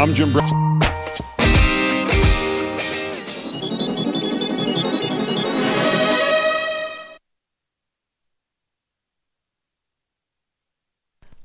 I'm Jim Brown.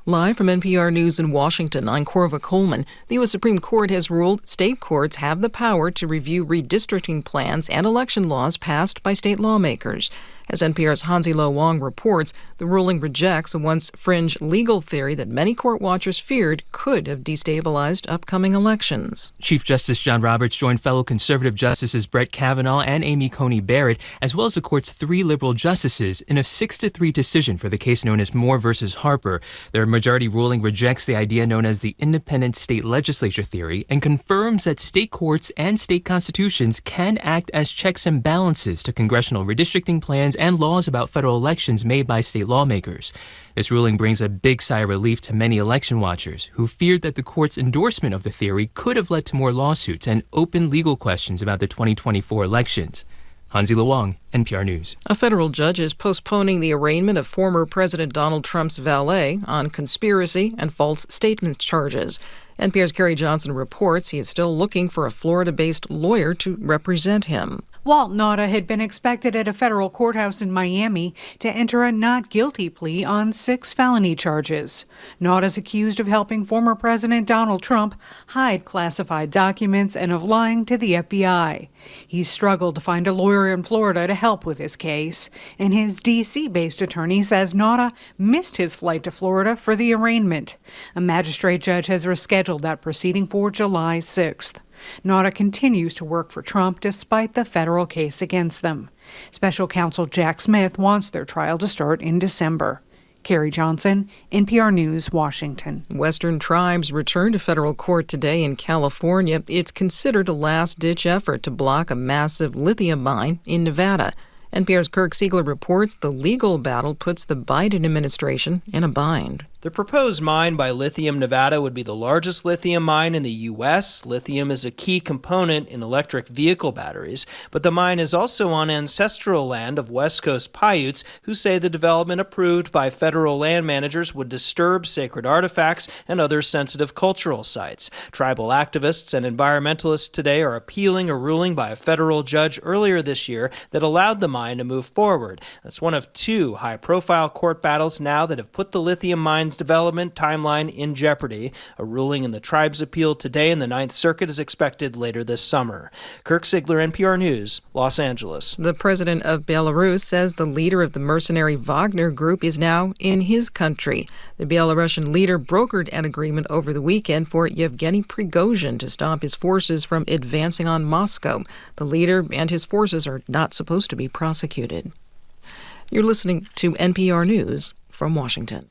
Live from NPR News in Washington, I'm Corva Coleman. The U.S. Supreme Court has ruled state courts have the power to review redistricting plans and election laws passed by state lawmakers. As NPR's Hansi Lo Wong reports, the ruling rejects a once fringe legal theory that many court watchers feared could have destabilized upcoming elections. Chief Justice John Roberts joined fellow conservative justices Brett Kavanaugh and Amy Coney Barrett, as well as the court's 3 liberal justices, in a 6-3 decision for the case known as Moore v. Harper. Their majority ruling rejects the idea known as the independent state legislature theory and confirms that state courts and state constitutions can act as checks and balances to congressional redistricting plans and laws about federal elections made by state lawmakers. This ruling brings a big sigh of relief to many election watchers who feared that the court's endorsement of the theory could have led to more lawsuits and open legal questions about the 2024 elections. Hansi Lo Wong, NPR News. A federal judge is postponing the arraignment of former President Donald Trump's valet on conspiracy and false statements charges. NPR's Kerry Johnson reports he is still looking for a Florida-based lawyer to represent him. Walt Nauta had been expected at a federal courthouse in Miami to enter a not guilty plea on 6 felony charges. Nauta's accused of helping former President Donald Trump hide classified documents and of lying to the FBI. He's struggled to find a lawyer in Florida to help with his case, and his D.C.-based attorney says Nauta missed his flight to Florida for the arraignment. A magistrate judge has rescheduled that proceeding for July 6th. Nauta continues to work for Trump despite the federal case against them. Special counsel Jack Smith wants their trial to start in December. Kerry Johnson, NPR News, Washington. Western tribes returned to federal court today in California. It's considered a last-ditch effort to block a massive lithium mine in Nevada. NPR's Kirk Siegler reports the legal battle puts the Biden administration in a bind. The proposed mine by Lithium Nevada would be the largest lithium mine in the U.S. Lithium is a key component in electric vehicle batteries, but the mine is also on ancestral land of West Coast Paiutes who say the development approved by federal land managers would disturb sacred artifacts and other sensitive cultural sites. Tribal activists and environmentalists today are appealing a ruling by a federal judge earlier this year that allowed the mine to move forward. That's one of 2 high-profile court battles now that have put the lithium mine's development timeline in jeopardy. A ruling in the tribe's appeal today in the Ninth Circuit is expected later this summer. Kirk Siegler, NPR News, Los Angeles. The president of Belarus says the leader of the mercenary Wagner group is now in his country. The Belarusian leader brokered an agreement over the weekend for Yevgeny Prigozhin to stop his forces from advancing on Moscow. The leader and his forces are not supposed to be prosecuted. You're listening to NPR News from Washington.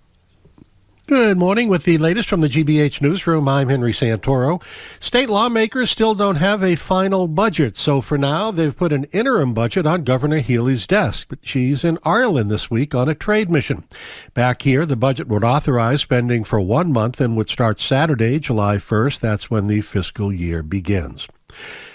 Good morning. With the latest from the GBH Newsroom, I'm Henry Santoro. State lawmakers still don't have a final budget, so for now they've put an interim budget on Governor Healey's desk. But she's in Ireland this week on a trade mission. Back here, the budget would authorize spending for 1 month and would start Saturday, July 1st. That's when the fiscal year begins.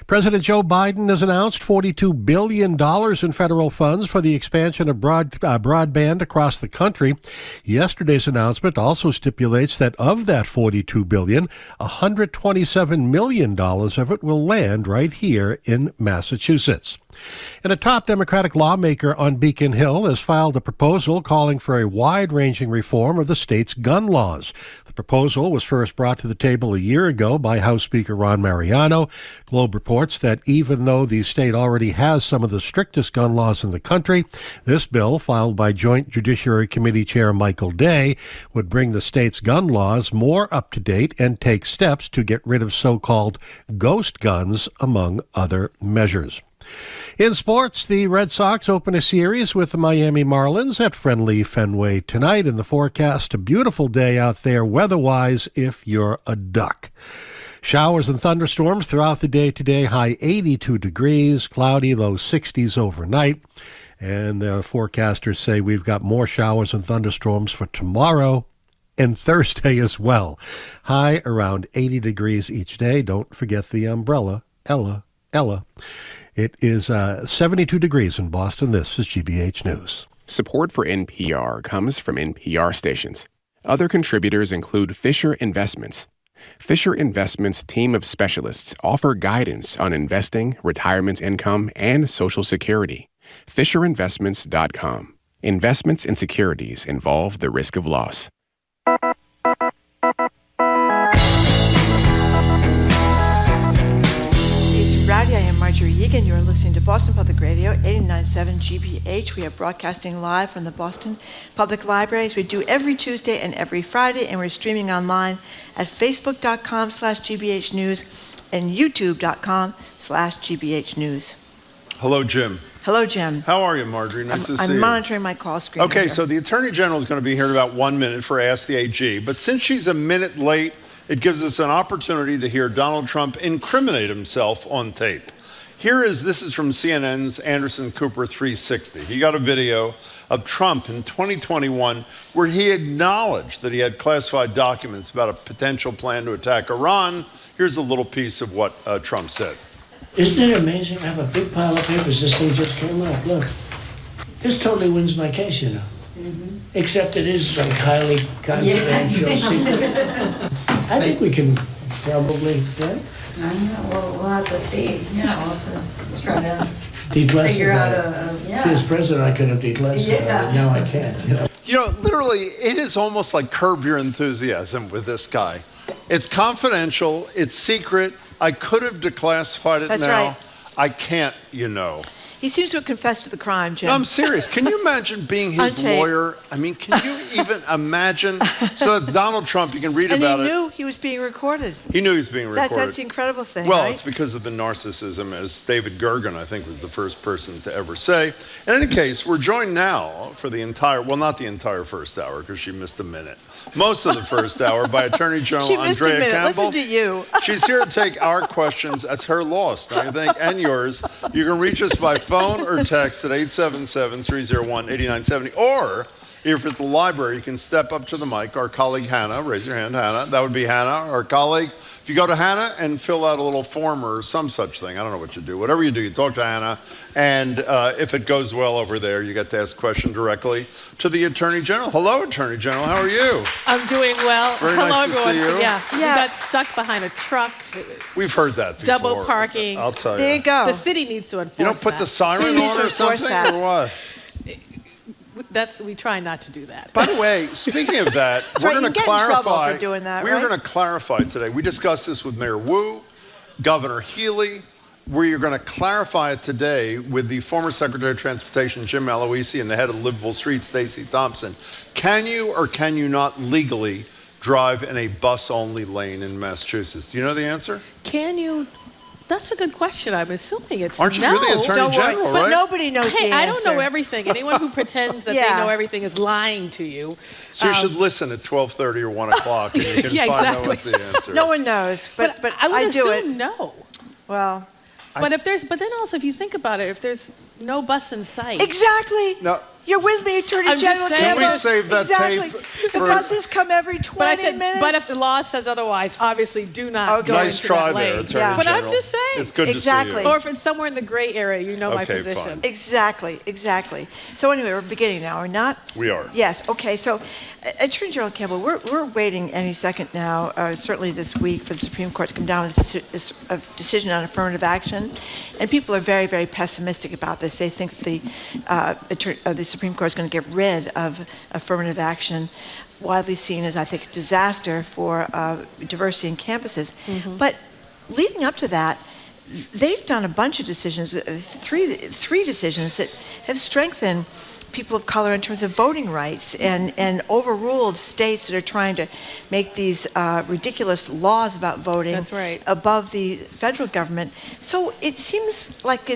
President Joe Biden has announced $42 billion in federal funds for the expansion of broadband across the country. Yesterday's announcement also stipulates that of that $42 billion, $127 million of it will land right here in Massachusetts. And a top Democratic lawmaker on Beacon Hill has filed a proposal calling for a wide-ranging reform of the state's gun laws. The proposal was first brought to the table a year ago by House Speaker Ron Mariano. Globe reports that even though the state already has some of the strictest gun laws in the country, this bill, filed by Joint Judiciary Committee Chair Michael Day, would bring the state's gun laws more up to date and take steps to get rid of so-called ghost guns, among other measures. In sports, the Red Sox open a series with the Miami Marlins at friendly Fenway tonight. In the forecast, a beautiful day out there weather-wise if you're a duck. Showers and thunderstorms throughout the day today, high 82 degrees, cloudy, low 60s overnight. And the forecasters say we've got more showers and thunderstorms for tomorrow and Thursday as well. High around 80 degrees each day. Don't forget the umbrella, Ella. It is 72 degrees in Boston. This is GBH News. Support for NPR comes from NPR stations. Other contributors include Fisher Investments. Fisher Investments' team of specialists offer guidance on investing, retirement income, and Social Security. FisherInvestments.com. Investments in securities involve the risk of loss. Rowdy. I am Marjorie Yegan. You're listening to Boston Public Radio, 89.7 GBH. We are broadcasting live from the Boston Public Library, as we do every Tuesday and every Friday, and we're streaming online at facebook.com/GBH News and youtube.com/GBH News. Hello, Jim. Hello, Jim. How are you, Marjorie? Nice to see you. I'm monitoring my call screen. Okay, so the Attorney General is going to be here in about 1 minute for Ask the AG, but since she's a minute late, it gives us an opportunity to hear Donald Trump incriminate himself on tape. This is from CNN's Anderson Cooper 360. He got a video of Trump in 2021 where he acknowledged that he had classified documents about a potential plan to attack Iran. Here's a little piece of what Trump said. Isn't it amazing? I have a big pile of papers. This thing just came up. Look, this totally wins my case, you know. Mm-hmm. Except it is like highly confidential secret. I think we can probably, right? I don't know. We'll have to see. You know, we'll have to try to figure out See, as president, I could have declassified it. Now I can't. You know, literally, it is almost like Curb Your Enthusiasm with this guy. It's confidential. It's secret. I could have declassified it. That's now. right. I can't, you know. He seems to have confessed to the crime, Jim. No, I'm serious. Can you imagine being his lawyer? I mean, can you even imagine? So it's Donald Trump. You can read about it. And he knew he was being recorded. He knew he was being recorded. That's the incredible thing, Well, right? it's because of the narcissism, as David Gergen, I think, was the first person to ever say. In any case, we're joined now for the entire, well, not the entire first hour, because she missed a minute. Most of the first hour by Attorney General She missed Andrea a minute. Campbell. Listen to you. She's here to take our questions. That's her loss, don't you think? And yours. You can reach us by phone or text at 877-301-8970. Or, if you're at the library, you can step up to the mic. Our colleague Hannah, raise your hand, Hannah. That would be Hannah, our colleague. If you go to Hannah and fill out a little form or some such thing, I don't know what you do. Whatever you do, you talk to Hannah. And if it goes well over there, you get to ask a question directly to the Attorney General. Hello, Attorney General. How are you? I'm doing well. Very Hello, nice to everyone. see you. Yeah, we got stuck behind a truck. We've heard that before. Double parking. I'll tell you. There you go. The city needs to enforce You don't put that. the siren on or something, or what? We try not to do that. By the way, speaking of that, we're going to clarify. For doing that, we're going to clarify today. We discussed this with Mayor Wu, Governor Healy. We're going to clarify it today with the former Secretary of Transportation, Jim Aloisi, and the head of Livable Street, Stacey Thompson. Can you or can you not legally drive in a bus-only lane in Massachusetts? Do you know the answer? Can you? That's a good question. I'm assuming it's Aren't you no. really Attorney General, right? But nobody knows the answer. I don't know everything. Anyone who pretends that they know everything is lying to you. So you should listen at 12:30 or 1 o'clock, and you can find out what the answer is. No one knows, but I would do assume it. no. Well, but then also, if you think about it, if there's no bus in sight. Exactly. No. You're with me, Attorney I'm just General saying. Campbell. Can we save that exactly. tape? The buses come every 20 minutes. But if the law says otherwise, obviously do not go Nice into try that lane. there, Attorney General. But I'm just saying. It's good to see you. Or if it's somewhere in the gray area, you know my position. Fine. Exactly. So anyway, we're beginning now, are we not? We are. Yes. Okay. So, Attorney General Campbell, we're waiting any second now, certainly this week, for the Supreme Court to come down with this decision on affirmative action, and people are very, very pessimistic about this. They think the Supreme Court is going to get rid of affirmative action, widely seen as, I think, a disaster for diversity in campuses. Mm-hmm. But leading up to that, they've done a bunch of decisions, three decisions that have strengthened people of color in terms of voting rights and overruled states that are trying to make these ridiculous laws about voting above the federal government. So it seems like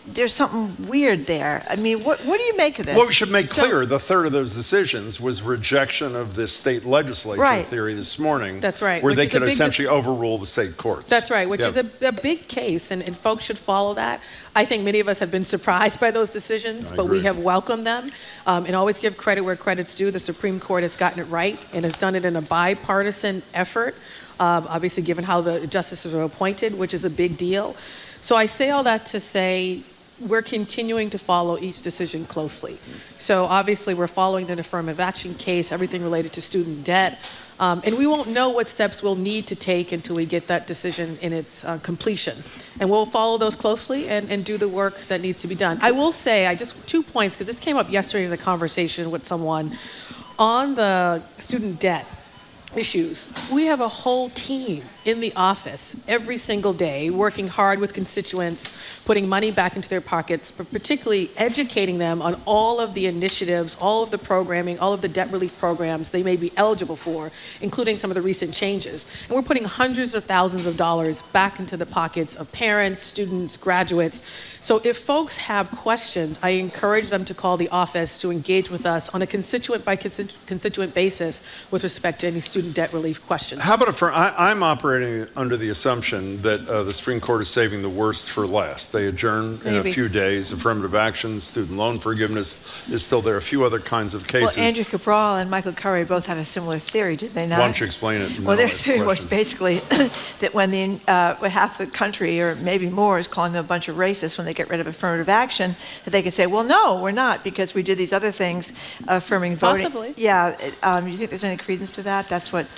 there's something weird there. I mean, what do you make of this? Well, we should make clear the third of those decisions was rejection of the state legislature theory this morning. That's right. Where they could essentially overrule the state courts. That's right, which is a big case, and folks should follow that. I think many of us have been surprised by those decisions, but we have welcomed them and always give credit where credit's due. The Supreme Court has gotten it right and has done it in a bipartisan effort, obviously given how the justices are appointed, which is a big deal. So I say all that to say we're continuing to follow each decision closely. So obviously we're following the affirmative action case, everything related to student debt, and we won't know what steps we'll need to take until we get that decision in its completion. And we'll follow those closely and do the work that needs to be done. I will say, just 2 points, because this came up yesterday in the conversation with someone on the student debt issues. We have a whole team in the office every single day working hard with constituents, putting money back into their pockets, but particularly educating them on all of the initiatives, all of the programming, all of the debt relief programs they may be eligible for, including some of the recent changes. And we're putting hundreds of thousands of dollars back into the pockets of parents, students, graduates. So if folks have questions, I encourage them to call the office to engage with us on a constituent by constituent basis with respect to any student debt relief questions. How about I'm operating under the assumption that the Supreme Court is saving the worst for last. They adjourn in a few days. Affirmative action, student loan forgiveness is still there. A few other kinds of cases. Well, Andrew Cabral and Michael Curry both had a similar theory, did they not? Why don't you explain it? Well, their theory was basically that when half the country, or maybe more, is calling them a bunch of racists when they get rid of affirmative action, that they could say, well, no, we're not, because we did these other things, affirming voting. Possibly. Yeah. You think there's any credence to that? That's what...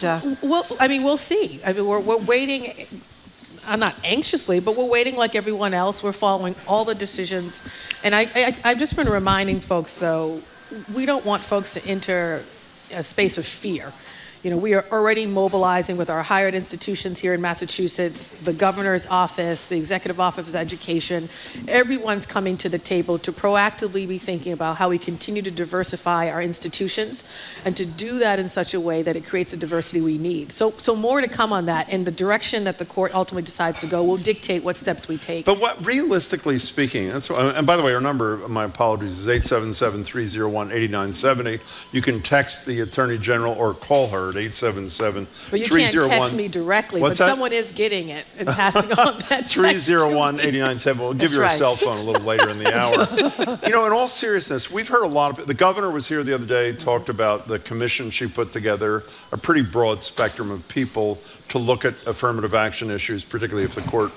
Well, I mean, we'll see. I mean, we're waiting, not anxiously, but we're waiting like everyone else. We're following all the decisions. And I've just been reminding folks, though, we don't want folks to enter a space of fear. You know, we are already mobilizing with our higher ed institutions here in Massachusetts, the governor's office, the executive office of education. Everyone's coming to the table to proactively be thinking about how we continue to diversify our institutions and to do that in such a way that it creates the diversity we need. So more to come on that, and the direction that the court ultimately decides to go will dictate what steps we take. But what, realistically speaking, and by the way, our number, my apologies, is 877-301-8970. You can text the Attorney General or call her at 877-301. But you can't text me directly, but someone is getting it and passing on that text. 301-8970. We'll give you a cell phone a little later in the hour. You know, in all seriousness, we've heard a lot of, the governor was here the other day, talked about the commission she put together, a pretty broad spectrum of people to look at affirmative action issues, particularly if the court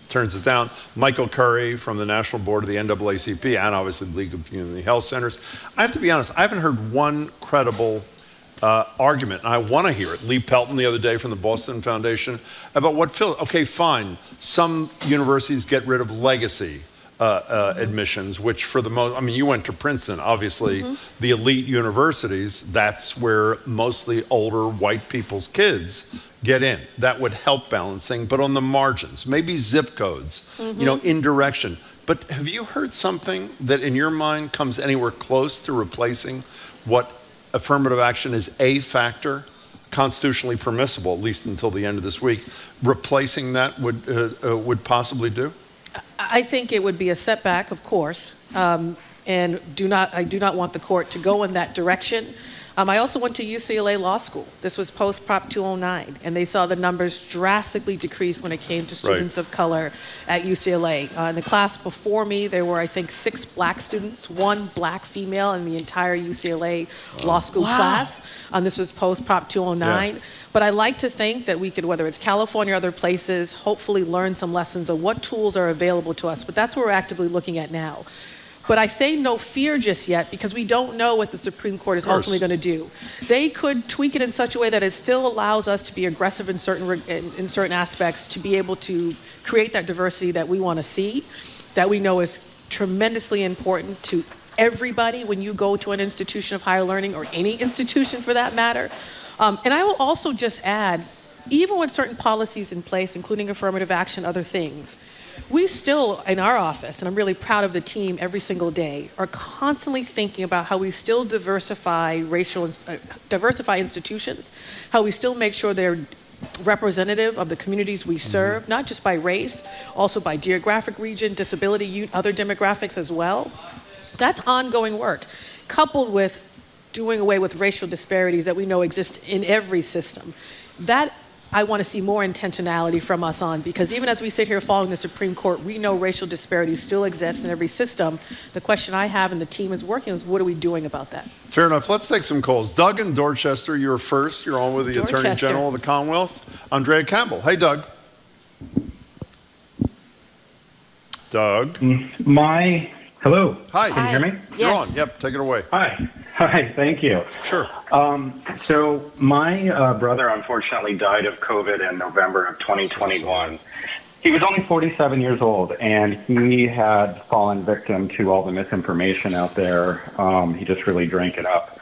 turns it down. Michael Curry from the National Board of the NAACP and obviously the League of Community Health Centers. I have to be honest, I haven't heard one credible argument, and I want to hear it. Lee Pelton the other day from the Boston Foundation about what okay, fine, some universities get rid of legacy admissions, which for the most, I mean, you went to Princeton, obviously the elite universities, that's where mostly older white people's kids get in. That would help balancing, but on the margins, maybe zip codes, you know, indirection. But have you heard something that in your mind comes anywhere close to replacing what affirmative action is a factor, constitutionally permissible, at least until the end of this week, replacing that would possibly do? I think it would be a setback, of course, and I do not want the court to go in that direction. I also went to UCLA Law School. This was post-Prop 209, and they saw the numbers drastically decrease when it came to students of color at UCLA. In the class before me, there were, I think, 6 black students, 1 black female in the entire UCLA Law School class. This was post-Prop 209. But I like to think that we could, whether it's California or other places, hopefully learn some lessons of what tools are available to us. But that's what we're actively looking at now. But I say no fear just yet because we don't know what the Supreme Court is ultimately going to do. They could tweak it in such a way that it still allows us to be aggressive in certain aspects, to be able to create that diversity that we want to see, that we know is tremendously important to everybody when you go to an institution of higher learning, or any institution for that matter. And I will also just add, even with certain policies in place, including affirmative action, other things, we still, in our office, and I'm really proud of the team every single day, are constantly thinking about how we still diversify institutions, how we still make sure they're representative of the communities we serve, not just by race, also by geographic region, disability, other demographics as well. That's ongoing work, coupled with doing away with racial disparities that we know exist in every system. That I want to see more intentionality from us on, because even as we sit here following the Supreme Court, we know racial disparities still exist in every system. The question I have and the team is working is, what are we doing about that? Fair enough. Let's take some calls. Doug in Dorchester, you're first. You're on with the Attorney General of the Commonwealth, Andrea Campbell. Hey, Doug. Doug. Hello. Hi. Can you hear me? You're on. Yep, take it away. Hi, thank you. Sure. So my brother unfortunately died of COVID in November of 2021. He was only 47 years old, and he had fallen victim to all the misinformation out there. He just really drank it up.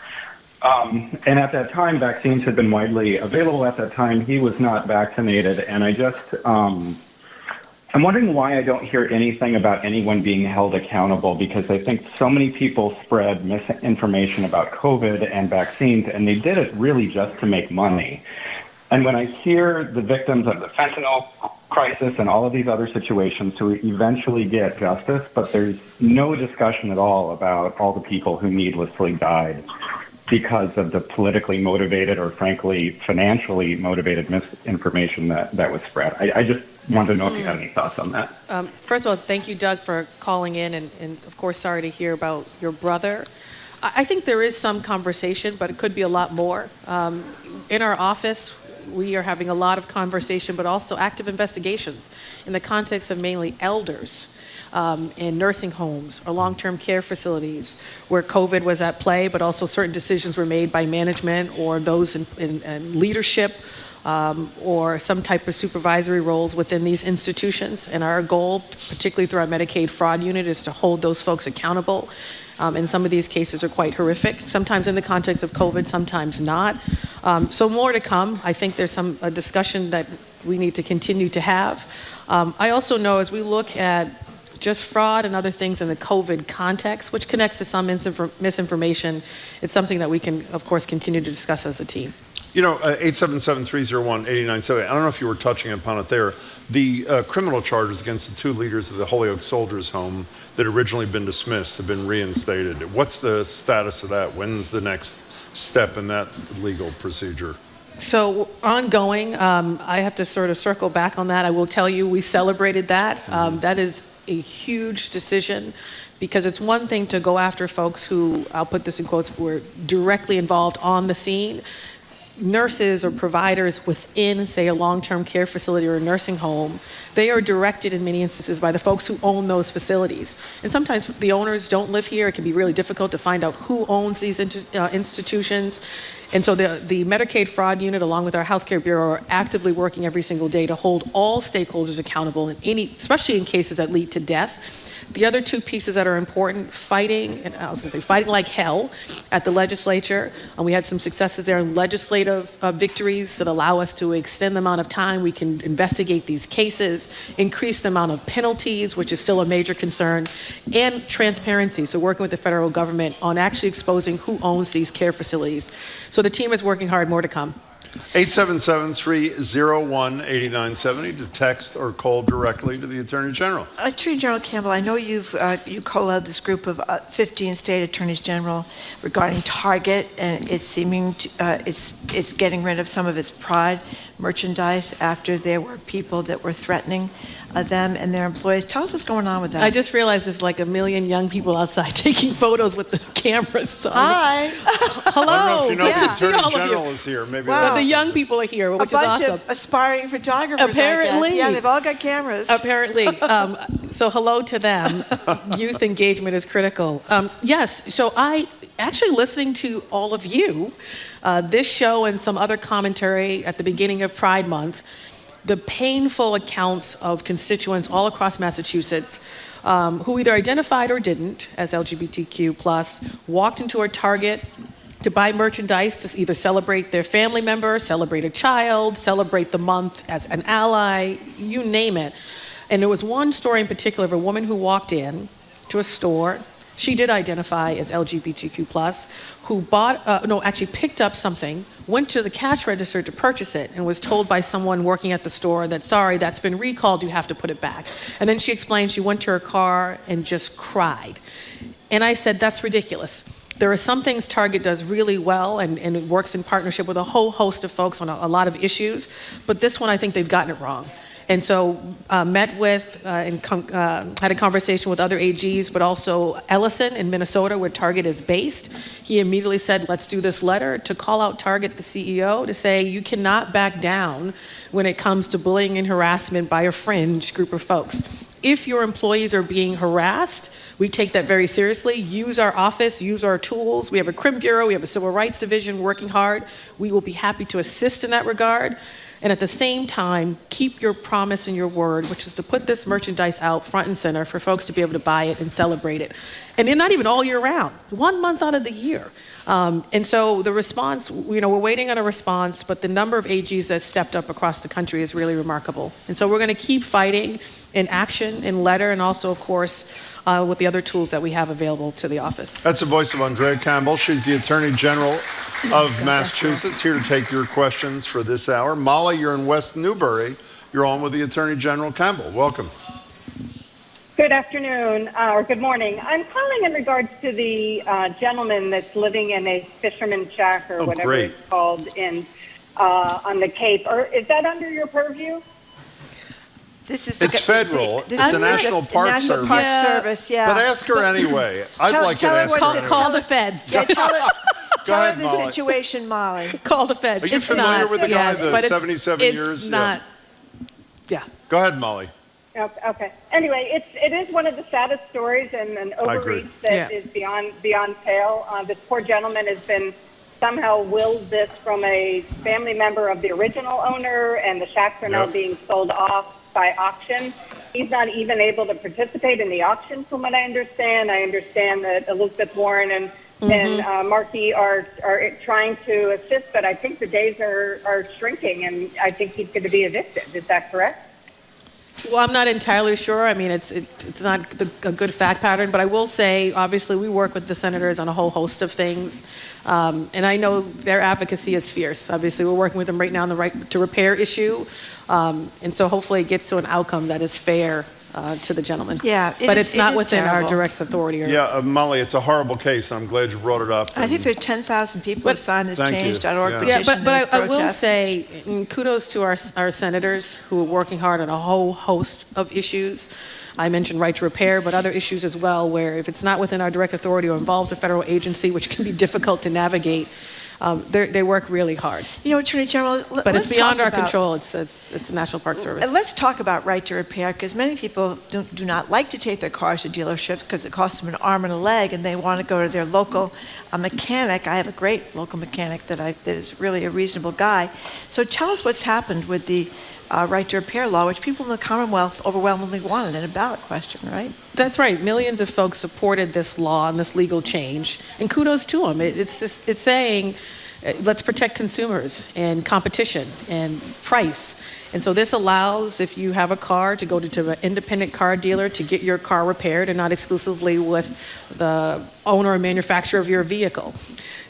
And at that time, vaccines had been widely available. At that time, he was not vaccinated, and I just... I'm wondering why I don't hear anything about anyone being held accountable, because I think so many people spread misinformation about COVID and vaccines, and they did it really just to make money. And when I hear the victims of the fentanyl crisis and all of these other situations who eventually get justice, but there's no discussion at all about all the people who needlessly died because of the politically motivated or frankly financially motivated misinformation that was spread. I just wanted to know if you had any thoughts on that. First of all, thank you, Doug, for calling in, and of course, sorry to hear about your brother. I think there is some conversation, but it could be a lot more. In our office, we are having a lot of conversation, but also active investigations in the context of mainly elders in nursing homes or long-term care facilities where COVID was at play, but also certain decisions were made by management or those in leadership or some type of supervisory roles within these institutions. And our goal, particularly through our Medicaid fraud unit, is to hold those folks accountable. And some of these cases are quite horrific, sometimes in the context of COVID, sometimes not. So more to come. I think there's a discussion that we need to continue to have. I also know as we look at just fraud and other things in the COVID context, which connects to some misinformation, it's something that we can, of course, continue to discuss as a team. 877-301-8970. I don't know if you were touching upon it there. The criminal charges against the two leaders of the Holyoke Soldiers Home that had originally been dismissed have been reinstated. What's the status of that? When's the next step in that legal procedure? So ongoing, I have to sort of circle back on that. I will tell you, we celebrated that. That is a huge decision, because it's one thing to go after folks who, I'll put this in quotes, were directly involved on the scene. Nurses or providers within, say, a long-term care facility or a nursing home, they are directed in many instances by the folks who own those facilities. And sometimes the owners don't live here. It can be really difficult to find out who owns these institutions. And so the Medicaid fraud unit, along with our healthcare bureau, are actively working every single day to hold all stakeholders accountable, especially in cases that lead to death. The other two pieces that are important, fighting like hell at the legislature. And we had some successes there in legislative victories that allow us to extend the amount of time we can investigate these cases, increase the amount of penalties, which is still a major concern, and transparency. So working with the federal government on actually exposing who owns these care facilities. So the team is working hard, more to come. 877-301-8970 to text or call directly to the Attorney General. Attorney General Campbell, I know you co-led this group of 15 state attorneys general regarding Target, and it's seeming it's getting rid of some of its Pride merchandise after there were people that were threatening them and their employees. Tell us what's going on with that. I just realized there's like 1 million young people outside taking photos with the cameras. So Hi. Hello. I don't know if you know Good the to see Attorney all General of you. is here. Maybe But the young people are here, which is awesome. A bunch of aspiring photographers. Apparently. I guess. Yeah, they've all got cameras. Apparently. So hello to them. Youth engagement is critical. Yes, so I actually listening to all of you, this show and some other commentary at the beginning of Pride Month, the painful accounts of constituents all across Massachusetts who either identified or didn't as LGBTQ+, walked into our Target to buy merchandise to either celebrate their family member, celebrate a child, celebrate the month as an ally, you name it. And there was one story in particular of a woman who walked in to a store. She did identify as LGBTQ+, who picked up something, went to the cash register to purchase it, and was told by someone working at the store that, sorry, that's been recalled, you have to put it back. And then she explained she went to her car and just cried. And I said, that's ridiculous. There are some things Target does really well, and it works in partnership with a whole host of folks on a lot of issues, but this one I think they've gotten it wrong. And so met with and had a conversation with other AGs, but also Ellison in Minnesota, where Target is based. He immediately said, let's do this letter to call out Target, the CEO, to say you cannot back down when it comes to bullying and harassment by a fringe group of folks. if your employees are being harassed, we take that very seriously. Use our office, use our tools. We have a crim bureau, we have a civil rights division working hard. We will be happy to assist in that regard. And at the same time, keep your promise and your word, which is to put this merchandise out front and center for folks to be able to buy it and celebrate it. And they're not even all year round, 1 month out of the year. And so the response, we're waiting on a response, but the number of AGs that stepped up across the country is really remarkable. And so we're going to keep fighting in action, in letter, and also, of course, with the other tools that we have available to the office. That's the voice of Andrea Campbell. She's the Attorney General of Massachusetts, here to take your questions for this hour. Molly, you're in West Newbury. You're on with the Attorney General Campbell. Welcome. Good afternoon, or good morning. I'm calling in regards to the gentleman that's living in a fisherman's shack or whatever it's called on the Cape. Or is that under your purview? It's federal. It's a National Park Service. Service, yeah. But ask her anyway. I'd like to ask her anyway. Call the feds. Yeah, tell her the Molly. situation, Molly. Call the feds. Are you familiar with the guy, the 77 years? It's not. Yeah. Go ahead, Molly. Okay. Anyway, it is one of the saddest stories and an overreach that is beyond pale. This poor gentleman has been somehow willed this from a family member of the original owner, and the shacks are now being sold off by auction. He's not even able to participate in the auction, from what I understand. I understand that Elizabeth Warren and Markey are trying to assist, but I think the days are shrinking, and I think he's going to be evicted. Is that correct? Well, I'm not entirely sure. I mean, it's not a good fact pattern, but I will say, obviously, we work with the senators on a whole host of things, and I know their advocacy is fierce. Obviously, we're working with them right now on the right to repair issue, and so hopefully it gets to an outcome that is fair to the gentleman. Yeah, but it's not within our direct authority. Molly, it's a horrible case, and I'm glad you brought it up. I think there are 10,000 people who signed this change.org petition. Yeah, but I will say, kudos to our senators who are working hard on a whole host of issues. I mentioned right to repair, but other issues as well, where if it's not within our direct authority or involves a federal agency, which can be difficult to navigate, they work really hard. Attorney General, but it's beyond our control. It's the National Park Service. Let's talk about right to repair, because many people do not like to take their cars to dealerships because it costs them an arm and a leg, and they want to go to their local mechanic. I have a great local mechanic that is really a reasonable guy. So tell us what's happened with the right to repair law, which people in the Commonwealth overwhelmingly wanted in a ballot question, right? That's right. Millions of folks supported this law and this legal change, and kudos to them. It's saying, let's protect consumers and competition and price. And so this allows, if you have a car, to go to an independent car dealer to get your car repaired and not exclusively with the owner or manufacturer of your vehicle.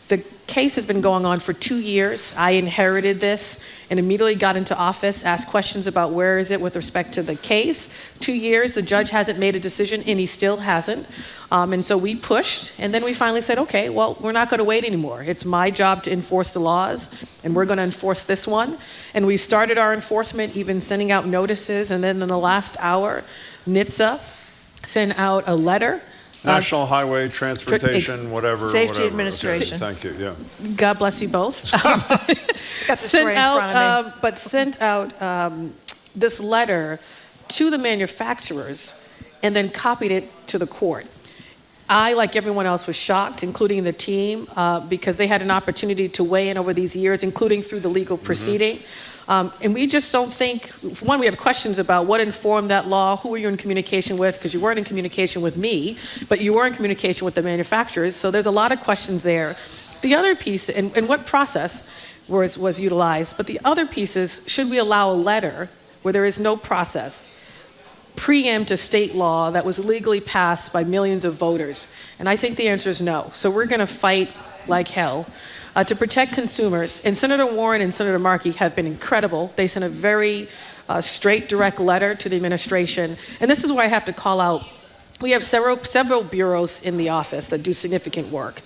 The case has been going on for 2 years. I inherited this and immediately got into office, asked questions about where is it with respect to the case. 2 years, the judge hasn't made a decision, and he still hasn't. And so we pushed, and then we finally said, okay, well, we're not going to wait anymore. It's my job to enforce the laws, and we're going to enforce this one. And we started our enforcement, even sending out notices, and then in the last hour, NHTSA sent out a letter. National Highway Transportation, whatever. Safety Administration. Okay, thank you, yeah. God bless you both. Got the story in front of me. But sent out this letter to the manufacturers and then copied it to the court. I, like everyone else, was shocked, including the team, because they had an opportunity to weigh in over these years, including through the legal proceeding. And we just don't think, one, we have questions about what informed that law, who were you in communication with, because you weren't in communication with me, but you were in communication with the manufacturers, so there's a lot of questions there. The other piece, and what process was utilized, but the other piece is, should we allow a letter where there is no process preempt a state law that was legally passed by millions of voters? And I think the answer is no. So we're going to fight like hell to protect consumers. And Senator Warren and Senator Markey have been incredible. They sent a very straight, direct letter to the administration. And this is where I have to call out, we have several bureaus in the office that do significant work.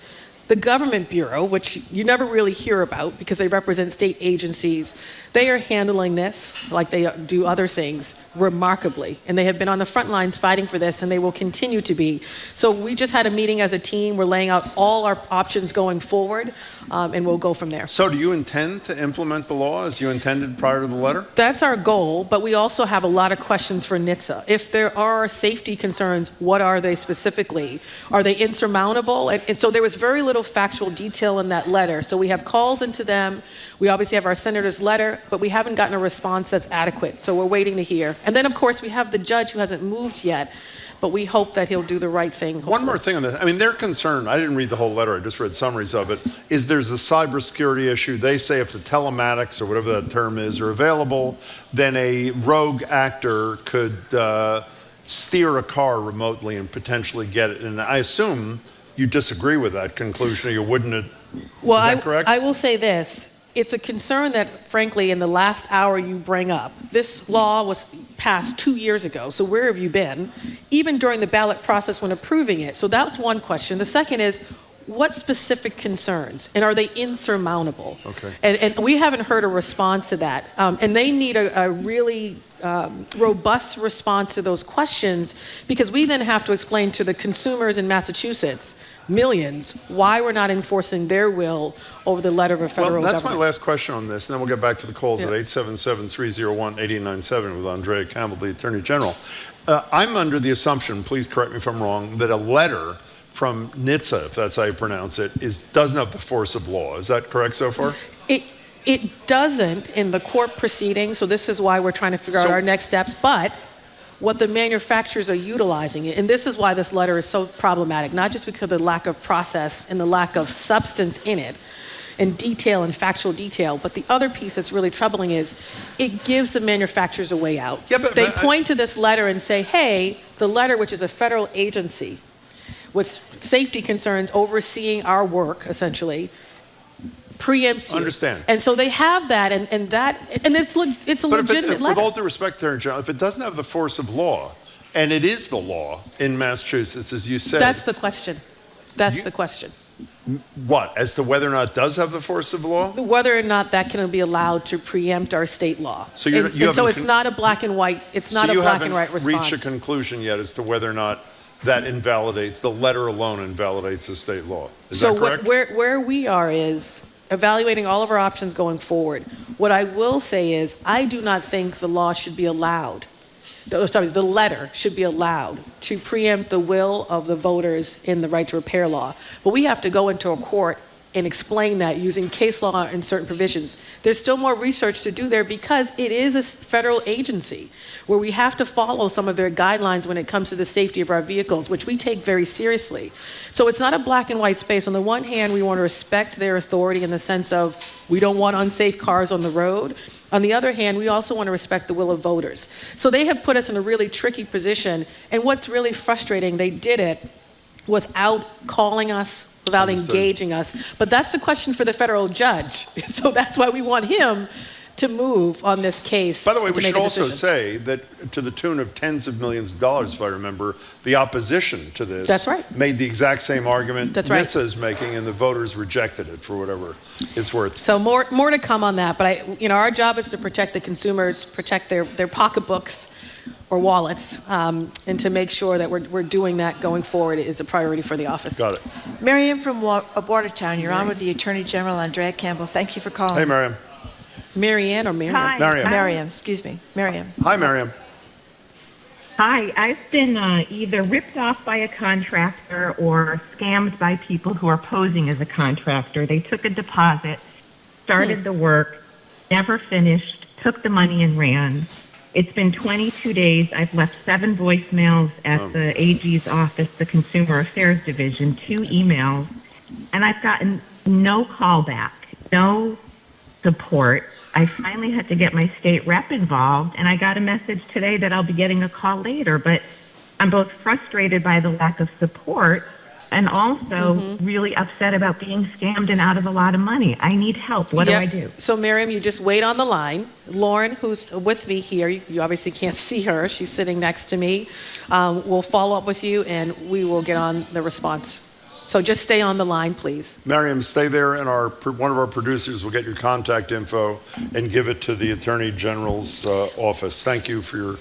The Government Bureau, which you never really hear about because they represent state agencies, they are handling this like they do other things remarkably. And they have been on the front lines fighting for this, and they will continue to be. So we just had a meeting as a team. We're laying out all our options going forward, and we'll go from there. So do you intend to implement the law as you intended prior to the letter? That's our goal, but we also have a lot of questions for NHTSA. If there are safety concerns, what are they specifically? Are they insurmountable? And so there was very little factual detail in that letter. So we have calls into them. We obviously have our senator's letter, but we haven't gotten a response that's adequate. So we're waiting to hear. And then, of course, we have the judge who hasn't moved yet, but we hope that he'll do the right thing. Hopefully. One more thing on this. I mean, their concern, I didn't read the whole letter, I just read summaries of it, is there's the cybersecurity issue. They say if the telematics, or whatever that term is, are available, then a rogue actor could steer a car remotely and potentially get it. And I assume you disagree with that conclusion, or you wouldn't. Well, is that correct? I will say this. It's a concern that, frankly, in the last hour you bring up. This law was passed 2 years ago, so where have you been? Even during the ballot process when approving it. So that's one question. The second is, what specific concerns, and are they insurmountable? Okay. And we haven't heard a response to that. And they need a really robust response to those questions, because we then have to explain to the consumers in Massachusetts, millions, why we're not enforcing their will over the letter of a federal government. Well, that's government. my last question on this, and then we'll get back to the calls Yeah. at 877-301-8897 with Andrea Campbell, the Attorney General. I'm under the assumption, please correct me if I'm wrong, that a letter from NHTSA, if that's how you pronounce it, doesn't have the force of law. Is that correct so far? It doesn't in the court proceeding, so this is why we're trying to figure out our next steps, but what the manufacturers are utilizing it, and this is why this letter is so problematic, not just because of the lack of process and the lack of substance in it, and detail and factual detail, but the other piece that's really troubling is it gives the manufacturers a way out. Yeah, but they point to this letter and say, hey, the letter, which is a federal agency with safety concerns overseeing our work, essentially, preempts you. Understand. And so they have that, and it's a legitimate letter. With all due respect, Attorney General, if it doesn't have the force of law, and it is the law in Massachusetts, as you said. That's the question. That's the question. What? As to whether or not it does have the force of law? Whether or not that can be allowed to preempt our state law. So so it's not a black and white. It's not a black and white response. So you haven't reached a conclusion yet as to whether or not that invalidates, the letter alone invalidates the state law. Is that correct? So where we are is evaluating all of our options going forward. What I will say is I do not think the law should be allowed, the letter should be allowed to preempt the will of the voters in the right to repair law. But we have to go into a court and explain that using case law and certain provisions. There's still more research to do there because it is a federal agency where we have to follow some of their guidelines when it comes to the safety of our vehicles, which we take very seriously. So it's not a black and white space. On the one hand, we want to respect their authority in the sense of we don't want unsafe cars on the road. On the other hand, we also want to respect the will of voters. So they have put us in a really tricky position. And what's really frustrating, they did it without calling us, without engaging us. But that's the question for the federal judge. So that's why we want him to move on this case. By the way, we should also say that to the tune of tens of millions of dollars, if I remember, the opposition to this made the exact same argument NHTSA is making, and the voters rejected it for whatever it's worth. So more to come on that. But our job is to protect the consumers, protect their pocketbooks or wallets, and to make sure that we're doing that going forward is a priority for the office. Got it. Miriam from Watertown, you're on with the Attorney General, Andrea Campbell. Thank you for calling. Hey, Miriam. Marianne or Miriam? Hi. Miriam, excuse me. Miriam. Hi, Miriam. Hi. I've been either ripped off by a contractor or scammed by people who are posing as a contractor. They took a deposit, started the work, never finished, took the money and ran. It's been 22 days. I've left 7 voicemails at the AG's office, the Consumer Affairs Division, 2 emails, and I've gotten no callback, no support. I finally had to get my state rep involved, and I got a message today that I'll be getting a call later, but I'm both frustrated by the lack of support and also really upset about being scammed and out of a lot of money. I need help. What do I do? So, Miriam, you just wait on the line. Lauren, who's with me here, you obviously can't see her. She's sitting next to me. We'll follow up with you, and we will get on the response So just stay on the line, please. Miriam, stay there, and one of our producers will get your contact info and give it to the Attorney General's office. Thank you for your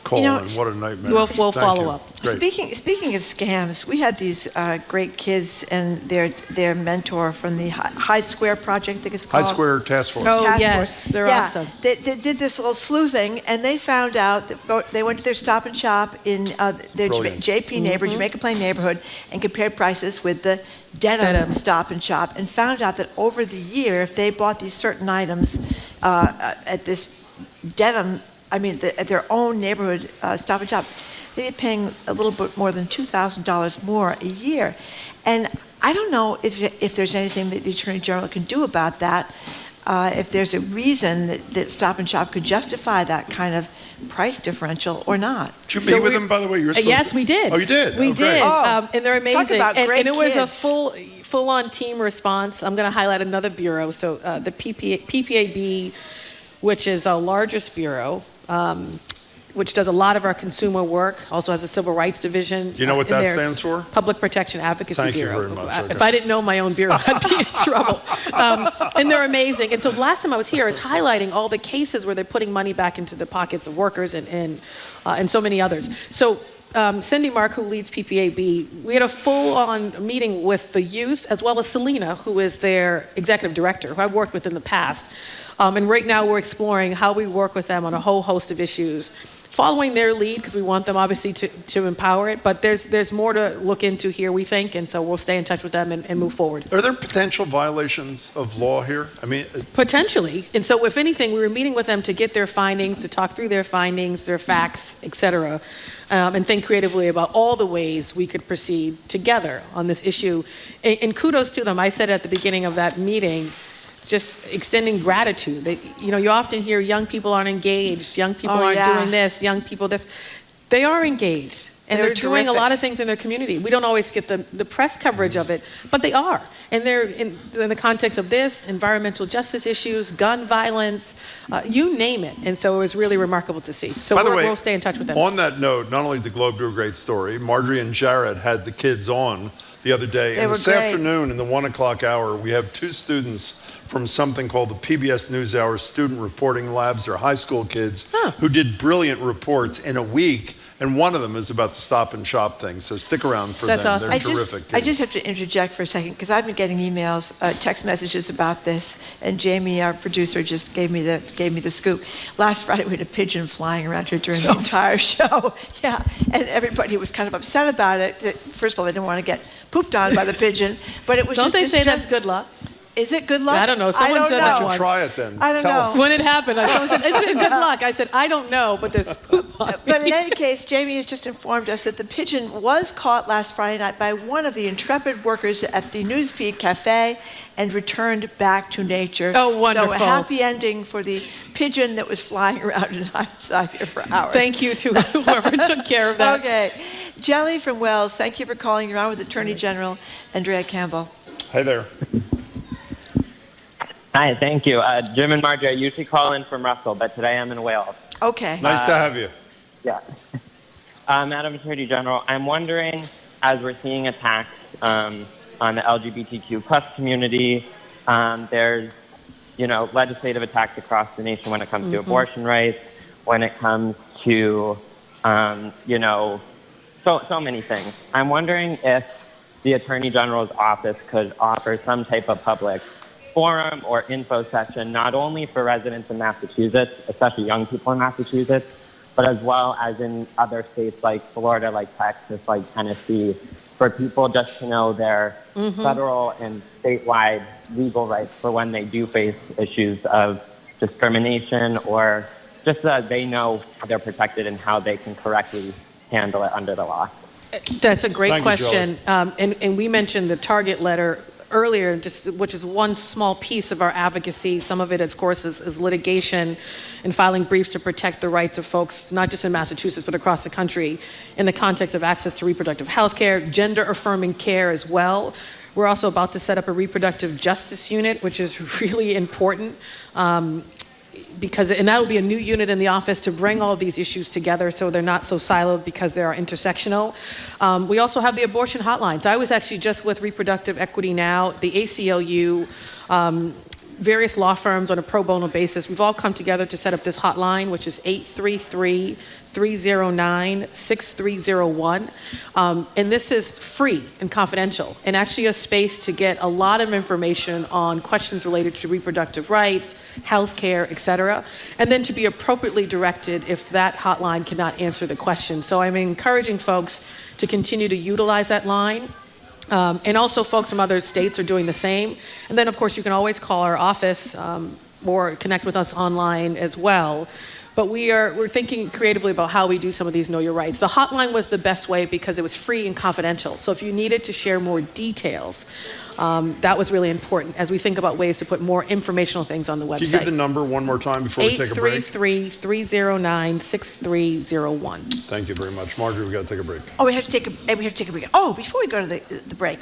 call, and what a nightmare. We'll follow up. Great. Speaking of scams, we had these great kids and their mentor from the High Square Project, I think it's called. High Square Task Force. Oh, Task yes, Force. they're awesome. They did this little sleuthing, and they found out that they went to their Stop and Shop in their JP neighborhood, Jamaica Plain neighborhood, and compared prices with the denim Stop and Shop, and found out that over the year, if they bought these certain items at this denim, at their own neighborhood Stop and Shop, they'd be paying a little bit more than $2,000 more a year. And I don't know if there's anything that the Attorney General can do about that, if there's a reason that Stop and Shop could justify that kind of price differential or not. Did you meet with them, by the way? You were supposed Yes, to. we did. Oh, you did? We did. Oh, and they're amazing. talk about great and it was a kids. full-on team response. I'm going to highlight another bureau. So the PPAB, which is our largest bureau, which does a lot of our consumer work, also has a civil rights division. Do you know what that stands for? Public Protection Advocacy Thank Bureau. you very much. If I didn't know my own bureau, I'd be in trouble. And they're amazing. And so last time I was here, I was highlighting all the cases where they're putting money back into the pockets of workers and so many others. So Cindy Mark, who leads PPAB, we had a full-on meeting with the youth, as well as Selena, who is their executive director, who I've worked with in the past. And right now we're exploring how we work with them on a whole host of issues, following their lead, because we want them obviously to empower it. But there's more to look into here, we think, and so we'll stay in touch with them and move forward. Are there potential violations of law here? Potentially. And so if anything, we were meeting with them to get their findings, to talk through their findings, their facts, et cetera, and think creatively about all the ways we could proceed together on this issue. And kudos to them. I said at the beginning of that meeting, just extending gratitude. You often hear young people aren't engaged, young people aren't doing this, young people this. They are engaged, and they're doing a lot of things in their community. We don't always get the press coverage of it, but they are. And they're in the context of this, environmental justice issues, gun violence, you name it. And so it was really remarkable to see. So we'll stay in touch with them. On that note, not only did the Globe do a great story, Marjorie and Jared had the kids on the other day. And this afternoon in the 1 o'clock hour, we have two students from something called the PBS NewsHour Student Reporting Labs. They're high school kids who did brilliant reports in a week, and one of them is about the Stop and Shop thing. So stick around for them. Awesome. They're terrific kids. I just have to interject for a second, because I've been getting emails, text messages about this, and Jamie, our producer, just gave me the scoop. Last Friday, we had a pigeon flying around here during the entire show. Yeah, and everybody was kind of upset about it. First of all, they didn't want to get pooped on by the pigeon, but it was Don't just... they say that's good luck? Is it good luck? I don't know. Someone said that once. Try it then. I don't know. When it happened, someone said, it's good luck. I said, I don't know, but there's poop on me. But in any case, Jamie has just informed us that the pigeon was caught last Friday night by one of the intrepid workers at the Newsfeed Cafe and returned back to nature. Oh, wonderful. So a happy ending for the pigeon that was flying around outside here for hours. Thank you to whoever took care of that. Okay. Jelly from Wells, thank you for calling. You're on with Attorney General Andrea Campbell. Hey there. Hi, thank you. Jim and Marjorie, I usually call in from Russell, but today I'm in Wales. Okay. Nice to have you. Yeah. Madam Attorney General, I'm wondering, as we're seeing attacks on the LGBTQ plus community, there's, legislative attacks across the nation when it comes to abortion rights, when it comes to, so many things. I'm wondering if the Attorney General's office could offer some type of public forum or info session, not only for residents in Massachusetts, especially young people in Massachusetts, but as well as in other states like Florida, like Texas, like Tennessee, for people just to know their federal and statewide legal rights for when they do face issues of discrimination, or just so that they know they're protected and how they can correctly handle it under the law. That's a great Thank you, question. And we mentioned the Target letter earlier, which is one small piece of our advocacy. Some of it, of course, is litigation and filing briefs to protect the rights of folks, not just in Massachusetts, but across the country, in the context of access to reproductive health care, gender-affirming care as well. We're also about to set up a reproductive justice unit, which is really important. and that will be a new unit in the office to bring all of these issues together so they're not so siloed because they are intersectional. We also have the abortion hotline. So I was actually just with Reproductive Equity Now, the ACLU, various law firms on a pro bono basis. We've all come together to set up this hotline, which is 833-309-6301. And this is free and confidential, and actually a space to get a lot of information on questions related to reproductive rights, healthcare, et cetera, and then to be appropriately directed if that hotline cannot answer the question. So I'm encouraging folks to continue to utilize that line. And also folks from other states are doing the same. And then, of course, you can always call our office or connect with us online as well. But we're thinking creatively about how we do some of these Know Your Rights. The hotline was the best way because it was free and confidential. So if you needed to share more details, that was really important as we think about ways to put more informational things on the website. Can you give the number one more time before we take a break? 833-309-6301. Thank you very much. Marjorie, we've got to take a break. Oh, we have to take a break. Oh, before we go to the break,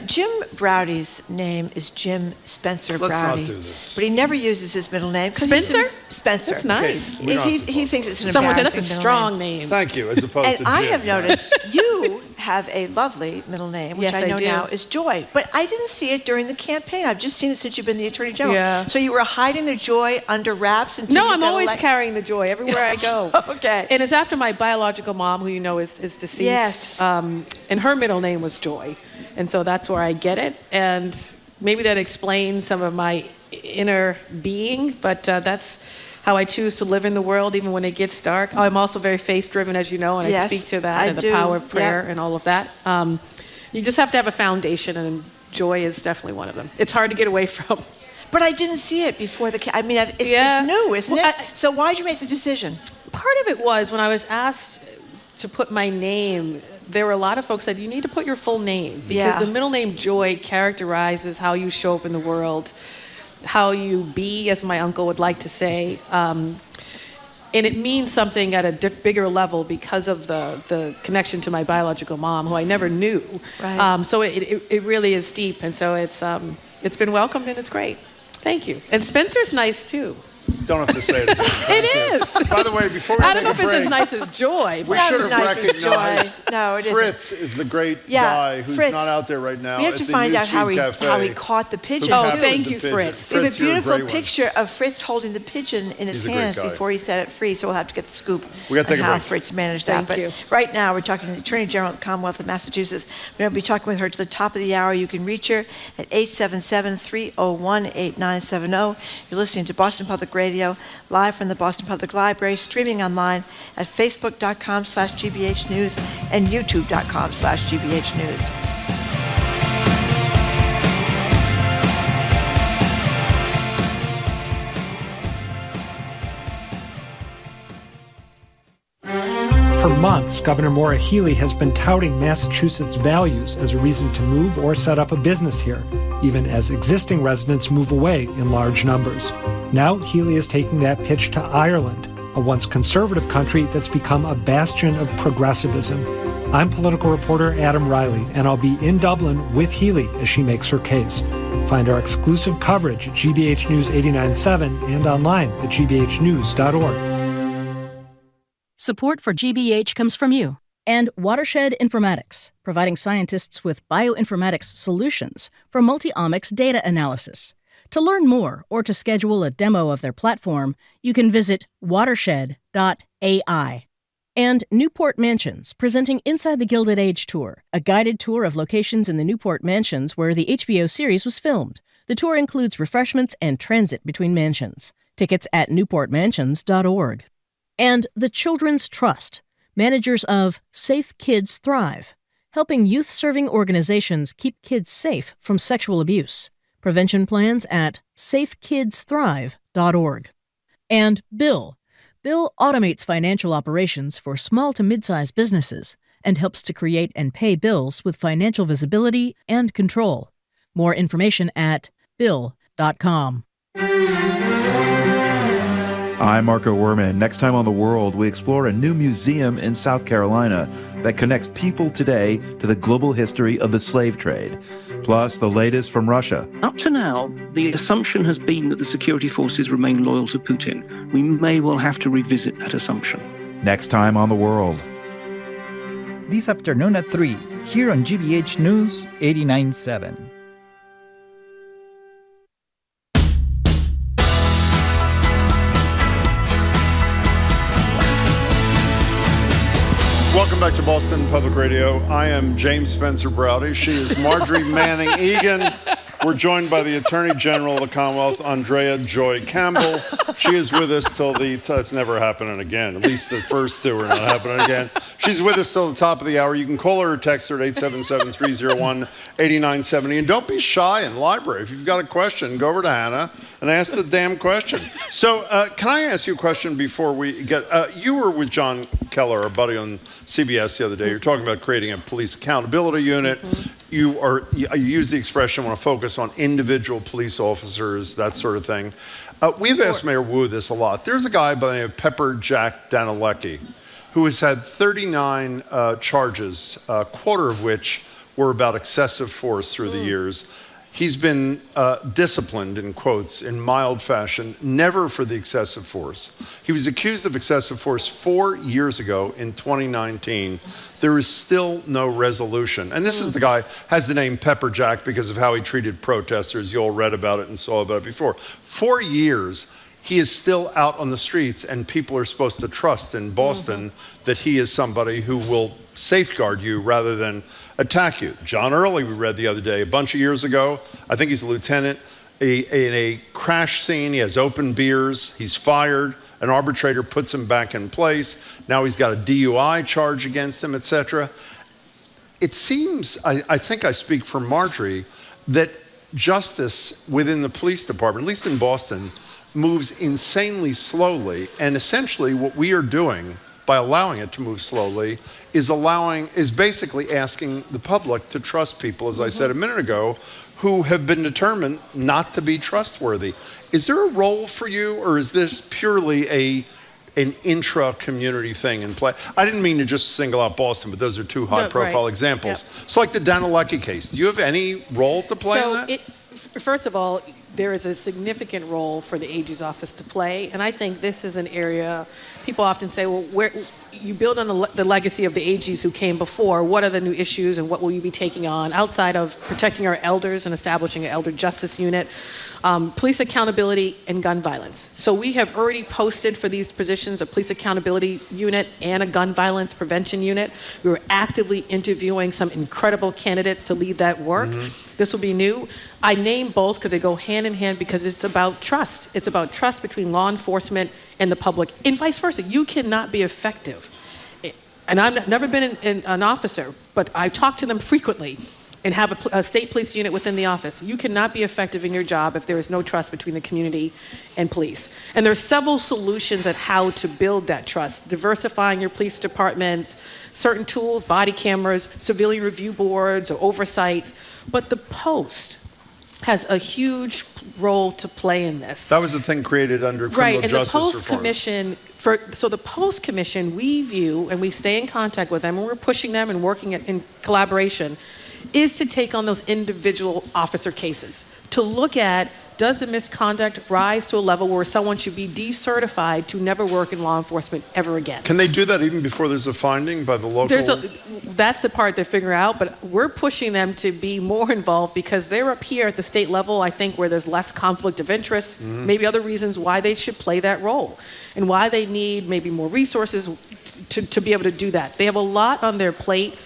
Jim Browdy's name is Jim Spencer Browdy. Let's not do this. But he never uses his middle name. Spencer? Spencer. That's nice. Okay, he thinks it's an Someone embarrassing said that's a middle strong name. name. Thank you, as opposed to Jim. And I have noticed you have a lovely middle name, which Yes, I know I do. now is Joy. But I didn't see it during the campaign. I've just seen it since you've been the Attorney General. Yeah. So you were hiding the Joy under wraps until No, you I'm got always elected? carrying the joy everywhere I go. Okay. And it's after my biological mom, who you know is deceased. Yes. And her middle name was Joy. And so that's where I get it. And maybe that explains some of my inner being, but that's how I choose to live in the world, even when it gets dark. I'm also very faith-driven, as you know, and Yes, I speak to that I and the do. power of prayer Yep. and all of that. You just have to have a foundation, and joy is definitely one of them. It's hard to get away from. But I didn't see it before it's Yeah. new, isn't Well, it? So why did you make the decision? Part of it was when I was asked to put my name, there were a lot of folks that said, you need to put your full name because Yeah. the middle name Joy characterizes how you show up in the world, how you be, as my uncle would like to say. And it means something at a bigger level because of the connection to my biological mom, who I never knew. Right. So it really is deep, and so it's been welcomed and it's great. Thank you. And Spencer's nice too. Don't have to say it again. It is. By the way, before we I don't take know a if it's break, as nice as Joy. we but- should have Not as nice as recognized Joy. No, it isn't. Fritz is the great Yeah, guy who's Fritz. not out there right now. We have at to the find out how Newsfeed he Cafe, caught the pigeon. who Oh, captured thank the you, pigeon. Fritz. We have a Fritz, you're beautiful great one. picture of Fritz holding the pigeon in his He's a great hands guy. before he set it free, so we'll have to get the scoop We gotta take on a how break. Fritz managed that. Thank you. But right now, we're talking to the Attorney General of the Commonwealth of Massachusetts. We're going to be talking with her to the top of the hour. You can reach her at 877-301-8970. You're listening to Boston Public Radio, live from the Boston Public Library, streaming online at facebook.com/GBH News and youtube.com/GBH News. For months, Governor Maura Healey has been touting Massachusetts' values as a reason to move or set up a business here, even as existing residents move away in large numbers. Now, Healey is taking that pitch to Ireland, a once conservative country that's become a bastion of progressivism. I'm political reporter Adam Riley, and I'll be in Dublin with Healey as she makes her case. Find our exclusive coverage at GBH News 89.7 and online at gbhnews.org. Support for GBH comes from you and Watershed Informatics, providing scientists with bioinformatics solutions for multi-omics data analysis. To learn more or to schedule a demo of their platform, you can visit watershed.ai. And Newport Mansions, presenting Inside the Gilded Age Tour, a guided tour of locations in the Newport Mansions where the HBO series was filmed. The tour includes refreshments and transit between mansions. Tickets at newportmansions.org. And the Children's Trust, managers of Safe Kids Thrive, helping youth-serving organizations keep kids safe from sexual abuse. Prevention plans at safekidsthrive.org. And Bill. Bill automates financial operations for small to mid-sized businesses and helps to create and pay bills with financial visibility and control. More information at bill.com. I'm Marco Werman. Next time on The World, we explore a new museum in South Carolina that connects people today to the global history of the slave trade. Plus, Plus, the latest from Russia. Up to now, the assumption has been that the security forces remain loyal to Putin. We may well have to revisit that assumption. Next time on The World. This afternoon at 3, here on GBH News 89.7. Welcome back to Boston Public Radio. I am James Spencer Browdy. She is Marjorie Manning Egan. We're joined by the Attorney General of the Commonwealth, Andrea Joy Campbell. She is with us till it's never happening again. At least the first two are not happening again. She's with us till the top of the hour. You can call her or text her at 877-301-8970. And don't be shy in the library. If you've got a question, go over to Hannah and ask the damn question. So can I ask you a question before we get... you were with John Keller, our buddy on CBS the other day. You're talking about creating a police accountability unit. Mm-hmm. You use the expression, want to focus on individual police officers, that sort of thing. We've asked Mayor Wu this a lot. There's a guy by the name of Pepper Jack Danilecki who has had 39 charges, a quarter of which were about excessive force through the years. He's been disciplined, in quotes, in mild fashion, never for the excessive force. He was accused of excessive force 4 years ago in 2019. There is still no resolution. And this is the guy, has the name Pepper Jack because of how he treated protesters. You all read about it and saw about it before. 4 years, he is still out on the streets, and people are supposed to trust in Boston that he is somebody who will safeguard you rather than attack you. John Early, we read the other day, a bunch of years ago, I think he's a lieutenant, in a crash scene, he has open beers, he's fired, an arbitrator puts him back in place, now he's got a DUI charge against him, etc. It seems, I think I speak for Marjorie, that justice within the police department, at least in Boston, moves insanely slowly, and essentially what we are doing by allowing it to move slowly is basically asking the public to trust people, as I said a minute ago, who have been determined not to be trustworthy. Is there a role for you, or is this purely an intra-community thing in play? I didn't mean to just single out Boston, but those are two high-profile examples. Yep. It's like the Danilecki case. Do you have any role to play in that? First of all, there is a significant role for the AG's office to play, and I think this is an area people often say, well, where you build on the legacy of the AGs who came before, what are the new issues and what will you be taking on outside of protecting our elders and establishing an elder justice unit, police accountability and gun violence. So we have already posted for these positions a police accountability unit and a gun violence prevention unit. We were actively interviewing some incredible candidates to lead that work. This will be new. I name both because they go hand in hand because it's about trust. It's about trust between law enforcement and the public, and vice versa. You cannot be effective. And I've never been an officer, but I talk to them frequently and have a state police unit within the office. You cannot be effective in your job if there is no trust between the community and police. And there are several solutions at how to build that trust. Diversifying your police departments, certain tools, body cameras, civilian review boards or oversights. But the Post has a huge role to play in this. That was the thing created under criminal justice reform. Right, and the Post Commission, so the Post Commission, we view, and we stay in contact with them, and we're pushing them and working in collaboration, is to take on those individual officer cases, to look at, does the misconduct rise to a level where someone should be decertified to never work in law enforcement ever again? Can they do that even before there's a finding by the local? That's the part they're figuring out, but we're pushing them to be more involved because they're up here at the state level, I think, where there's less conflict of interest, maybe other reasons why they should play that role, and why they need maybe more resources to be able to do that. They have a lot on their plate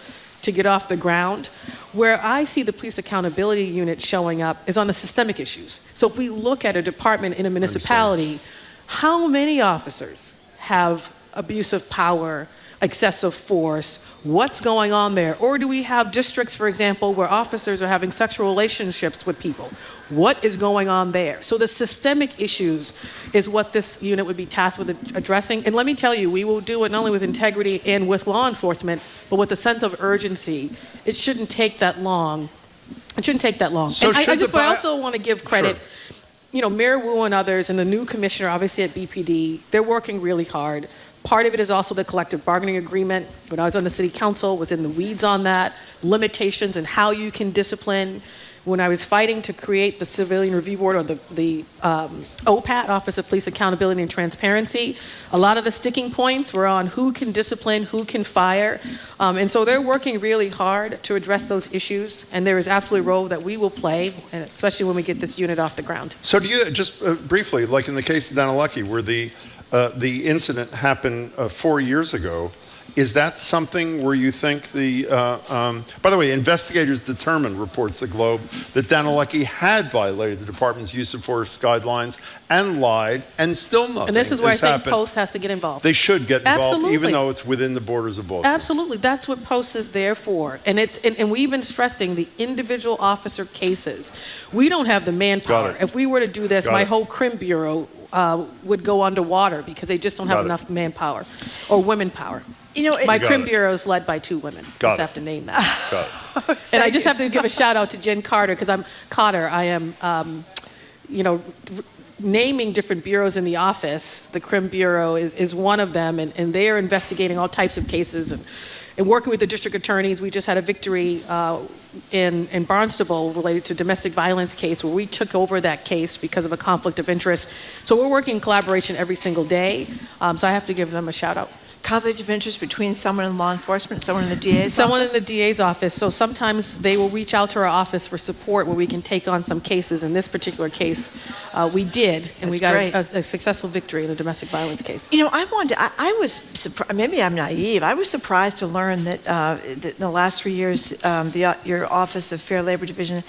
to get off the ground. Where I see the police accountability unit showing up is on the systemic issues. So if we look at a department in a municipality, how many officers have abuse of power, excessive force? What's going on there? Or do we have districts, for example, where officers are having sexual relationships with people? What is going on there? So the systemic issues is what this unit would be tasked with addressing. And let me tell you, we will do it not only with integrity and with law enforcement, but with a sense of urgency. It shouldn't take that long. It shouldn't take that long. So and I also want to give credit. Sure. You know, Mayor Wu and others, and the new commissioner, obviously at BPD, they're working really hard. Part of it is also the collective bargaining agreement. When I was on the city council, was in the weeds on that, limitations and how you can discipline. When I was fighting to create the Civilian Review Board, or the OPAT, Office of Police Accountability and Transparency, a lot of the sticking points were on who can discipline, who can fire. And so they're working really hard to address those issues. And there is absolutely a role that we will play, and especially when we get this unit off the ground. So do you, just briefly, like in the case of Danalucky, where the incident happened 4 years ago, is that something where you think by the way, investigators determined, reports the Globe, that Danalucky had violated the department's use of force guidelines and lied, and still nothing And this is where I think happened. Post has to get involved. They should get involved, Absolutely. even though it's within the borders of Boylston. Absolutely. That's what Post is there for. And we've been stressing the individual officer cases. We don't have the manpower. If we were to do this, my whole crim bureau would go underwater because they just don't have enough manpower or women power. You know, my crim bureau is led by 2 women. Just have to name that. And I just have to give a shout out to Jen Carter, because I am, naming different bureaus in the office. The crim bureau is one of them, and they are investigating all types of cases and working with the district attorneys. We just had a victory in Barnstable related to domestic violence case where we took over that case because of a conflict of interest. So we're working in collaboration every single day. So I have to give them a shout out. Conflict of interest between someone in law enforcement, someone in the DA's Someone office? in the DA's office. So sometimes they will reach out to our office for support where we can take on some cases. In this particular case, we did, and we got a successful victory in a domestic violence case. You know, I was surprised, maybe I'm naive, I was surprised to learn that in the last 3 years, your Office of Fair Labor Division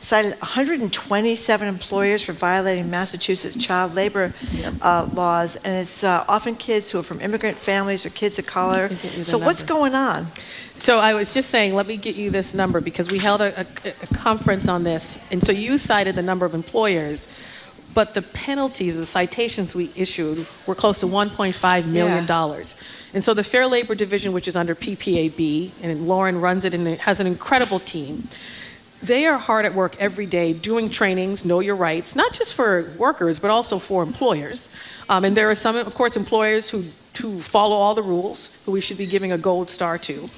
cited 127 employers for violating Massachusetts child labor laws, and it's often kids who are from immigrant families or kids of color. So what's going on? So I was just saying, let me get you this number, because we held a conference on this, and so you cited the number of employers, but the penalties, the citations we issued were close to $1.5 million. And so the Fair Labor Division, which is under PPAB, and Lauren runs it, and it has an incredible team. They are hard at work every day doing trainings, know your rights, not just for workers, but also for employers. And there are some, of course, employers who follow all the rules, who we should be giving a gold star to.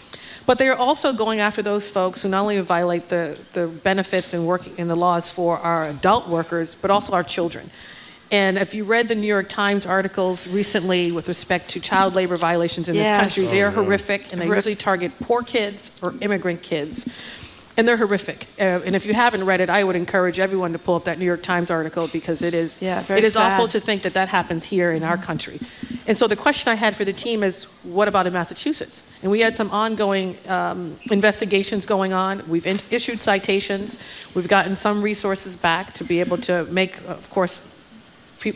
But they are also going after those folks who not only violate the benefits and work in the laws for our adult workers, but also our children. And if you read the New York Times articles recently with respect to child labor violations in this country, they are horrific, and they usually target poor kids or immigrant kids. And they're horrific. And if you haven't read it, I would encourage everyone to pull up that New York Times article, because it is awful to think that happens here in our country. And so the question I had for the team is, what about in Massachusetts? And we had some ongoing investigations going on. We've issued citations. We've gotten some resources back to be able to make, of course,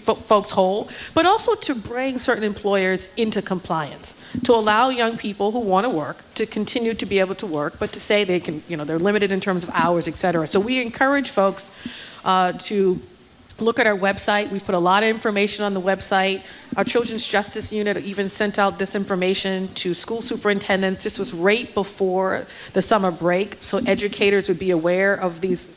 folks whole, but also to bring certain employers into compliance, to allow young people who want to work to continue to be able to work, but to say they can, they're limited in terms of hours, et cetera. So we encourage folks to look at our website. We've put a lot of information on the website. Our Children's Justice Unit even sent out this information to school superintendents. This was right before the summer break, so educators would be aware of these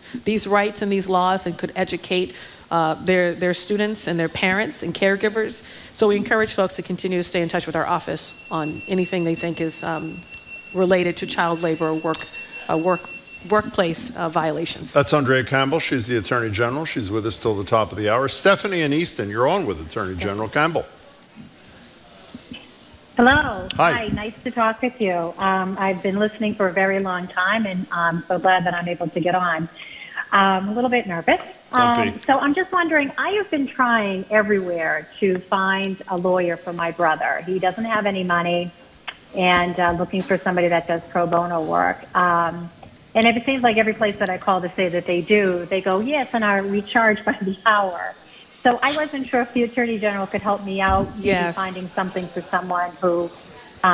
rights and these laws and could educate their students and their parents and caregivers. So we encourage folks to continue to stay in touch with our office on anything they think is related to child labor or workplace violations. That's Andrea Campbell. She's the Attorney General. She's with us till the top of the hour. Stephanie in Easton, you're on with Attorney General Campbell. Hello. Hi. Nice to talk with you. I've been listening for a very long time, and I'm so glad that I'm able to get on. I'm a little bit nervous. So I'm just wondering, I have been trying everywhere to find a lawyer for my brother. He doesn't have any money, and looking for somebody that does pro bono work. And it seems like every place that I call to say that they do, they go, yes, and we charge by the hour. So I wasn't sure if the Attorney General could help me out in finding something for someone who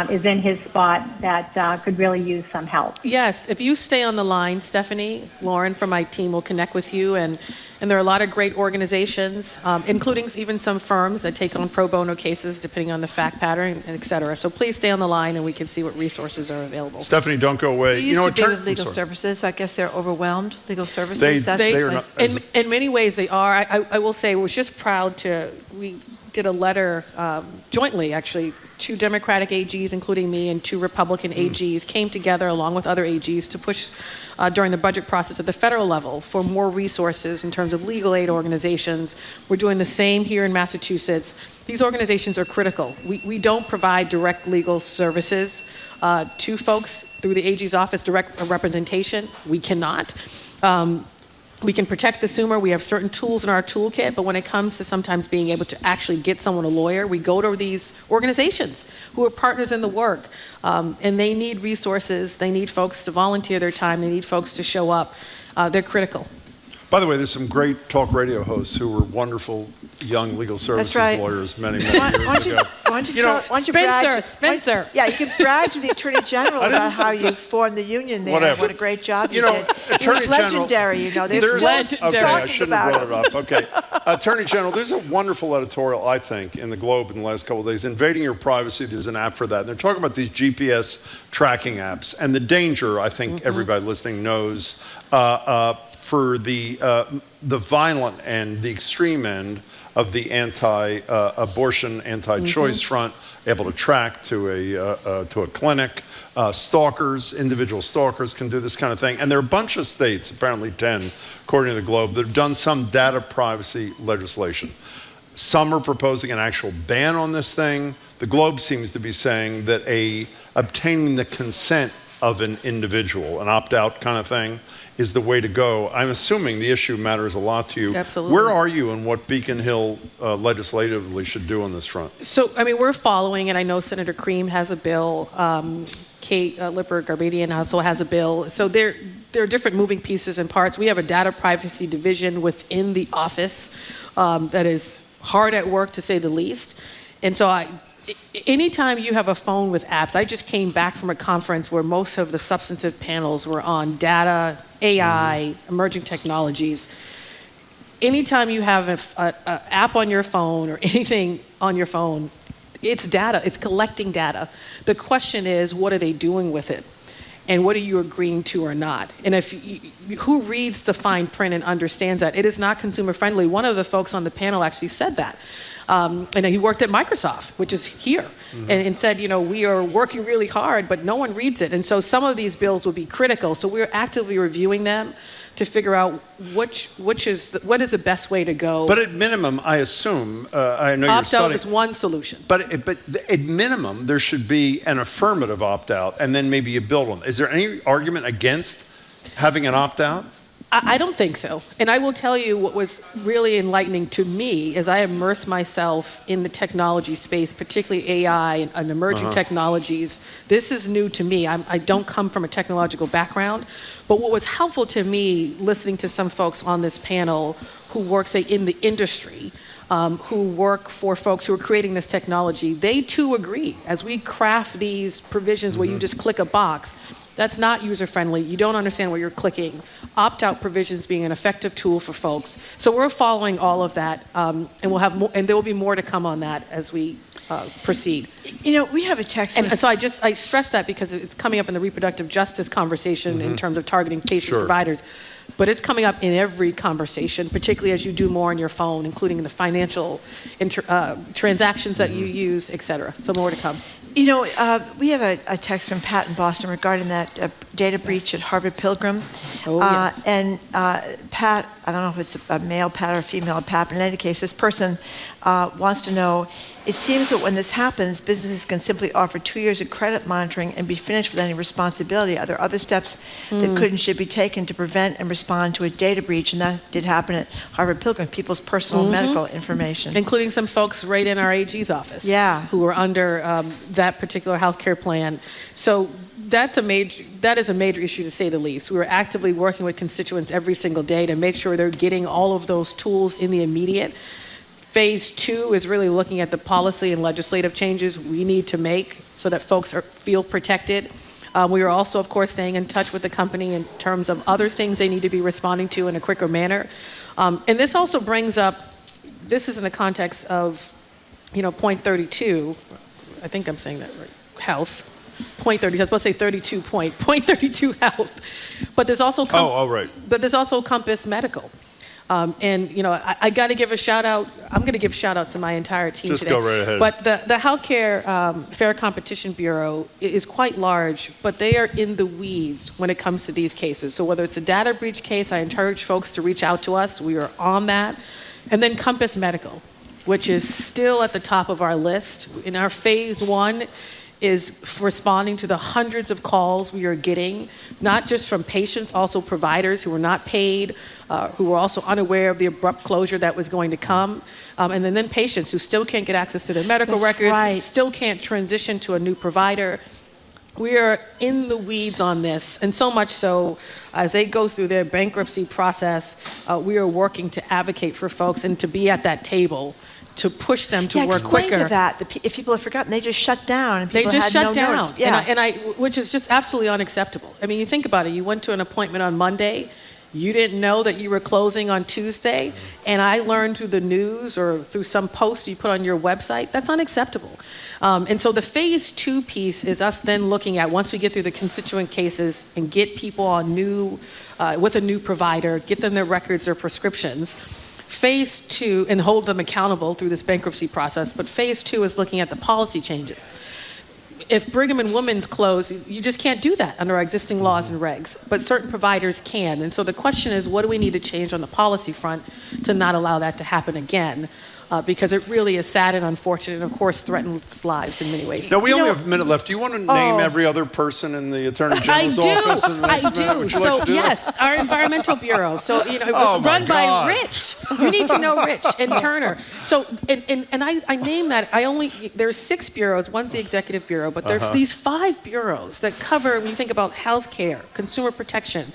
is in his spot that could really use some help. Yes, if you stay on the line, Stephanie, Lauren from my team will connect with you, and there are a lot of great organizations, including even some firms that take on pro bono cases depending on the fact pattern, et cetera. So please stay on the line and we can see what resources are available. Stephanie, don't go away. You used to be with legal services. I guess they're overwhelmed, legal services. They are not, in many ways they are. I will say we're just proud to did a letter jointly, actually. 2 Democratic AGs, including me, and 2 Republican AGs came together along with other AGs to push during the budget process at the federal level for more resources in terms of legal aid organizations. We're doing the same here in Massachusetts. These organizations are critical. We don't provide direct legal services to folks through the AG's office, direct representation. We cannot. We can protect the consumer. We have certain tools in our toolkit, but when it comes to sometimes being able to actually get someone a lawyer, we go to these organizations who are partners in the work, and they need resources. They need folks to volunteer their time. They need folks to show up. They're critical. By the way, there's some great talk radio hosts who were wonderful young legal services lawyers many years ago. Why don't you brag Spencer. Yeah, you can brag to the Attorney General about how you formed the union there. Whatever. What a great job you did. Attorney It was legendary, General, They're still okay, I talking shouldn't about have brought it up. Okay. Attorney General, there's a wonderful editorial, I think, in the Globe in the last couple of days. Invading Your Privacy, there's an app for that. And they're talking about these GPS tracking apps and the danger, I think everybody listening knows, for the violent end, the extreme end of the anti-abortion, anti-choice front, able to track to a clinic. Stalkers, individual stalkers can do this kind of thing. And there are a bunch of states, apparently 10, according to the Globe, that have done some data privacy legislation. Some are proposing an actual ban on this thing. The Globe seems to be saying that obtaining the consent of an individual, an opt-out kind of thing, is the way to go. I'm assuming the issue matters a lot to you. Absolutely. Where are you in what Beacon Hill legislatively should do on this front? So, we're following, and I know Senator Cream has a bill. Kate Lippert-Garbadian also has a bill. So there are different moving pieces and parts. We have a data privacy division within the office that is hard at work, to say the least. And so anytime you have a phone with apps, I just came back from a conference where most of the substantive panels were on data, AI, emerging technologies. Anytime you have an app on your phone or anything on your phone, it's data. It's collecting data. The question is, what are they doing with it? And what are you agreeing to or not? And who reads the fine print and understands that? It is not consumer friendly. One of the folks on the panel actually said that. And he worked at Microsoft, which is here, and said, we are working really hard, but no one reads it. And so some of these bills will be critical. So we're actively reviewing them to figure out what is the best way to go. But at minimum, I assume, I know you're studying. Opt-out is one solution. But at minimum, there should be an affirmative opt-out, and then maybe you build one. Is there any argument against having an opt-out? I don't think so. And I will tell you what was really enlightening to me as I immerse myself in the technology space, particularly AI and emerging technologies. This is new to me. I don't come from a technological background. But what was helpful to me, listening to some folks on this panel who work, say, in the industry, who work for folks who are creating this technology, they too agree. As we craft these provisions where you just click a box, that's not user-friendly. You don't understand what you're clicking. Opt-out provisions being an effective tool for folks. So we're following all of that, and we'll have more, and there will be more to come on that as we proceed. We have a text. And so I stress that because it's coming up in the reproductive justice conversation in terms of targeting patients, providers. But it's coming up in every conversation, particularly as you do more on your phone, including the financial transactions that you use, et cetera. So more to come. We have a text from Pat in Boston regarding that data breach at Harvard Pilgrim. Yes. And Pat, I don't know if it's a male Pat or a female Pat, but in any case, this person wants to know, it seems that when this happens, businesses can simply offer 2 years of credit monitoring and be finished with any responsibility. Are there other steps that could and should be taken to prevent and respond to a data breach? And that did happen at Harvard Pilgrim, people's personal medical information. Including some folks right in our AG's office. Yeah. Who are under that particular healthcare plan. So that is a major issue, to say the least. We're actively working with constituents every single day to make sure they're getting all of those tools in the immediate. Phase 2 is really looking at the policy and legislative changes we need to make so that folks feel protected. We are also, of course, staying in touch with the company in terms of other things they need to be responding to in a quicker manner. And this also brings up, this is in the context of, point 32. I think I'm saying that right. Health. Point 30. I was supposed to say 32 point 32 health. But there's also right. But there's also Compass Medical. And, you know, I got to give a shout out. I'm going to give shout outs to my entire team Just today. go right ahead. But the Healthcare Fair Competition Bureau is quite large, but they are in the weeds when it comes to these cases. So whether it's a data breach case, I encourage folks to reach out to us. We are on that. And then Compass Medical, which is still at the top of our list. In our phase 1 is responding to the hundreds of calls we are getting, not just from patients, also providers who were not paid, who were also unaware of the abrupt closure that was going to come, and then patients who still can't get access to their medical records, still can't transition to a new provider. We are in the weeds on this, and so much so, as they go through their bankruptcy process, we are working to advocate for folks and to be at that table to push them to work quicker. Explain to that. If people have forgotten, they just shut down. And people they just had shut no down. notice. Yeah. Which is just absolutely unacceptable. I mean, you think about it. You went to an appointment on Monday. You didn't know that you were closing on Tuesday. And I learned through the news or through some post you put on your website. That's unacceptable. And so the phase 2 piece is us then looking at, once we get through the constituent cases and get people on with a new provider, get them their records or prescriptions. Phase 2, and hold them accountable through this bankruptcy process, but phase 2 is looking at the policy changes. If Brigham and Women's close, you just can't do that under our existing laws and regs, but certain providers can. And so the question is, what do we need to change on the policy front to not allow that to happen again? Because it really is sad and unfortunate, and of course threatens lives in many ways. Now, we only have a minute left. Do you want to name every other person in the Attorney General's office? I do. So, yes, our Environmental Bureau. So, run by Rich. You need to know Rich and Turner. So, and I name that. There's 6 bureaus. One's the Executive Bureau, but there are these 5 bureaus that cover, when you think about healthcare, consumer protection,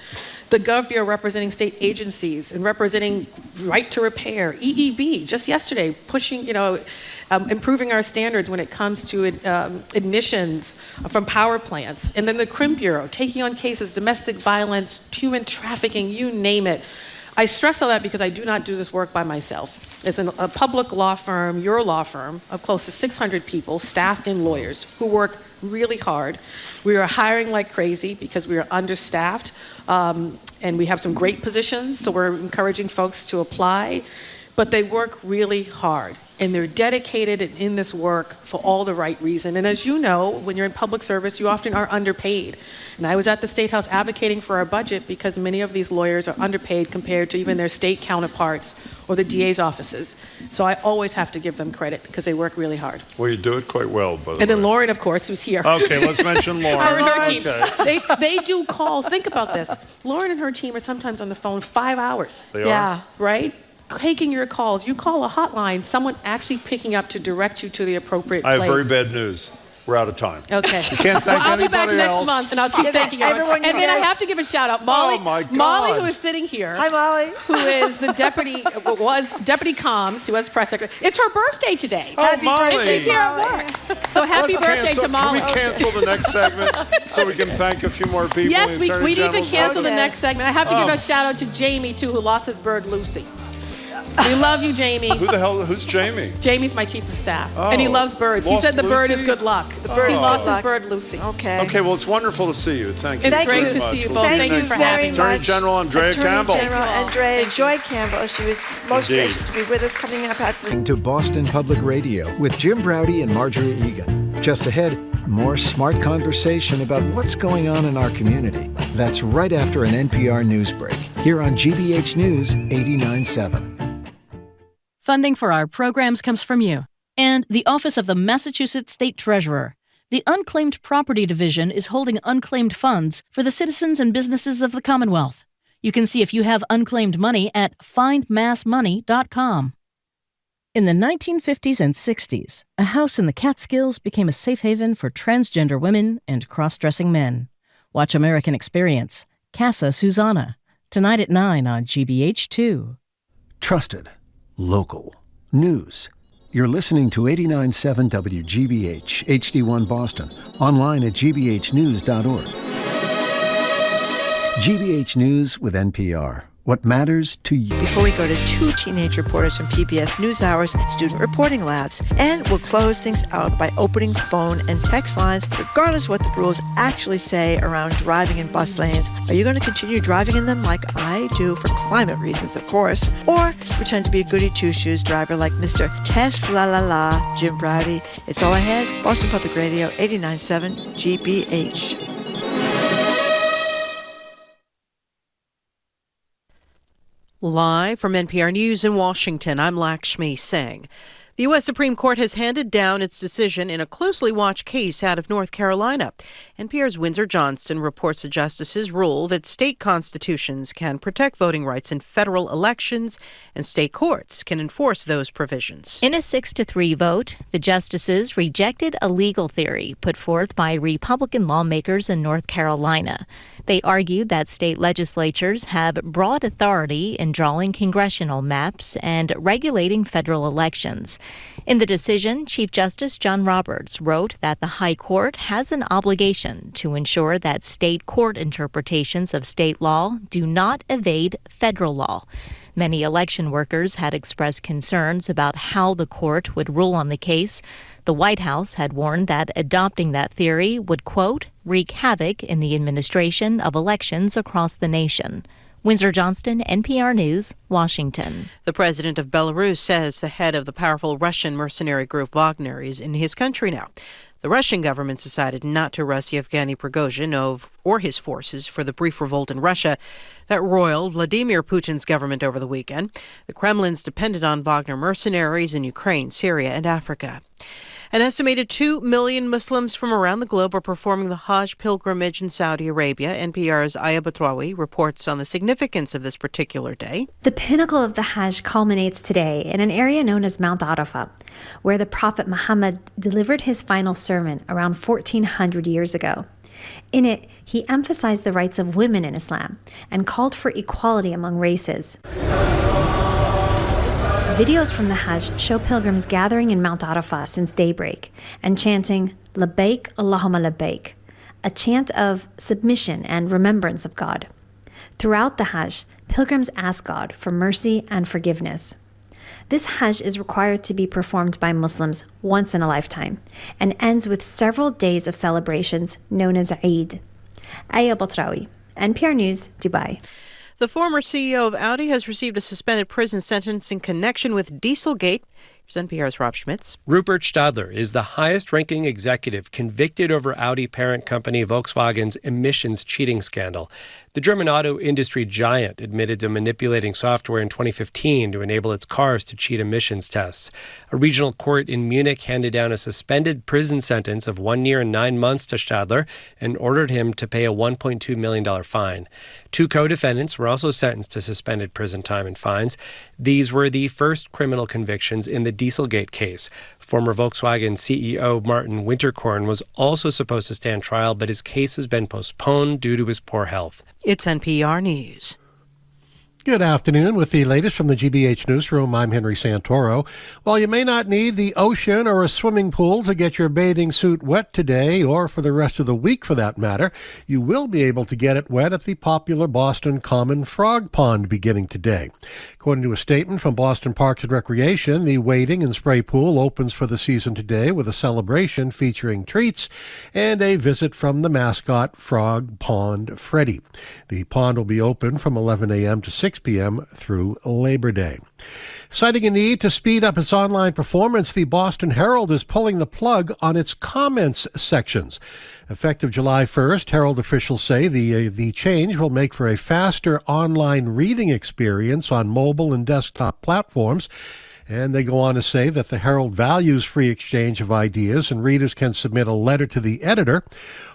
the Gov Bureau representing state agencies and representing right to repair, EEB, just yesterday, pushing, improving our standards when it comes to emissions from power plants. And then the Crim Bureau, taking on cases, domestic violence, human trafficking, you name it. I stress all that because I do not do this work by myself. It's a public law firm, your law firm, of close to 600 people, staff and lawyers, who work really hard. We are hiring like crazy because we are understaffed, and we have some great positions, so we're encouraging folks to apply. But they work really hard, and they're dedicated and in this work for all the right reason. And as you know, when you're in public service, you often are underpaid. And I was at the State House advocating for our budget because many of these lawyers are underpaid compared to even their state counterparts or the DA's offices. So I always have to give them credit because they work really hard. Well, you do it quite well, by the way. And then Lauren, of course, who's here. Okay, let's mention Lauren. Her team. Okay. They do calls. Think about this. Lauren and her team are sometimes on the phone 5 hours. They are? Right? Taking your calls. You call a hotline, someone actually picking up to direct you to the appropriate place. I have very bad news. We're out of time. Okay. You can't thank I'll be back anybody next else. month, and I'll keep thanking everyone. And then I have to give a shout out, Molly. Oh my God. Molly, who is sitting here. Hi, Molly. Who is the deputy comms, who was press secretary. It's her birthday today. Oh, Molly. And she's here at work. So happy birthday to Molly. Can we cancel the next segment so we can thank a few more people? Yes, we need to cancel the Okay. next segment. I have to give a shout out to Jamie, too, who lost his bird, Lucy. We love you, Jamie. Who's Jamie? Jamie's my chief of staff, Oh, and he loves birds. He lost said the bird Lucy? is good luck. He lost his bird, Lucy. Okay. Well, it's wonderful to see you. Thank you. It's very great to much. see you We'll both. see Thank you next for month. having me. Attorney General Andrea Campbell. Attorney General Andrea Joy Campbell. She was most Indeed. gracious to be with us coming up after. To Boston Public Radio with Jim Browdy and Marjorie Egan. Just ahead, more smart conversation about what's going on in our community. That's right after an NPR news break here on GBH News 89.7. Funding for our programs comes from you and the Office of the Massachusetts State Treasurer. The Unclaimed Property Division is holding unclaimed funds for the citizens and businesses of the Commonwealth. You can see if you have unclaimed money at findmassmoney.com. In the 1950s and 60s, a house in the Catskills became a safe haven for transgender women and cross-dressing men. Watch American Experience, Casa Susanna, tonight at 9 on GBH2. Trusted. Local. News. You're listening to 89.7 WGBH, HD1 Boston, online at gbhnews.org. GBH News with NPR. what matters to you. Before we go to 2 teenage reporters from PBS NewsHour's Student Reporting Labs. And we'll close things out by opening phone and text lines, regardless of what the rules actually say around driving in bus lanes. Are you going to continue driving in them like I do for climate reasons, of course? Or pretend to be a goody two-shoes driver like Mr. Tesla-la-la, Jim Browdy? It's all ahead. Boston Public Radio, 89.7 GBH. Live from NPR News in Washington, I'm Lakshmi Singh. The U.S. Supreme Court has handed down its decision in a closely watched case out of North Carolina. NPR's Windsor Johnston reports the justices rule that state constitutions can protect voting rights in federal elections, and state courts can enforce those provisions. In a 6-3 vote, the justices rejected a legal theory put forth by Republican lawmakers in North Carolina. They argued that state legislatures have broad authority in drawing congressional maps and regulating federal elections. In the decision, Chief Justice John Roberts wrote that the High Court has an obligation to ensure that state court interpretations of state law do not evade federal law. Many election workers had expressed concerns about how the court would rule on the case. The White House had warned that adopting that theory would, quote, wreak havoc in the administration of elections across the nation. Windsor Johnston, NPR News, Washington. The president of Belarus says the head of the powerful Russian mercenary group Wagner is in his country now. The Russian government decided not to arrest Yevgeny Prigozhin or his forces for the brief revolt in Russia that roiled Vladimir Putin's government over the weekend. The Kremlin's depended on Wagner mercenaries in Ukraine, Syria, and Africa. An estimated 2 million Muslims from around the globe are performing the Hajj pilgrimage in Saudi Arabia. NPR's Aya Batrawi reports on the significance of this particular day. The pinnacle of the Hajj culminates today in an area known as Mount Arafah, where the Prophet Muhammad delivered his final sermon around 1,400 years ago. In it, he emphasized the rights of women in Islam and called for equality among races. Videos from the Hajj show pilgrims gathering in Mount Arafah since daybreak and chanting Labbaik Allahumma Labbaik, a chant of submission and remembrance of God. Throughout the Hajj, pilgrims ask God for mercy and forgiveness. This Hajj is required to be performed by Muslims once in a lifetime and ends with several days of celebrations known as Eid. Aya Batrawi, NPR News, Dubai. The former CEO of Audi has received a suspended prison sentence in connection with Dieselgate. Here's NPR's Rob Schmitz. Rupert Stadler is the highest-ranking executive convicted over Audi parent company Volkswagen's emissions cheating scandal. The German auto industry giant admitted to manipulating software in 2015 to enable its cars to cheat emissions tests. A regional court in Munich handed down a suspended prison sentence of 1 year and 9 months to Stadler and ordered him to pay a $1.2 million fine. 2 co-defendants were also sentenced to suspended prison time and fines. These were the first criminal convictions in the Dieselgate case. Former Volkswagen CEO Martin Winterkorn was also supposed to stand trial, but his case has been postponed due to his poor health. It's NPR News. Good afternoon. With the latest from the GBH Newsroom, I'm Henry Santoro. While you may not need the ocean or a swimming pool to get your bathing suit wet today, or for the rest of the week for that matter, you will be able to get it wet at the popular Boston Common Frog Pond beginning today. According to a statement from Boston Parks and Recreation, the wading and spray pool opens for the season today with a celebration featuring treats and a visit from the mascot Frog Pond Freddy. The pond will be open from 11 a.m. to 6 p.m. through Labor Day. Citing a need to speed up its online performance, the Boston Herald is pulling the plug on its comments sections. Effective July 1st, Herald officials say the change will make for a faster online reading experience on mobile and desktop platforms. And they go on to say that the Herald values free exchange of ideas, and readers can submit a letter to the editor,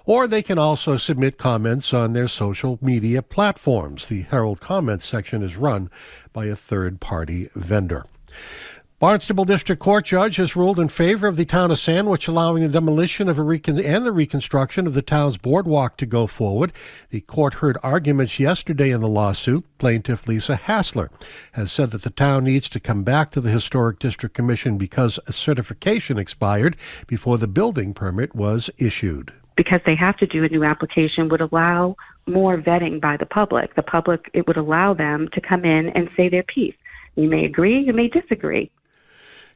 or they can also submit comments on their social media platforms. The Herald comments section is run by a third-party vendor. Barnstable District Court judge has ruled in favor of the town of Sandwich, allowing the demolition of and the reconstruction of the town's boardwalk to go forward. The court heard arguments yesterday in the lawsuit. Plaintiff Lisa Hassler has said that the town needs to come back to the Historic District Commission because a certification expired before the building permit was issued. because they have to do a new application, would allow more vetting by the public. The public, it would allow them to come in and say their piece. You may agree, you may disagree.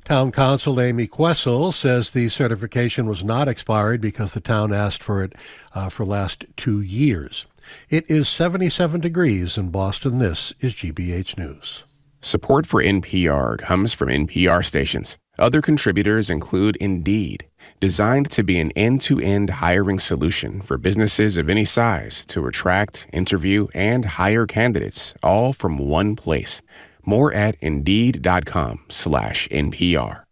Town Council Amy Questle says the certification was not expired because the town asked for it for last 2 years. It is 77 degrees in Boston. This is GBH News. Support for NPR comes from NPR stations. Other contributors include Indeed, designed to be an end-to-end hiring solution for businesses of any size to attract, interview, and hire candidates, all from one place. More at Indeed.com/NPR.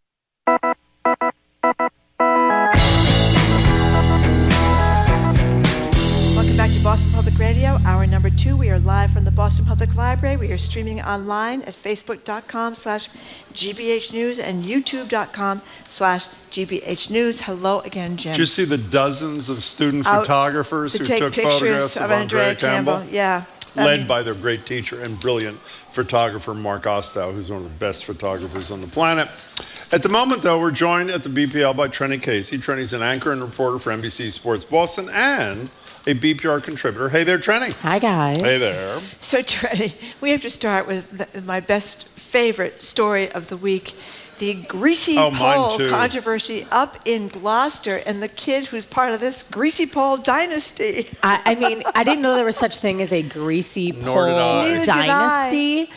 Welcome back to Boston Public Radio, hour number 2. We are live from the Boston Public Library. We are streaming online at Facebook.com/GBH News and YouTube.com/GBH News. Hello again, Jim. Did you see the dozens of student photographers who took photographs of Andrea Campbell? Yeah. Led by their great teacher and brilliant photographer, Mark Ostow, who's one of the best photographers on the planet. At the moment, though, we're joined at the BPL by Trenny Casey. Trenny's an anchor and reporter for NBC Sports Boston and a BPR contributor. Hey there, Trenny. Hi, guys. Hey there. So, Trenny, we have to start with my best favorite story of the week. The greasy pole controversy up in Gloucester, and the kid who's part of this greasy pole dynasty. I mean, I didn't know there was such thing as a greasy pole dynasty.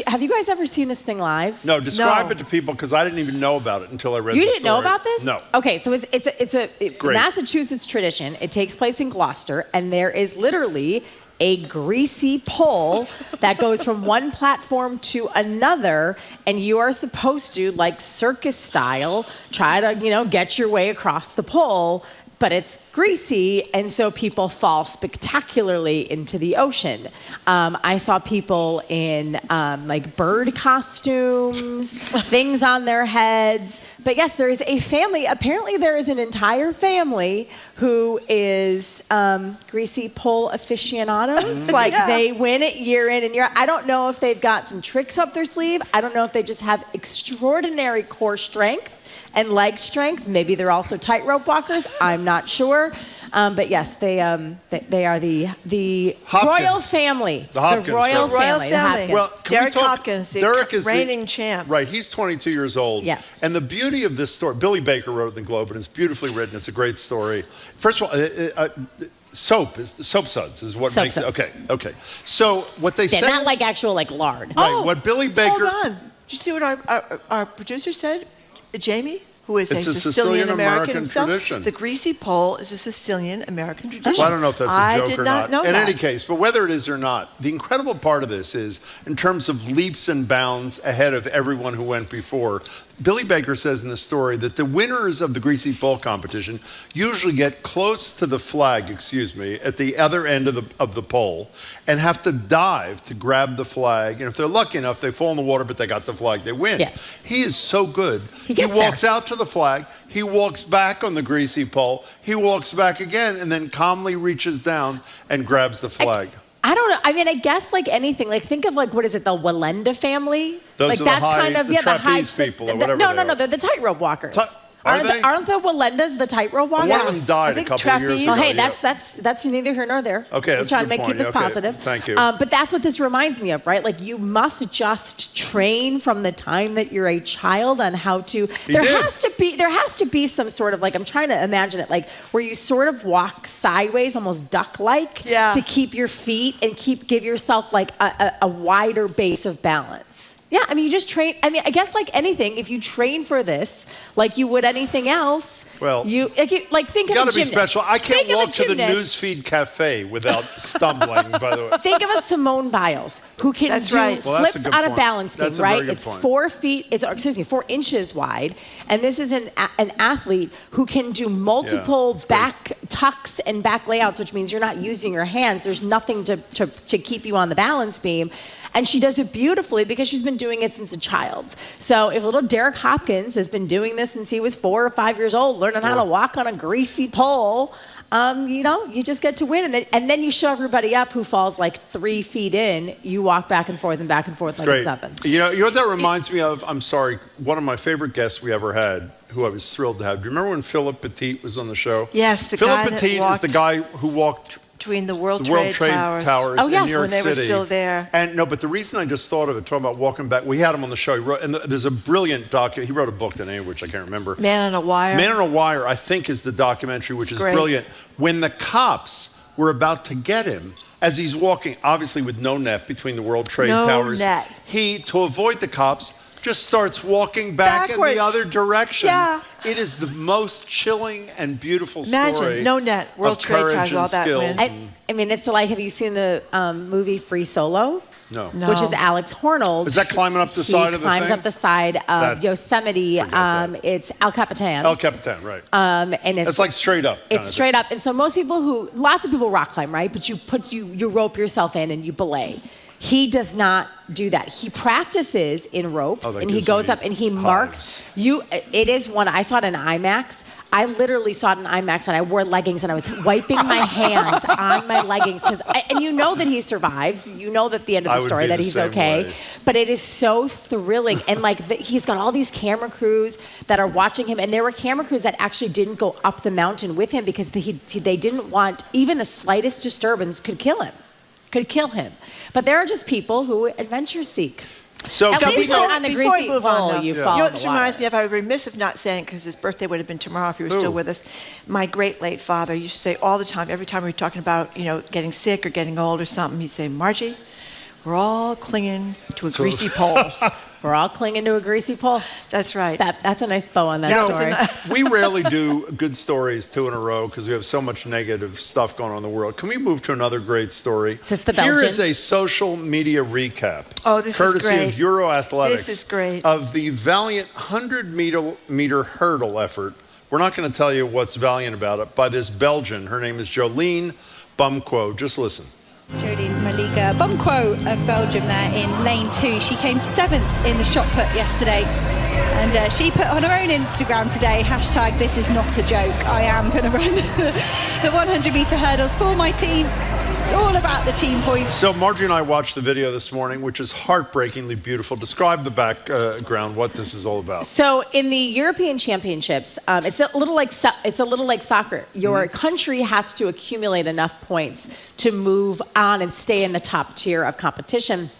Have you guys ever seen this thing live? No, describe it to people, because I didn't even know about it until I read the story. You didn't know about this? No. Okay, so it's a Massachusetts tradition. It takes place in Gloucester, and there is literally a greasy pole that goes from one platform to another, and you are supposed to, like circus style, try to, get your way across the pole, but it's greasy, and so people fall spectacularly into the ocean. I saw people in like bird costumes, things on their heads. But yes, there is a family. Apparently there is an entire family who is greasy pole aficionados. They win it year in and year out. I don't know if they've got some tricks up their sleeve. I don't know if they just have extraordinary core strength and leg strength. Maybe they're also tightrope walkers. I'm not sure. But yes, they are the royal family. The Hopkins. The royal family. Well, Derek Hopkins, the reigning champ. Right, he's 22 years old. Yes. And the beauty of this story, Billy Baker wrote it in the Globe, and it's beautifully written. It's a great story. First of all, soap suds is what makes it. Okay. So what they say. Not like actual lard. Right. What Billy Baker. Hold on. Did you see what our producer said? Jamie, who is it's a Sicilian-American himself. Tradition. The greasy pole is a Sicilian-American tradition. Well, I don't know if that's a joke or not. I did not know that. In any case, but whether it is or not, the incredible part of this is, in terms of leaps and bounds ahead of everyone who went before, Billy Baker says in the story that the winners of the greasy pole competition usually get close to the flag, at the other end of the pole, and have to dive to grab the flag. And if they're lucky enough, they fall in the water, but they got the flag, they win. Yes. He is so good. He walks out to the flag, he walks back on the greasy pole, he walks back again, and then calmly reaches down and grabs the flag. I don't know. I mean, I guess like anything. Think of what is it? The Wallenda family. Those are that's the trapeze people or whatever. No. They're the tightrope walkers. Aren't the Wallendas the tightrope walkers? One of them died a couple of years ago. Oh, hey, that's neither here nor there. Okay, that's trying to keep this positive. Thank you. But that's what this reminds me of, right? You must just train from the time that you're a child on how to. There has to be some sort of I'm trying to imagine it where you sort of walk sideways, almost duck-like, to keep your feet and give yourself a wider base of balance. Yeah, I mean, you just train. I mean, I guess like anything, if you train for this like you would anything else, well, think of a gymnast. Gotta be special. I can't walk to the Newsfeed Cafe without stumbling, by the way. Think of a Simone Biles who can flips on a balance beam, right? It's 4 feet, 4 inches wide. And this is an athlete who can do multiple back tucks and back layouts, which means you're not using your hands. There's nothing to keep you on the balance beam. And she does it beautifully because she's been doing it since a child. So if little Derek Hopkins has been doing this since he was 4 or 5 years old, learning how to walk on a greasy pole, you just get to win. And then you show everybody up who falls like 3 feet in. You walk back and forth like great. It's nothing. You know what that reminds me of? I'm sorry, one of my favorite guests we ever had, who I was thrilled to have. Do you remember when Philip Petit was on the show? Yes, Philip Petit is the guy who walked between the World Trade Towers in New York when they City. were still there. And but the reason I just thought of it, talking about walking back, we had him on the show. He wrote, and there's a brilliant he wrote a book, the name of which I can't remember. Man on a Wire. Man on a Wire, I think, is the documentary, which is great. Brilliant. When the cops were about to get him, as he's walking, obviously with no net between the World Trade Towers, he, to avoid the cops, just starts walking backwards in the other direction. Yeah. It is the most chilling and beautiful Imagine, story. no net, World Trade Towers, all that skills. I mean, it's like, have you seen the movie Free Solo? No. Which is Alex Hornold. Is that climbing up the side of the thing? He climbs up the side of Yosemite. It's El Capitan. El Capitan, right. And it's like straight up. It's straight up. And so lots of people rock climb, right? But you rope yourself in and you belay. He does not do that. He practices in ropes and he goes up and he marks you. It is one, I saw it in IMAX. I literally saw it in IMAX and I wore leggings and I was wiping my hands on my leggings and you know that he survives. You know that at the end of the story that he's okay. Way. But it is so thrilling. And he's got all these camera crews that are watching him. And there were camera crews that actually didn't go up the mountain with him because they didn't want even the slightest disturbance could kill him. But there are just people who adventure seek. So at least on the before we greasy move on, pole, you know fall what in the this water. reminds me of? I would be remiss if not saying, because his birthday would have been tomorrow if he were still with us. My great late father used to say all the time, every time we were talking about, getting sick or getting old or something, he'd say, Margie, we're all clinging to a greasy pole. We're all clinging to a greasy pole. That's right. That's a nice bow on that story. We rarely do good stories 2 in a row because we have so much negative stuff going on in the world. Can we move to another great story? Is this the Belgian? Here is a social media recap. Oh, this is great. Courtesy of Euro Athletics. This is great. Of the valiant 100-meter hurdle effort. We're not going to tell you what's valiant about it. By this Belgian. Her name is Jolien Bumquo. Just listen. Jolien Maliga Bumquo of Belgium there in lane 2. She came 7th in the shot put yesterday. And she put on her own Instagram today, hashtag this is not a joke. I am going to run the 100-meter hurdles for my team. It's all about the team points. So Marjorie and I watched the video this morning, which is heartbreakingly beautiful. Describe the background, what this is all about. So in the European Championships, it's a little like soccer. Your country has to accumulate enough points to move on and stay in the top tier of competition.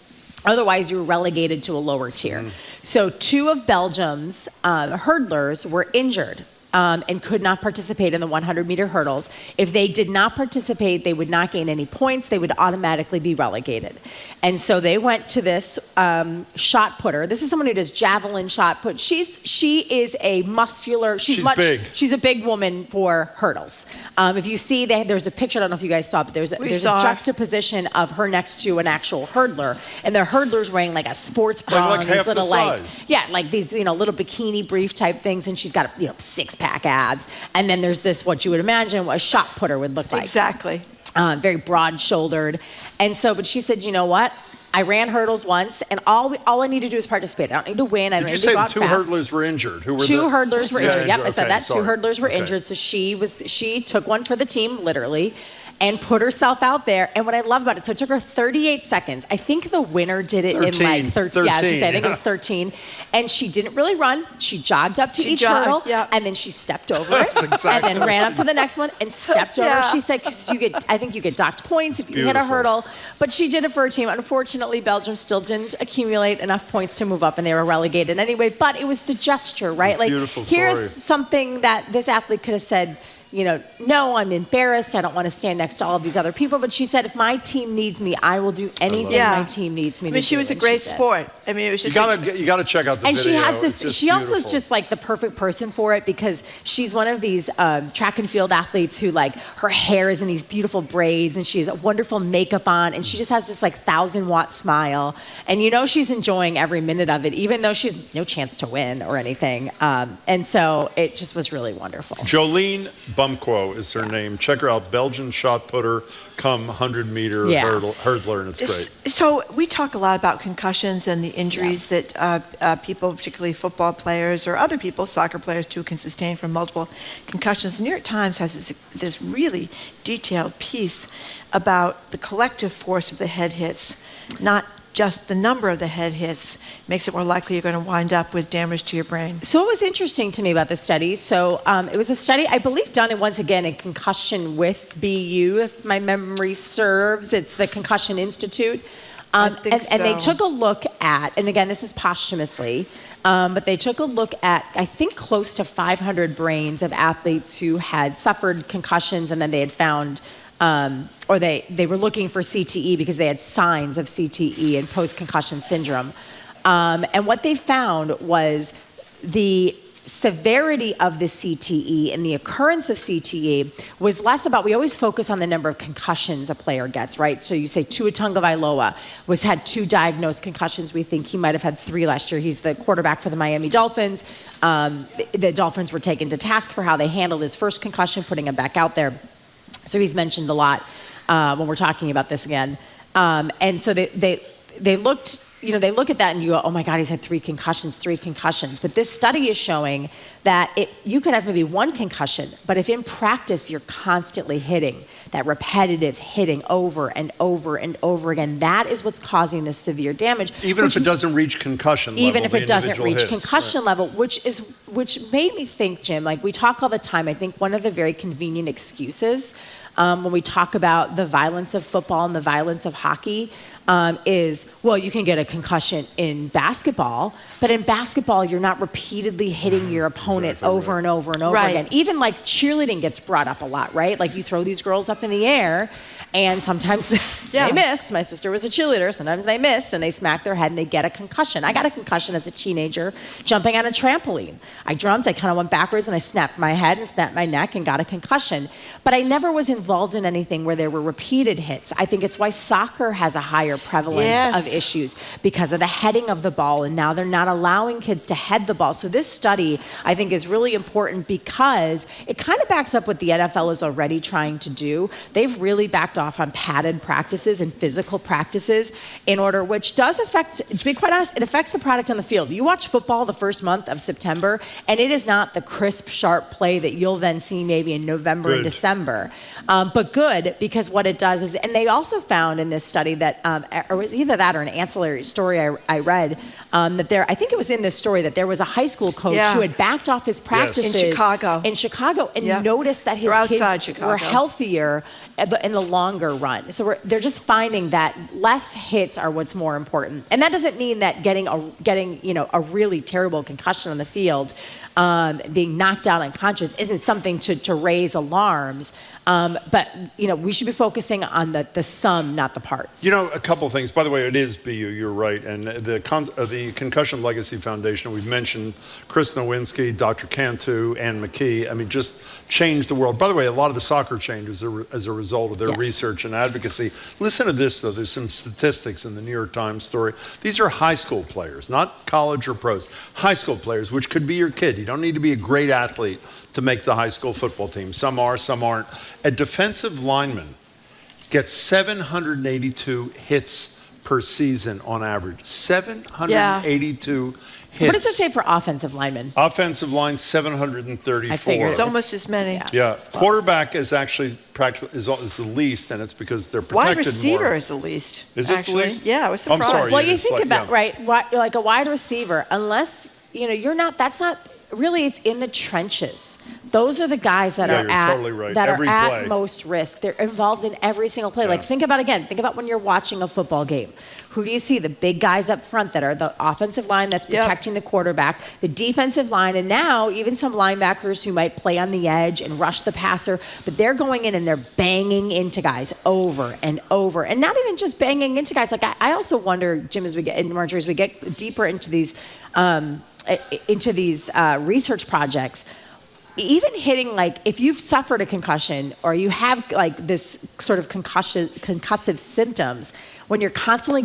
Otherwise, you're relegated to a lower tier. So 2 of Belgium's hurdlers were injured. And could not participate in the 100-meter hurdles. If they did not participate, they would not gain any points. They would automatically be relegated. And so they went to this shot putter. This is someone who does javelin shot put. She is a muscular. She's big. She's a big woman for hurdles. If you see, there's a picture. I don't know if you guys saw, but there's a juxtaposition of her next to an actual hurdler, and the hurdler's wearing like a sports bra, like half the size. Like these little bikini brief type things, and she's got six-pack abs, and then there's this, what you would imagine what a shot putter would look like. Exactly. Very broad-shouldered. And so, but she said, you know what? I ran hurdles once, and all I need to do is participate. I don't need to win. I don't need to go out fast. Did you say the 2 hurdlers were injured? Who were 2 hurdlers were injured. Yep, I said that. Sorry. 2 hurdlers were injured. So she took one for the team, literally, and put herself out there. And what I love about it, so it took her 38 seconds. I think the winner did it in like 13. Yeah, I think it was 13. And she didn't really run. She jogged up to each hurdle, and then she stepped over it, and then ran up to the next one and stepped over. Yeah. She said, I think you get docked points if you hit a hurdle. But she did it for her team. Unfortunately, Belgium still didn't accumulate enough points to move up, and they were relegated anyway. But it was the gesture, right? Like, here's something that this athlete could have said, no, I'm embarrassed. I don't want to stand next to all of these other people. But she said, if my team needs me, I will do anything my team needs me to do. She was a great sport. I mean, it was just... You got to check out the video. And she has this... She also is just like the perfect person for it, because she's one of these track and field athletes who, like, her hair is in these beautiful braids, and she has a wonderful makeup on, and she just has this, like, 1,000-watt smile. And she's enjoying every minute of it, even though she's no chance to win or anything. And so it just was really wonderful. Jolien Bumquo is her name. Check her out, Belgian shot putter, come 100-meter hurdler, and it's great. So we talk a lot about concussions and the injuries that people, particularly football players or other people, soccer players too, can sustain from multiple concussions. The New York Times has this really detailed piece about the collective force of the head hits, not just the number of the head hits makes it more likely you're going to wind up with damage to your brain. So what was interesting to me about this study, it was a study, I believe, done once again in concussion with BU, if my memory serves. It's the Concussion Institute. And they took a look at, and again, this is posthumously, but they took a look at, I think, close to 500 brains of athletes who had suffered concussions, and then they had found or they were looking for CTE because they had signs of CTE and post-concussion syndrome. And what they found was the severity of the CTE and the occurrence of CTE was less about, we always focus on the number of concussions a player gets, right? So you say Tua Tagovailoa had 2 diagnosed concussions. We think he might have had 3 last year. He's the quarterback for the Miami Dolphins. The Dolphins were taken to task for how they handled his first concussion, putting him back out there. So he's mentioned a lot when we're talking about this again. And so they looked, they look at that and you go, oh my God, he's had 3 concussions. But this study is showing that you can have maybe 1 concussion, but if in practice you're constantly hitting, that repetitive hitting over and over and over again, that is what's causing this severe damage. Even if it doesn't reach concussion level. Even if it doesn't reach concussion level, which made me think, Jim, like we talk all the time, I think one of the very convenient excuses when we talk about the violence of football and the violence of hockey is, well, you can get a concussion in basketball, but in basketball, you're not repeatedly hitting your opponent over and over and over again. Even like cheerleading gets brought up a lot, right? Like you throw these girls up in the air and sometimes they miss. My sister was a cheerleader. Sometimes they miss and they smack their head and they get a concussion. I got a concussion as a teenager jumping on a trampoline. I jumped, I kind of went backwards and I snapped my head and snapped my neck and got a concussion. But I never was involved in anything where there were repeated hits. I think it's why soccer has a higher prevalence of issues because of the heading of the ball, and now they're not allowing kids to head the ball. So this study, I think, is really important because it kind of backs up what the NFL is already trying to do. They've really backed off on padded practices and physical practices in order, which does affect, to be quite honest, it affects the product on the field. You watch football the first month of September, and it is not the crisp, sharp play that you'll then see maybe in November and December. But good, because what it does is, and they also found in this study that, or it was either that or an ancillary story I read, that there, I think it was in this story that there was a high school coach who had backed off his practices in Chicago and noticed that his kids were healthier in the longer run. So they're just finding that less hits are what's more important. And that doesn't mean that getting a really terrible concussion on the field, being knocked out unconscious isn't something to raise alarms. But we should be focusing on the sum, not the parts. A couple of things. By the way, it is BU, you're right. And the Concussion Legacy Foundation, we've mentioned Chris Nowinski, Dr. Cantu, Ann McKee. I mean, just changed the world. By the way, a lot of the soccer changes as a result of their research and advocacy. Listen to this, though. There's some statistics in the New York Times story. These are high school players, not college or pros. High school players, which could be your kid. You don't need to be a great athlete to make the high school football team. Some are, some aren't. A defensive lineman gets 782 hits per season on average. 782 hits. What does it say for offensive linemen? Offensive line, 734. I figured it's almost as many. Yeah. Quarterback is actually is the least, and it's because they're protected more. Wide receiver more. Is the least. Is it the least? Yeah, I was surprised. I'm sorry. Well, you think about, like a wide receiver, unless, you're not, that's not, really it's in the trenches. Those are the guys that are at most risk. They're involved in every single play. Like think about when you're watching a football game. Who do you see? The big guys up front that are the offensive line that's protecting the quarterback, the defensive line, and now even some linebackers who might play on the edge and rush the passer, but they're going in and they're banging into guys over and over. And not even just banging into guys. Like I also wonder, Jim, as we get deeper into these research projects, even hitting, like if you've suffered a concussion or you have like this sort of concussive symptoms, when you're constantly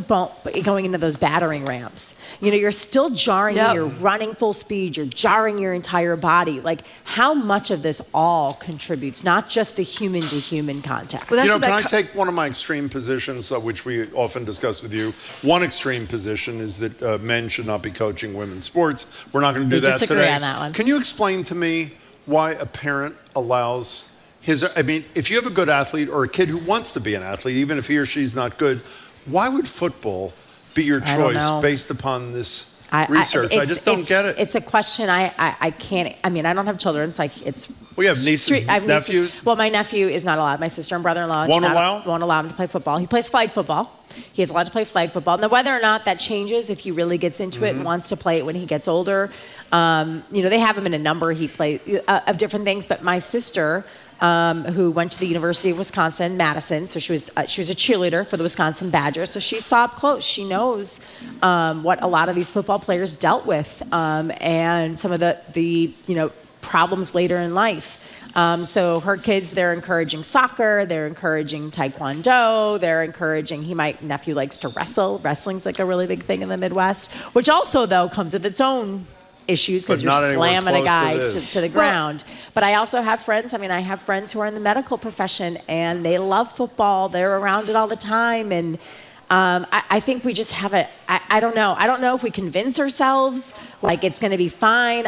going into those battering ramps. You're still jarring, you're running full speed, you're jarring your entire body. Like, how much of this all contributes, not just the human-to-human contact? Well, can I take one of my extreme positions, which we often discuss with you? One extreme position is that men should not be coaching women's sports. We're not going to do that today. Disagree on that one. Can you explain to me why a parent allows if you have a good athlete or a kid who wants to be an athlete, even if he or she's not good, why would football be your choice based upon this research? I just don't get it. It's a question I can't. I don't have children, so it's. We have nieces, nephews. Well, my nephew is not allowed. My sister and brother-in-law won't allow him to play football. He plays flag football. He is allowed to play flag football. Now, whether or not that changes if he really gets into it and wants to play it when he gets older, they have him in a number of different things. But my sister, who went to the University of Wisconsin, Madison, so she was a cheerleader for the Wisconsin Badgers, so she saw up close. She knows what a lot of these football players dealt with, and some of the problems later in life. So her kids, they're encouraging soccer, they're encouraging taekwondo, nephew likes to wrestle. Wrestling's like a really big thing in the Midwest, which also, though, comes with its own issues because you're slamming a guy to the ground. But I also have friends, I have friends who are in the medical profession and they love football. They're around it all the time. And I think we just have I don't know. I don't know if we convince ourselves like it's going to be fine.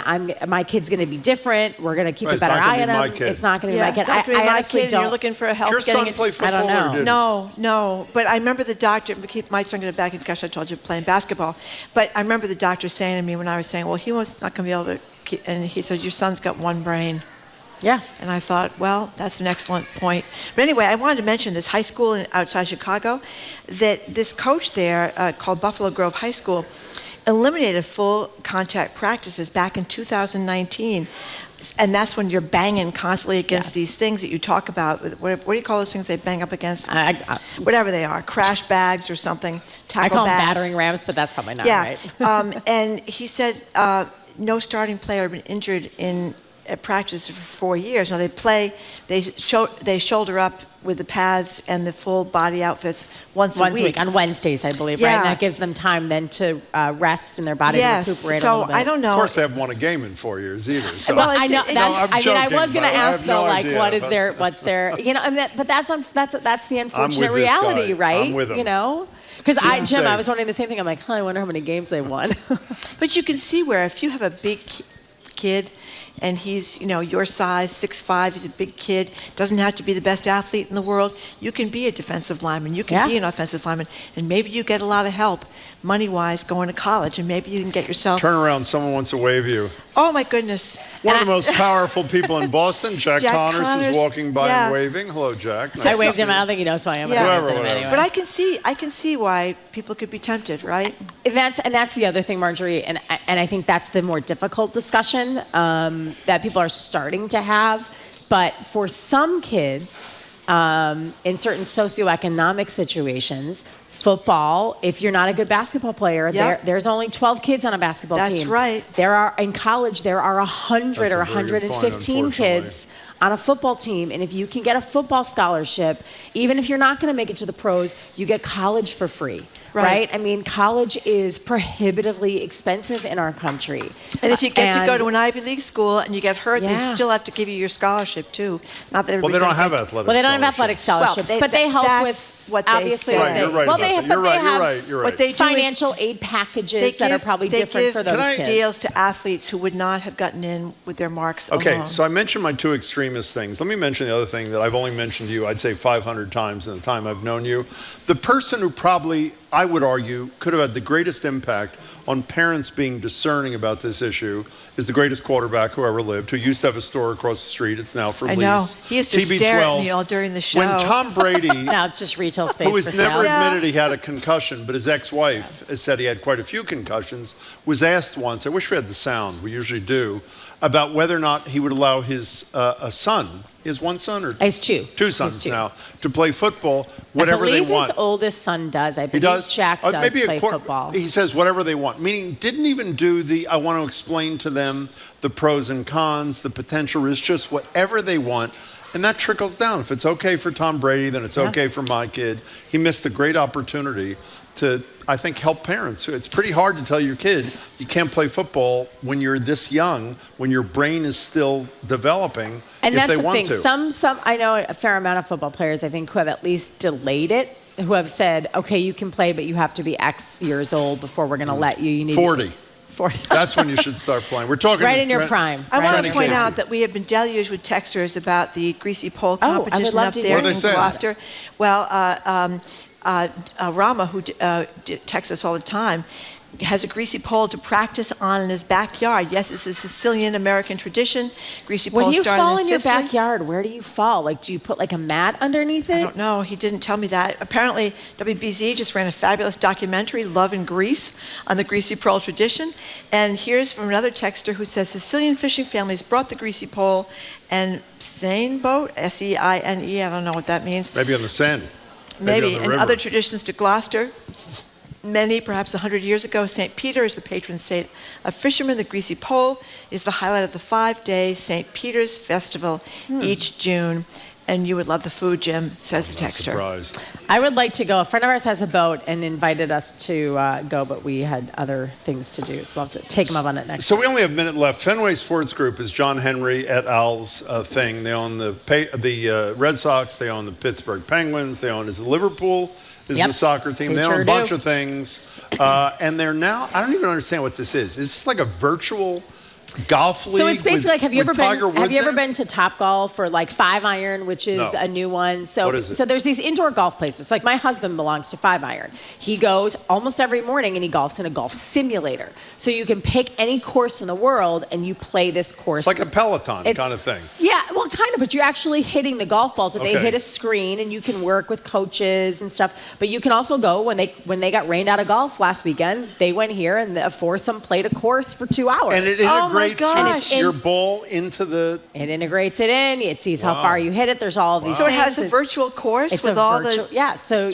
My kid's going to be different. We're going to keep a better eye on him. It's not going to be my kid. It's not going to be my kid. You're looking for help. Your son play football? I don't know. No. But I remember the doctor. My son going back in. Gosh, I told you playing basketball. But I remember the doctor saying to me when I was saying, "Well, he was not going to be able to." And he said, "Your son's got one brain." Yeah. And I thought, well, that's an excellent point. But anyway, I wanted to mention this high school outside Chicago, that this coach there called Buffalo Grove High School eliminated full contact practices back in 2019. And that's when you're banging constantly against these things that you talk about. What do you call those things they bang up against? Whatever they are, crash bags or something, I call them bags. battering rams, but that's probably not right. And he said no starting player had been injured in practice for 4 years. Now they shoulder up with the pads and the full body outfits once a week. On Wednesdays, I believe, right? And that gives them time then to rest and their body to recuperate a little bit. I don't know. Of course, they haven't won a game in 4 years either. So. Well, I know. I was going to ask though, what's their, but that's the unfortunate reality, right? I'm with them. Because I was wondering the same thing. I'm like, I wonder how many games they won. But you can see where if you have a big kid and he's, your size, 6'5", he's a big kid, doesn't have to be the best athlete in the world, you can be a defensive lineman, you can be an offensive lineman, and maybe you get a lot of help money-wise going to college, and maybe you can get yourself... Turn around, someone wants to wave you. Oh, my goodness. One of the most powerful people in Boston, Jack Connors, is walking by and waving. Hello, Jack. Nice I waved him. I don't think he knows who I am. Whatever. Anyway. But I can see why people could be tempted, right? And that's the other thing, Marjorie, and I think that's the more difficult discussion that people are starting to have. But for some kids, in certain socioeconomic situations, football, if you're not a good basketball player, there's only 12 kids on a basketball team. That's right. In college, there are 100 or 115 kids on a football team. And if you can get a football scholarship, even if you're not going to make it to the pros, you get college for free. Right? College is prohibitively expensive in our country. And if you get to go to an Ivy League school and you get hurt, they still have to give you your scholarship, too. Not that they don't have athletic scholarships. Well, they don't have athletic scholarships, but they help with what they say. Right, you're right. They have financial aid packages that are probably different for those kids. They give deals to athletes who would not have gotten in with their marks alone. So I mentioned my two extremist things. Let me mention the other thing that I've only mentioned to you, I'd say 500 times in the time I've known you. The person who probably, I would argue, could have had the greatest impact on parents being discerning about this issue is the greatest quarterback who ever lived, who used to have a store across the street. It's now for lease. I know. He used to stare at me all during the show. When Tom Brady, now it's just retail space, who has never admitted he had a concussion, but his ex-wife has said he had quite a few concussions, was asked once, I wish we had the sound, we usually do, about whether or not he would allow his son, his one son or his two sons now, to play football, whatever they want. I believe his oldest son does. I believe Jack does play football. He says whatever they want, meaning didn't even do I want to explain to them the pros and cons, the potential risks, just whatever they want. And that trickles down. If it's okay for Tom Brady, then it's okay for my kid. He missed a great opportunity to, I think, help parents. It's pretty hard to tell your kid you can't play football when you're this young, when your brain is still developing, and if that's they the want thing. to. Some I know a fair amount of football players, I think, who have at least delayed it, who have said, okay, you can play, but you have to be X years old before we're going to let you. You need 40. 40. That's when you should start playing. We're talking right in your prime. I want to point Casey. out that we have been deluged with texters about the greasy pole competition up there in Gloucester. Well, Rama, who texts us all the time, has a greasy pole to practice on in his backyard. Yes, it's a Sicilian American tradition. Greasy pole When you started fall in in your Sicily. backyard, where do you fall? Like, do you put like a mat underneath it? I don't know. He didn't tell me that. Apparently, WBZ just ran a fabulous documentary, Love in Greece, on the greasy pole tradition. And here's from another texter who says, Sicilian fishing families brought the greasy pole and seine boat, S-E-I-N-E, I don't know what that means. Maybe on the Seine. Maybe. on the And river. other traditions to Gloucester. Many, perhaps 100 years ago, St. Peter is the patron saint of fishermen. The greasy pole is the highlight of the 5-day St. Peter's Festival each June. And you would love the food, Jim, says the texter. Surprised. I would like to go. A friend of ours has a boat and invited us to go, but we had other things to do, so we'll have to take him up on it next So time. we only have a minute left. Fenway Sports Group is John Henry et al.'s thing. They own the Red Sox. They own the Pittsburgh Penguins. They own Liverpool is the soccer team. They own a bunch of things. And they're now, I don't even understand what this is. Is this like a virtual golf league? So it's basically like, have you ever been to Top Golf or like 5 Iron, which is a new one? So What is it? So there's these indoor golf places. Like my husband belongs to 5 Iron. He goes almost every morning and he golfs in a golf simulator. So you can pick any course in the world and you play this course. It's like a Peloton kind of thing. Yeah, well, kind of, but you're actually hitting the golf balls. So they Okay. hit a screen, and you can work with coaches and stuff. But you can also go when they got rained out of golf last weekend. They went here, and the foursome played a course for 2 hours. And it integrates your ball into the... It integrates it in. It sees how far you hit it. There's all of these So it things. has a virtual course with all the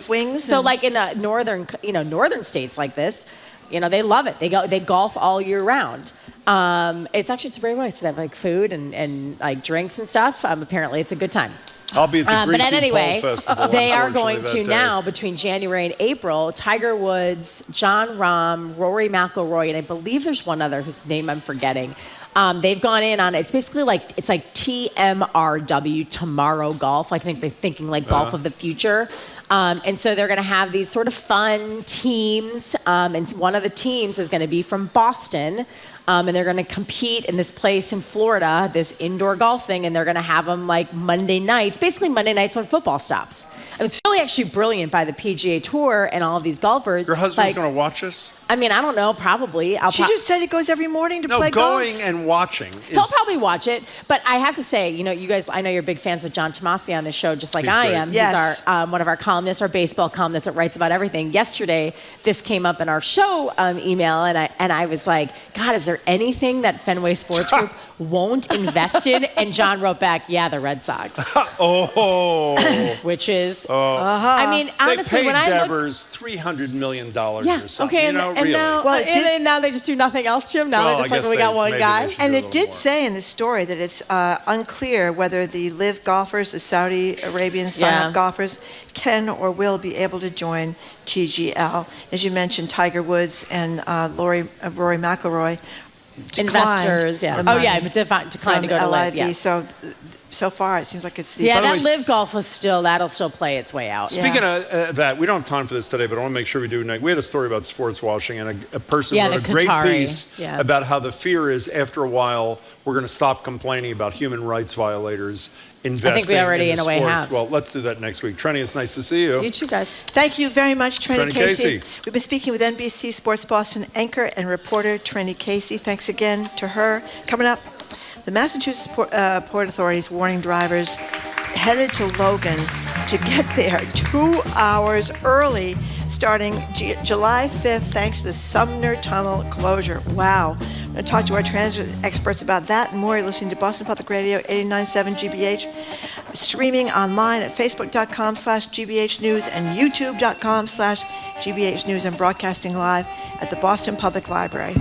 swings. So like in a northern states like this, they love it. They golf all year round. It's very nice. They have like food and like drinks and stuff. Apparently, it's a good time. I'll be at the Greasy But anyway, Pole Festival. they are going unfortunately, to that day. now, between January and April, Tiger Woods, Jon Rahm, Rory McIlroy, and I believe there's one other whose name I'm forgetting. They've gone in on, it's basically like TMRW, Tomorrow Golf. I think they're thinking like golf of the future. And so they're going to have these sort of fun teams. And one of the teams is going to be from Boston. And they're going to compete in this place in Florida, this indoor golf thing. And they're going to have them like Monday nights, basically Monday nights when football stops. And it's really actually brilliant by the PGA Tour and all of these golfers. Your husband's going to watch this? I mean, I don't know, probably. She just said he goes every morning to play golf. No, going and watching. He'll probably watch it, but I have to say, you guys, I know you're big fans of John Tomasi on this show, just like I am. Yes. He's our one of our columnists, our baseball columnist that writes about everything. Yesterday, this came up in our show email, and I was like, God, is there anything that Fenway Sports Group won't invest in? And John wrote back, yeah, the Red Sox. Which is, I mean, honestly, they when paid I look, Devers $300 million or something. okay, really. Now they just do nothing else, Jim. Now they're just like, we got one guy. And it did say in the story that it's unclear whether the live golfers, the Saudi Arabian sign-up golfers, can or will be able to join TGL. As you mentioned, Tiger Woods and Rory McIlroy investors, declined to go to live. Yes. So far, it seems like it's the... Yeah, that live golf that'll still play its way out. Speaking of that, we don't have time for this today, but I want to make sure we do next. We had a story about sports washing, and a person wrote a great piece about how the fear is after a while we're going to stop complaining about human rights violators investing I think we already, in a way, sports. have. Well, let's do that next week. Trenny, it's nice to see you. You too, guys. Thank you very much, Trenny Casey. Casey. We've been speaking with NBC Sports Boston anchor and reporter Trenny Casey. Thanks again to her. Coming up, the Massachusetts Port Authority's warning drivers headed to Logan to get there 2 hours early, starting July 5th, thanks to the Sumner Tunnel closure. Wow. I'm going to talk to our transit experts about that and more. You're listening to Boston Public Radio 89.7 GBH, streaming online at facebook.com/GBH News and youtube.com/GBH News, and broadcasting live at the Boston Public Library.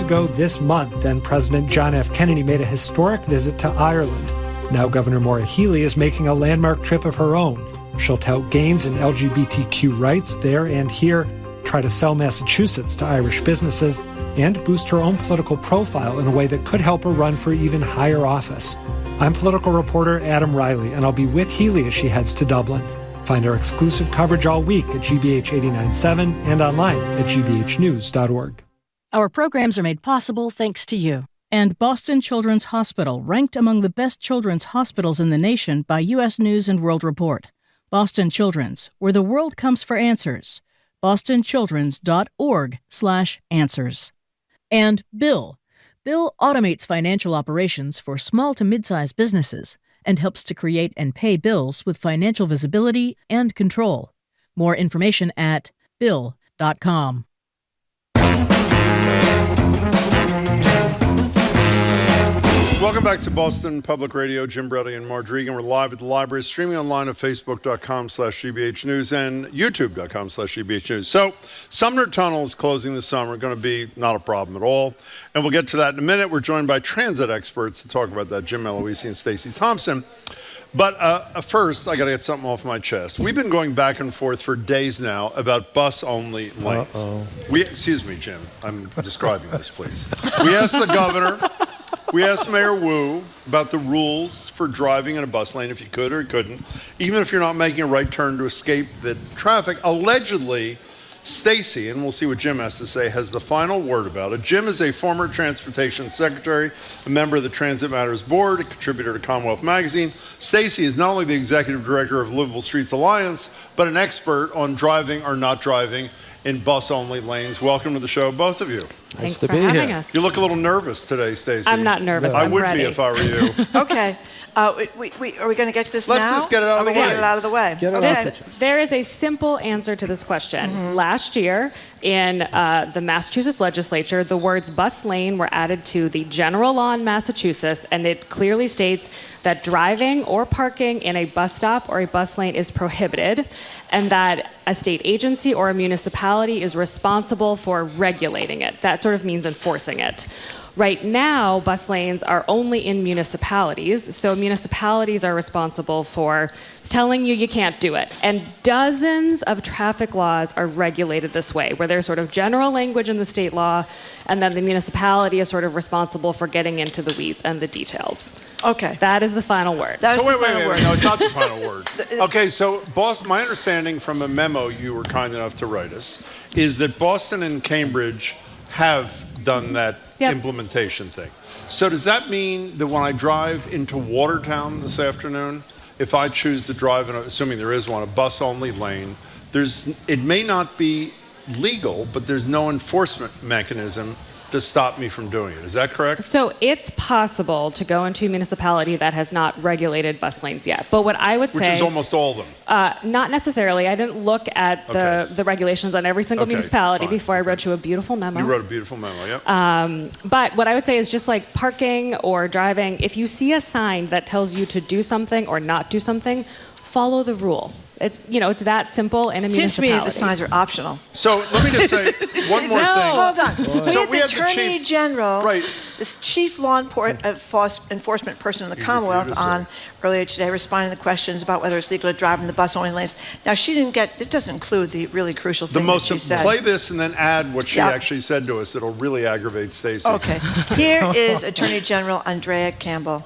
ago this month, then President John F. Kennedy made a historic visit to Ireland. Now Governor Maura Healey is making a landmark trip of her own. She'll tout gains in LGBTQ rights there and here, try to sell Massachusetts to Irish businesses, and boost her own political profile in a way that could help her run for even higher office. I'm political reporter Adam Riley, and I'll be with Healey as she heads to Dublin. Find our exclusive coverage all week at GBH 89.7 and online at gbhnews.org. Our programs are made possible thanks to you. And Boston Children's Hospital, ranked among the best children's hospitals in the nation by U.S. News & World Report. Boston Children's, where the world comes for answers. bostonchildrens.org/answers. And Bill. Bill automates financial operations for small to mid-sized businesses and helps to create and pay bills with financial visibility and control. More information at bill.com. Welcome back to Boston Public Radio. Jim Brady and Marjorie Egan. We're live at the library, streaming online at facebook.com/GBH News and youtube.com/GBH News. So, Sumner Tunnel is closing this summer. Going to be not a problem at all. And we'll get to that in a minute. We're joined by transit experts to talk about that, Jim Eloisi and Stacey Thompson. But first, I got to get something off my chest. We've been going back and forth for days now about bus-only lanes. Excuse me, Jim. I'm describing this, please. We asked the governor... We asked Mayor Wu about the rules for driving in a bus lane, if you could or couldn't, even if you're not making a right turn to escape the traffic. Allegedly, Stacey, and we'll see what Jim has to say, has the final word about it. Jim is a former transportation secretary, a member of the Transit Matters Board, a contributor to Commonwealth Magazine. Stacey is not only the executive director of Livable Streets Alliance, but an expert on driving or not driving in bus-only lanes. Welcome to the show, both of you. Thanks for having us. You look a little nervous today, Stacey. I'm not nervous. I would ready. be if I were you. Okay. Are we going to get to this now? Let's just get it out of the way. Get it out of the way. There is a simple answer to this question. Mm-hmm. Last year, in the Massachusetts legislature, the words bus lane were added to the general law in Massachusetts, and it clearly states that driving or parking in a bus stop or a bus lane is prohibited, and that a state agency or a municipality is responsible for regulating it. That sort of means enforcing it. Right now, bus lanes are only in municipalities, so municipalities are responsible for telling you can't do it. And dozens of traffic laws are regulated this way, where there's sort of general language in the state law, and then the municipality is sort of responsible for getting into the weeds and the details. Okay. That is the final word. Wait. No, it's not the final word. Okay, so Boston, my understanding from a memo you were kind enough to write us is that Boston and Cambridge have done that implementation thing. So does that mean that when I drive into Watertown this afternoon, if I choose to drive in, assuming there is one, a bus-only lane, it may not be legal, but there's no enforcement mechanism to stop me from doing it. Is that correct? So it's possible to go into a municipality that has not regulated bus lanes yet. But what I would say... Which is almost all of them. Not necessarily. I didn't look at the regulations on every single municipality before I wrote you a beautiful memo. You wrote a beautiful memo, yep. But what I would say is just like parking or driving, if you see a sign that tells you to do something or not do something, follow the rule. It's that simple in a municipality. Seems to me the signs are optional. So let me just say one more thing. Hold on. So we had the Attorney General, this chief law enforcement person in the Commonwealth on earlier today responding to questions about whether it's legal to drive in the bus-only lanes. Now, she didn't get, this doesn't include the really crucial thing that she said. Play this and then add what she actually said to us that'll really aggravate Stacey. Okay. Here is Attorney General Andrea Campbell.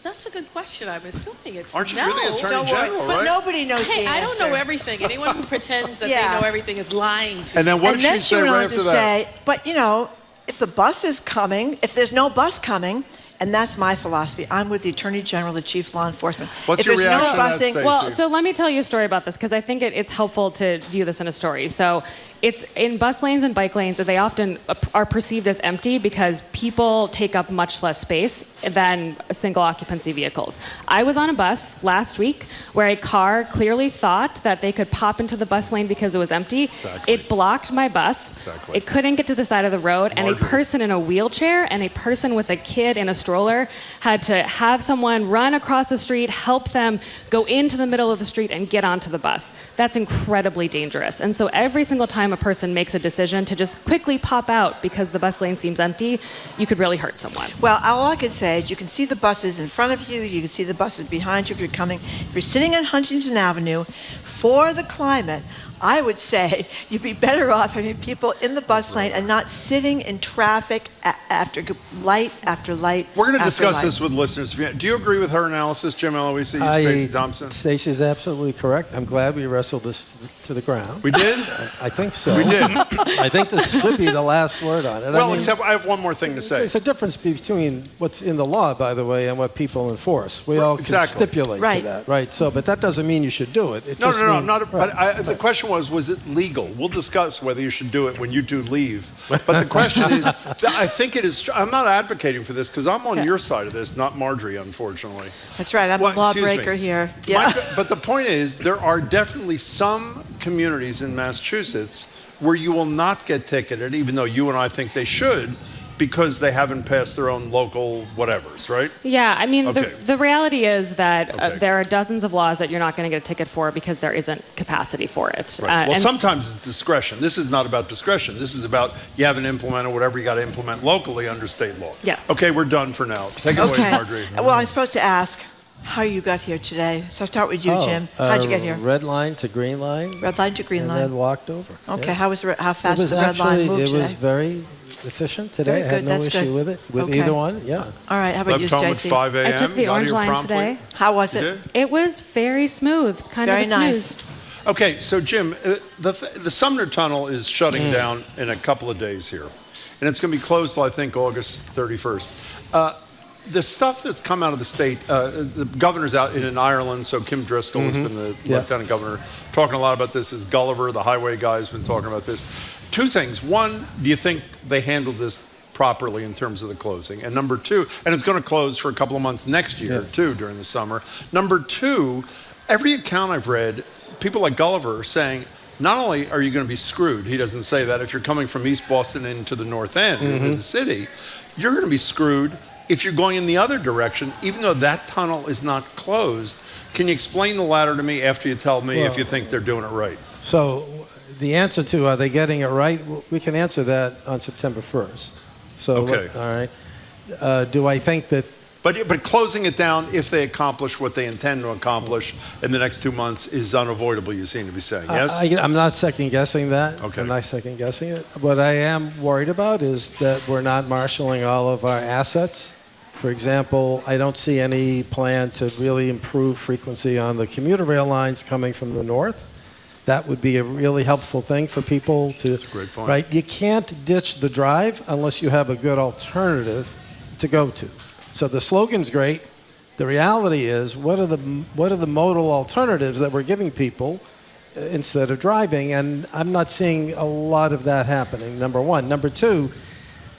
That's a good question. I'm assuming it's Aren't you really Attorney General, right? But nobody knows the answer. I don't know everything. Anyone who pretends that they know everything is lying to you. And then what did she say right after that? But, if the bus is coming, if there's no bus coming, and that's my philosophy. I'm with the Attorney General, the Chief Law Enforcement. What's your reaction to that, Stacey? Well, so let me tell you a story about this, because I think it's helpful to view this in a story. So it's in bus lanes and bike lanes, they often are perceived as empty because people take up much less space than single occupancy vehicles. I was on a bus last week where a car clearly thought that they could pop into the bus lane because it was empty. Exactly. It blocked my bus. Exactly. It couldn't get to the side of the road, and a person in a wheelchair and a person with a kid in a stroller had to have someone run across the street, help them go into the middle of the street and get onto the bus. that's incredibly dangerous. And so every single time a person makes a decision to just quickly pop out because the bus lane seems empty, you could really hurt someone. Well, all I can say is you can see the buses in front of you, you can see the buses behind you if you're coming. If you're sitting on Huntington Avenue, for the climate, I would say you'd be better off having people in the bus lane and not sitting in traffic after light after light. We're going to discuss this with listeners. Do you agree with her analysis, Jim Eloise, Stacey Thompson? Stacey's absolutely correct. I'm glad we wrestled this to the ground. We did? I think so. We did. I think this should be the last word on it. Well, except I have one more thing to say. There's a difference between what's in the law, by the way, and what people enforce. We all can stipulate to that, right? So, but that doesn't mean you should do it. No, I'm not. But the question was it legal? We'll discuss whether you should do it when you two leave. But the question is, I think it is. I'm not advocating for this because I'm on your side of this, not Marjorie, unfortunately. That's right. I'm a lawbreaker here. Yeah. But the point is, there are definitely some communities in Massachusetts where you will not get ticketed, even though you and I think they should, because they haven't passed their own local whatevers, right? Yeah, I mean, the reality is that there are dozens of laws that you're not going to get a ticket for because there isn't capacity for it. Right. Well, sometimes it's discretion. This is not about discretion. This is about you haven't implemented whatever you got to implement locally under state law. Yes. Okay, we're done for now. Take it away, Marjorie. Well, I'm supposed to ask how you got here today. So I'll start with you, Jim. How'd you get here? Red line to green line. Red line to green line. And then walked over. Okay, yeah. how fast did the red line move today? It was very efficient today. Very I had good. no issue with it, with either one. Yeah. All right, how about you, Stacey? Left home at 5 a.m. I took the orange line today. How was it? It was very smooth, kind very of nice. Okay, so Jim, the Sumner Tunnel is shutting down in a couple of days here. And it's going to be closed till, I think, August 31st. The stuff that's come out of the state, the governor's out in Ireland, so Kim Driscoll has been the lieutenant governor, talking a lot about this. As Gulliver, the highway guy, has been talking about this. Two things. One, do you think they handled this properly in terms of the closing? And number two, and it's going to close for a couple of months next year, too, during the summer. Number two, every account I've read, people like Gulliver are saying, not only are you going to be screwed, he doesn't say that, if you're coming from East Boston into the North End, into the city, you're going to be screwed if you're going in the other direction, even though that tunnel is not closed. Can you explain the latter to me after you tell me if you think they're doing it right? So the answer to are they getting it right, we can answer that on September 1st. So, all right. Do I think that... But closing it down, if they accomplish what they intend to accomplish in the next 2 months, is unavoidable, you seem to be saying, yes? I'm not second-guessing that. Okay. I'm not second-guessing it. What I am worried about is that we're not marshaling all of our assets. For example, I don't see any plan to really improve frequency on the commuter rail lines coming from the north. That would be a really helpful thing for people to... That's a great point. Right? You can't ditch the drive unless you have a good alternative to go to. So the slogan's great. The reality is, what are the modal alternatives that we're giving people instead of driving? And I'm not seeing a lot of that happening, number one. Number two,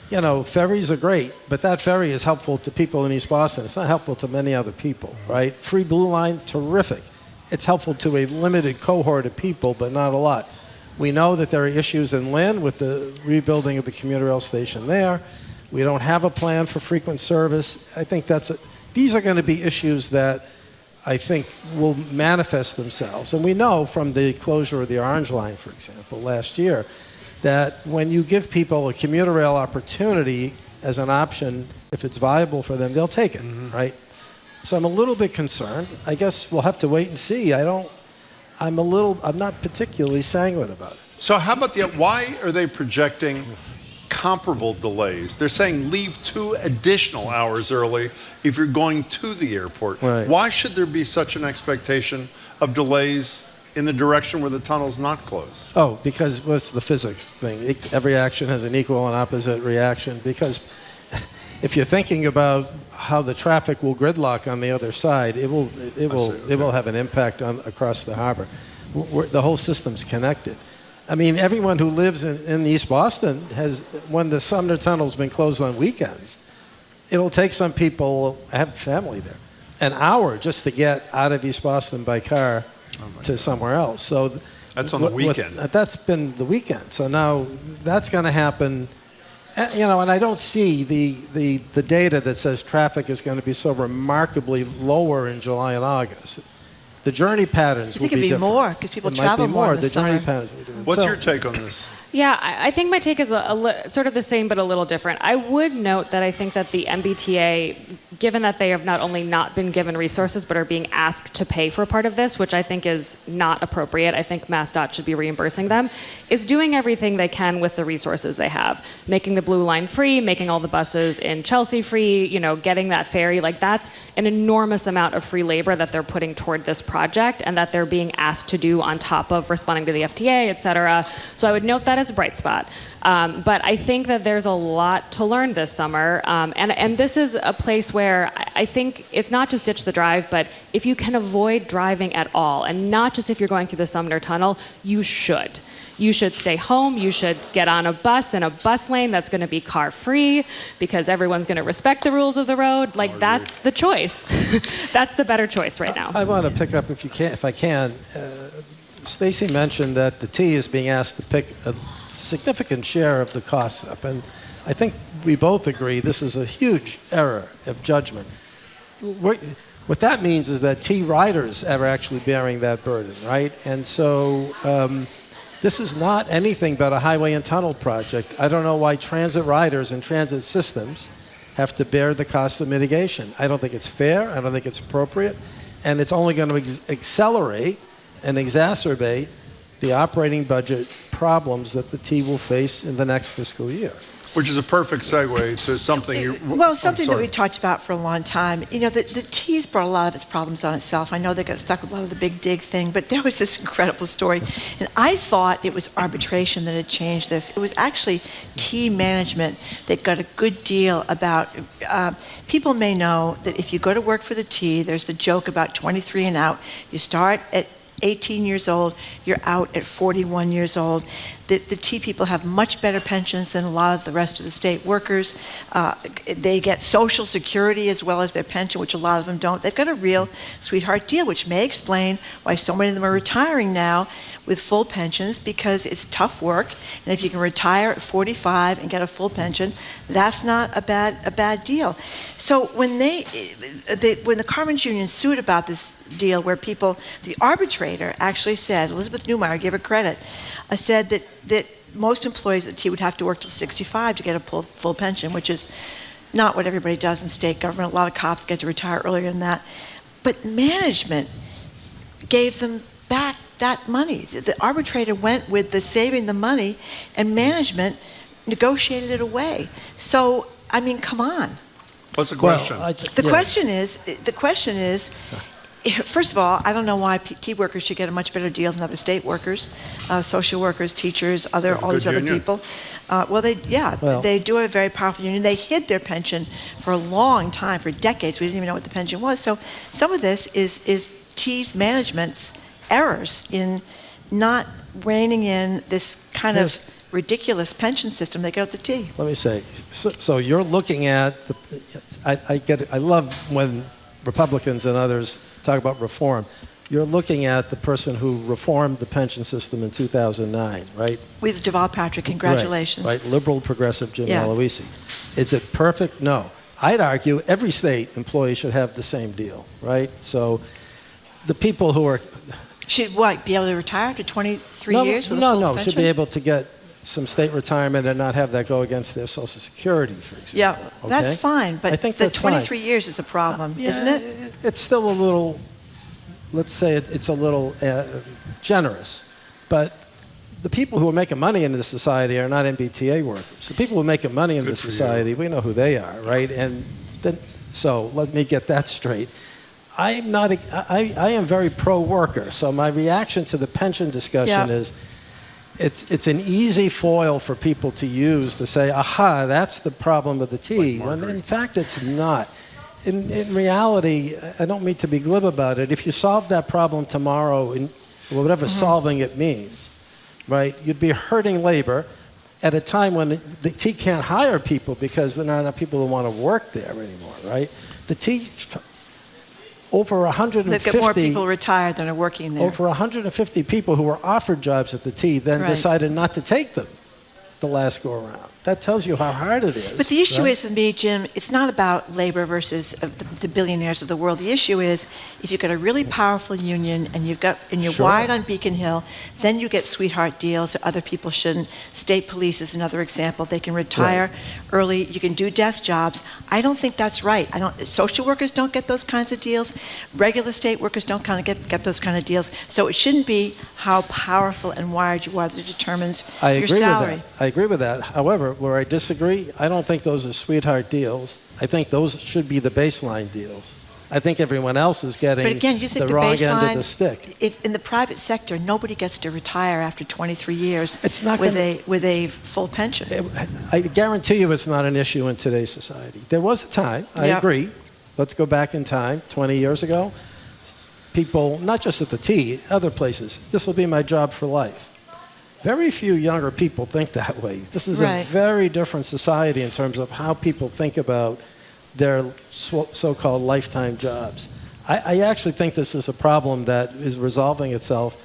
you know, ferries are great, but that ferry is helpful to people in East Boston. It's not helpful to many other people, right? Free Blue Line, terrific. It's helpful to a limited cohort of people, but not a lot. We know that there are issues in Lynn with the rebuilding of the commuter rail station there. We don't have a plan for frequent service. I think these are going to be issues that I think will manifest themselves. And we know from the closure of the Orange Line, for example, last year, that when you give people a commuter rail opportunity as an option, if it's viable for them, they'll take it, right? So I'm a little bit concerned. I guess we'll have to wait and see. I'm not particularly sanguine about it. So how about why are they projecting comparable delays? They're saying leave 2 additional hours early if you're going to the airport. Right. Why should there be such an expectation of delays in the direction where the tunnel's not closed? Oh, because what's the physics thing? Every action has an equal and opposite reaction. Because if you're thinking about how the traffic will gridlock on the other side, it will have an impact across the harbor. The whole system's connected. I mean, everyone who lives in East Boston when the Sumner Tunnel's been closed on weekends, it'll take some people, I have family there, an hour just to get out of East Boston by car to somewhere else. So that's on the weekend. That's been the weekend. So now that's going to happen. You know, and I don't see the data that says traffic is going to be so remarkably lower in July and August. The journey patterns will be different. I think it'd be more because people travel more in the summer. Journey patterns will be different. What's your take on this? Yeah, I think my take is sort of the same but a little different. I would note that I think that the MBTA, given that they have not only not been given resources but are being asked to pay for part of this, which I think is not appropriate, I think MassDOT should be reimbursing them, is doing everything they can with the resources they have. Making the Blue Line free, making all the buses in Chelsea free, getting that ferry. Like, that's an enormous amount of free labor that they're putting toward this project and that they're being asked to do on top of responding to the FTA, et cetera. So I would note that as a bright spot. But I think that there's a lot to learn this summer. And this is a place where I think it's not just ditch the drive, but if you can avoid driving at all, and not just if you're going through the Sumner Tunnel, you should. You should stay home. You should get on a bus in a bus lane that's going to be car free because everyone's going to respect the rules of the road. Like, that's the choice. That's the better choice right now. I want to pick up, if I can. Stacey mentioned that the T is being asked to pick a significant share of the costs up, and I think we both agree this is a huge error of judgment. What that means is that T riders are actually bearing that burden, right? And so this is not anything but a highway and tunnel project. I don't know why transit riders and transit systems have to bear the cost of mitigation. I don't think it's fair. I don't think it's appropriate, and it's only going to accelerate and exacerbate the operating budget problems that the T will face in the next fiscal year. Which is a perfect segue to something something that we talked about for a long time. The T's brought a lot of its problems on itself. I know they got stuck with a lot of the big dig thing, but there was this incredible story. And I thought it was arbitration that had changed this. It was actually T management that got a good deal about, people may know that if you go to work for the T, there's the joke about 23 and out. You start at 18 years old, you're out at 41 years old. The T people have much better pensions than a lot of the rest of the state workers. They get Social Security as well as their pension, which a lot of them don't. They've got a real sweetheart deal, which may explain why so many of them are retiring now with full pensions, because it's tough work. And if you can retire at 45 and get a full pension, that's not a bad deal. So when when the Carmen's Union sued about this deal, where the arbitrator actually said, Elizabeth Neumeier gave her credit, said that most employees at the T would have to work till 65 to get a full pension, which is not what everybody does in state government. A lot of cops get to retire earlier than that. But management gave them back that money. The arbitrator went with the saving the money, and management negotiated it away. So, I mean, come on. What's the question? The question is, first of all, I don't know why T workers should get a much better deal than other state workers, social workers, teachers, all these other people. They do have a very powerful union. They hid their pension for a long time, for decades. We didn't even know what the pension was. So some of this is T's management's errors in not reining in this kind of ridiculous pension system they got at the T. Let me say, so you're looking at I love when Republicans and others talk about reform. You're looking at the person who reformed the pension system in 2009, right? With Deval Patrick, congratulations. Right, liberal progressive Jim Aloisi. Is it perfect? No. I'd argue every state employee should have the same deal, right? So the people who are... Should be able to retire after 23 years with a full pension? Should be able to get some state retirement and not have that go against their Social Security, for example. Yeah, okay? that's fine, but I think the 23 years is a problem, isn't it? It's still a little, let's say it's a little generous, but the people who are making money in this society are not MBTA workers. The people who are making money in this society, we know who they are, right? And then, so let me get that straight. I am very pro-worker, so my reaction to the pension discussion is it's an easy foil for people to use to say, aha, that's the problem of the T, when in fact it's not. In reality, I don't mean to be glib about it, if you solve that problem tomorrow, in whatever solving it means, right, you'd be hurting labor at a time when the T can't hire people because there are not enough people who want to work there anymore, right? The T... Over 150... They've got more people retired than are working there. Over 150 people who were offered jobs at the T then decided not to take them. the last go around. That tells you how hard it is. But the issue right? is, with me, Jim, it's not about labor versus the billionaires of the world. The issue is, if you've got a really powerful union and you're Sure. wide on Beacon Hill, then you get sweetheart deals that other people shouldn't. State police is another example. They can retire early. You can do desk jobs. I don't think that's right. Social workers don't get those kinds of deals. Regular state workers don't kind of get those kind of deals. So it shouldn't be how powerful and wired you are that determines your salary. I agree with that. However, where I disagree, I don't think those are sweetheart deals. I think those should be the baseline deals. I think everyone else is getting But again, you think the wrong baseline, end of the stick. If in the private sector, nobody gets to retire after 23 years with a full pension. I guarantee you it's not an issue in today's society. There was a time, I agree. Let's go back in time, 20 years ago. People, not just at the T, other places, this will be my job for life. Very few younger people think that way. This is a very different society in terms of how people think about their so-called lifetime jobs. I actually think this is a problem that is resolving itself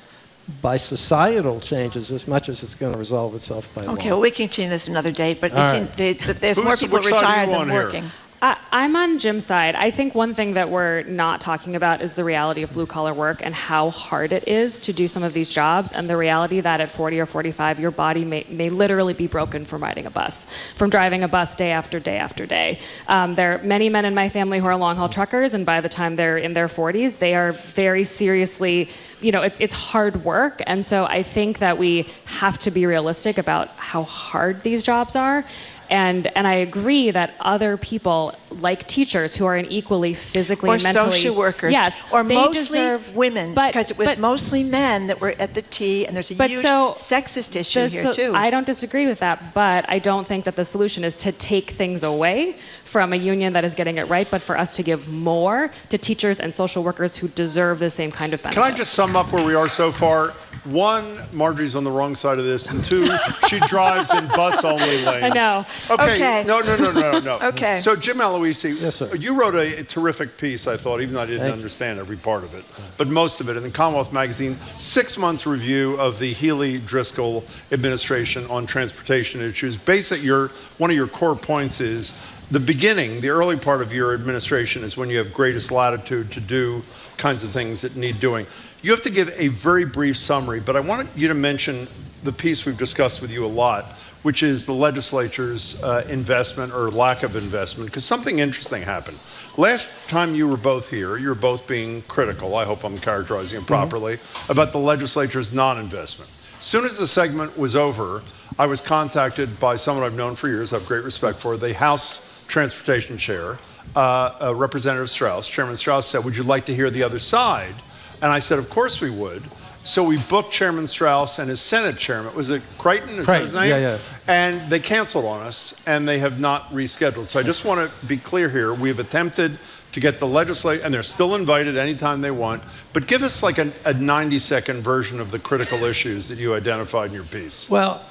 by societal changes as much as it's going to resolve itself by law. Okay, well, we can continue this another date, but there's more people which side are retired you than on here? working. I'm on Jim's side. I think one thing that we're not talking about is the reality of blue-collar work and how hard it is to do some of these jobs, and the reality that at 40 or 45, your body may literally be broken from riding a bus, from driving a bus day after day after day. There are many men in my family who are long-haul truckers, and by the time they're in their 40s, they are very seriously, it's hard work. And so I think that we have to be realistic about how hard these jobs are. And I agree that other people, like teachers, who are in equally physically and mentally... Or social workers. Yes. Or they mostly deserve, women, because it was mostly men that were at the T, and there's a huge sexist issue here, too. I don't disagree with that, but I don't think that the solution is to take things away from a union that is getting it right, but for us to give more to teachers and social workers who deserve the same kind of benefit. Can I just sum up where we are so far? One, Marjorie's on the wrong side of this, and two, she drives in bus-only lanes. I know. Okay. No. Okay. So, Jim Aloisi, you wrote a terrific piece, I thought, even though I didn't understand every part of it, but most of it in the Commonwealth Magazine, 6-month review of the Healey-Driscoll administration on transportation issues. One of your core points is the early part of your administration is when you have greatest latitude to do kinds of things that need doing. You have to give a very brief summary, but I wanted you to mention the piece we've discussed with you a lot, which is the legislature's investment or lack of investment, because something interesting happened. Last time you were both here, you were both being critical, I hope I'm characterizing it properly, about the legislature's non-investment. As soon as the segment was over, I was contacted by someone I've known for years, I have great respect for, the House Transportation Chair, Representative Strauss. Chairman Strauss said, would you like to hear the other side? And I said, of course we would. So we booked Chairman Strauss and his Senate chairman. Was it Creighton? Is that his name? Yeah. And they canceled on us, and they have not rescheduled. So I just want to be clear here. We've attempted to get the legislature, and they're still invited anytime they want, but give us like a 90-second version of the critical issues that you identified in your piece. Well,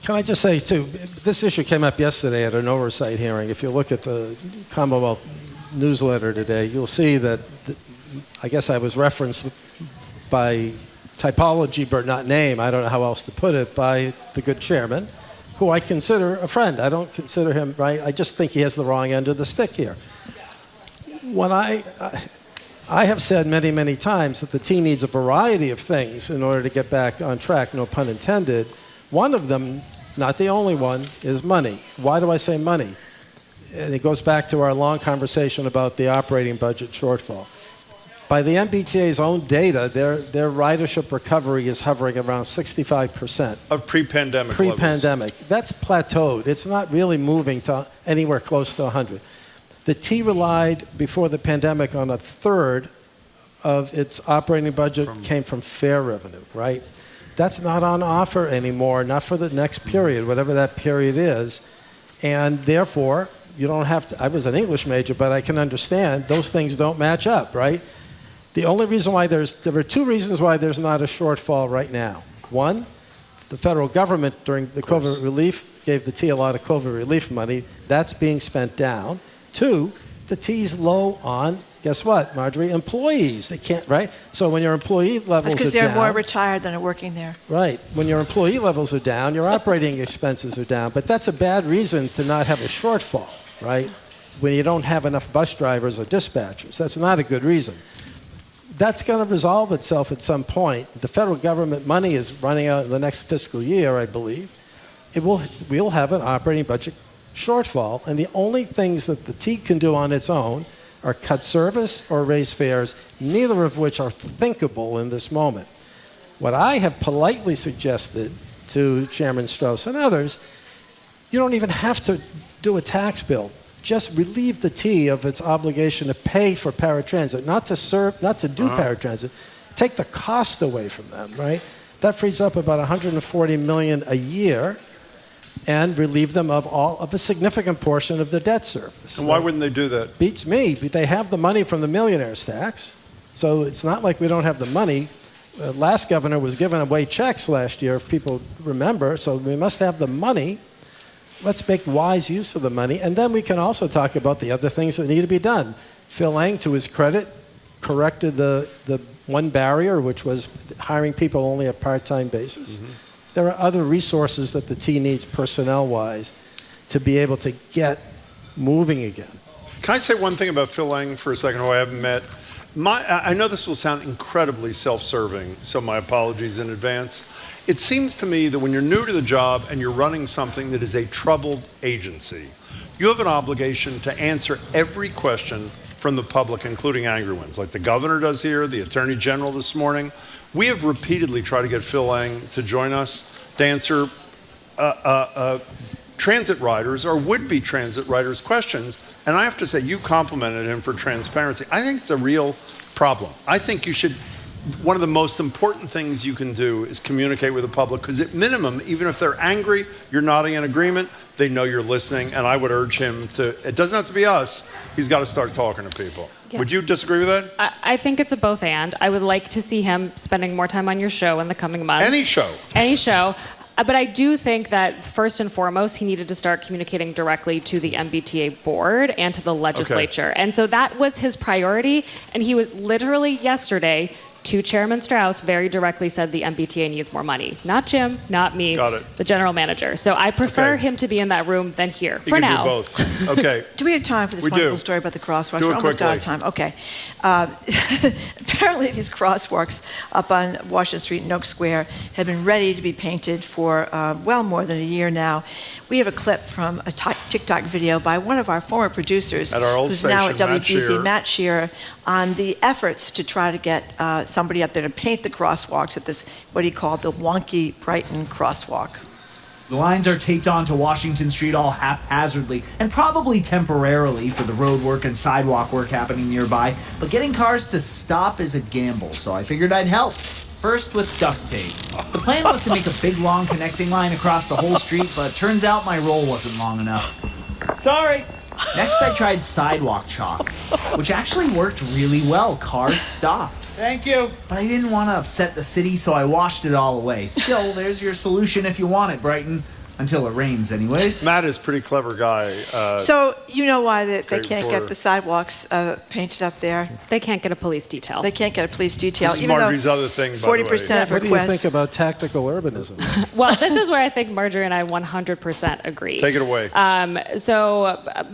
can I just say, too, this issue came up yesterday at an oversight hearing. If you look at the Commonwealth newsletter today, you'll see that I guess I was referenced by typology, but not name, I don't know how else to put it, by the good chairman, who I consider a friend. I don't consider him, right? I just think he has the wrong end of the stick here. When I have said many, many times that the T needs a variety of things in order to get back on track, no pun intended. One of them, not the only one, is money. Why do I say money? And it goes back to our long conversation about the operating budget shortfall. By the MBTA's own data, their ridership recovery is hovering around 65%. Of pre-pandemic Pre-pandemic. That's plateaued. It's not really moving to anywhere close to 100. The T relied before the pandemic on a third of its operating budget came from fare revenue, right? That's not on offer anymore, not for the next period, whatever that period is. And therefore, you don't have to, I was an English major, but I can understand those things don't match up, right? The only reason why there are two reasons why there's not a shortfall right now. One, the federal government during the COVID relief gave the T a lot of COVID relief money. That's being spent down. Two, the T's low on Guess what, Marjorie? Employees, they can't, right? So when your employee levels are down... That's because they're more retired than are working there. Right. When your employee levels are down, your operating expenses are down. But that's a bad reason to not have a shortfall, right? When you don't have enough bus drivers or dispatchers. That's not a good reason. That's going to resolve itself at some point. The federal government money is running out in the next fiscal year, I believe. We'll have an operating budget shortfall, and the only things that the T can do on its own are cut service or raise fares, neither of which are thinkable in this moment. What I have politely suggested to Chairman Strauss and others, you don't even have to do a tax bill. Just relieve the T of its obligation to pay for paratransit, not to do paratransit. Take the cost away from them, right? That frees up about $140 million a year, and relieve them of a significant portion of their debt service. And why wouldn't they do that? Beats me. They have the money from the millionaire's tax, so it's not like we don't have the money. Last governor was giving away checks last year, if people remember, so we must have the money. Let's make wise use of the money, and then we can also talk about the other things that need to be done. Phil Lang, to his credit, corrected the one barrier, which was hiring people only on a part-time basis. Mm-hmm. There are other resources that the T needs personnel-wise to be able to get moving again. Can I say one thing about Phil Lang for a second, who I haven't met? I know this will sound incredibly self-serving, so my apologies in advance. It seems to me that when you're new to the job and you're running something that is a troubled agency, you have an obligation to answer every question from the public, including angry ones, like the governor does here, the attorney general this morning. We have repeatedly tried to get Phil Lang to join us to answer transit riders or would-be transit riders' questions. And I have to say, you complimented him for transparency. I think it's a real problem. I think you should, one of the most important things you can do is communicate with the public, because at minimum, even if they're angry, you're nodding in agreement, they know you're listening. And I would urge him to, it doesn't have to be us, he's got to start talking to people. Yeah. Would you disagree with that? I think it's a both and. I would like to see him spending more time on your show in the coming months. Any show. Any show. But I do think that first and foremost, he needed to start communicating directly to the MBTA board and to the legislature. Okay. And so that was his priority. And he was literally yesterday to Chairman Strauss very directly said the MBTA needs more money. Not Jim, not me, the general manager. So I prefer him to be in that room than here for now. Do both. Okay. Do we have time for this wonderful story about the crosswalks? We're almost out of time. Okay. Apparently these crosswalks up on Washington Street in Oak Square have been ready to be painted for well more than a year now. We have a clip from a TikTok video by one of our former producers, at our old who's station, now at WBZ, Matt Shearer, on the efforts to try to get somebody up there to paint the crosswalks at this, what he called the wonky Brighton crosswalk. The lines are taped onto Washington Street all haphazardly and probably temporarily for the road work and sidewalk work happening nearby, but getting cars to stop is a gamble, so I figured I'd help. First with duct tape. The plan was to make a big long connecting line across the whole street, but turns out my roll wasn't long enough. Sorry. Next I tried sidewalk chalk, which actually worked really well. Cars stopped. Thank you. But I didn't want to upset the city, so I washed it all away. Still, there's your solution if you want it, Brighton. Until it rains, anyways. Matt is a pretty clever guy. So you know why they can't get the sidewalks painted up there? They can't get a police detail. They can't get a police detail. This is Marjorie's other thing, by 40% of requests. What do you think about tactical urbanism? Well, this is where I think Marjorie and I 100% agree. Take it away.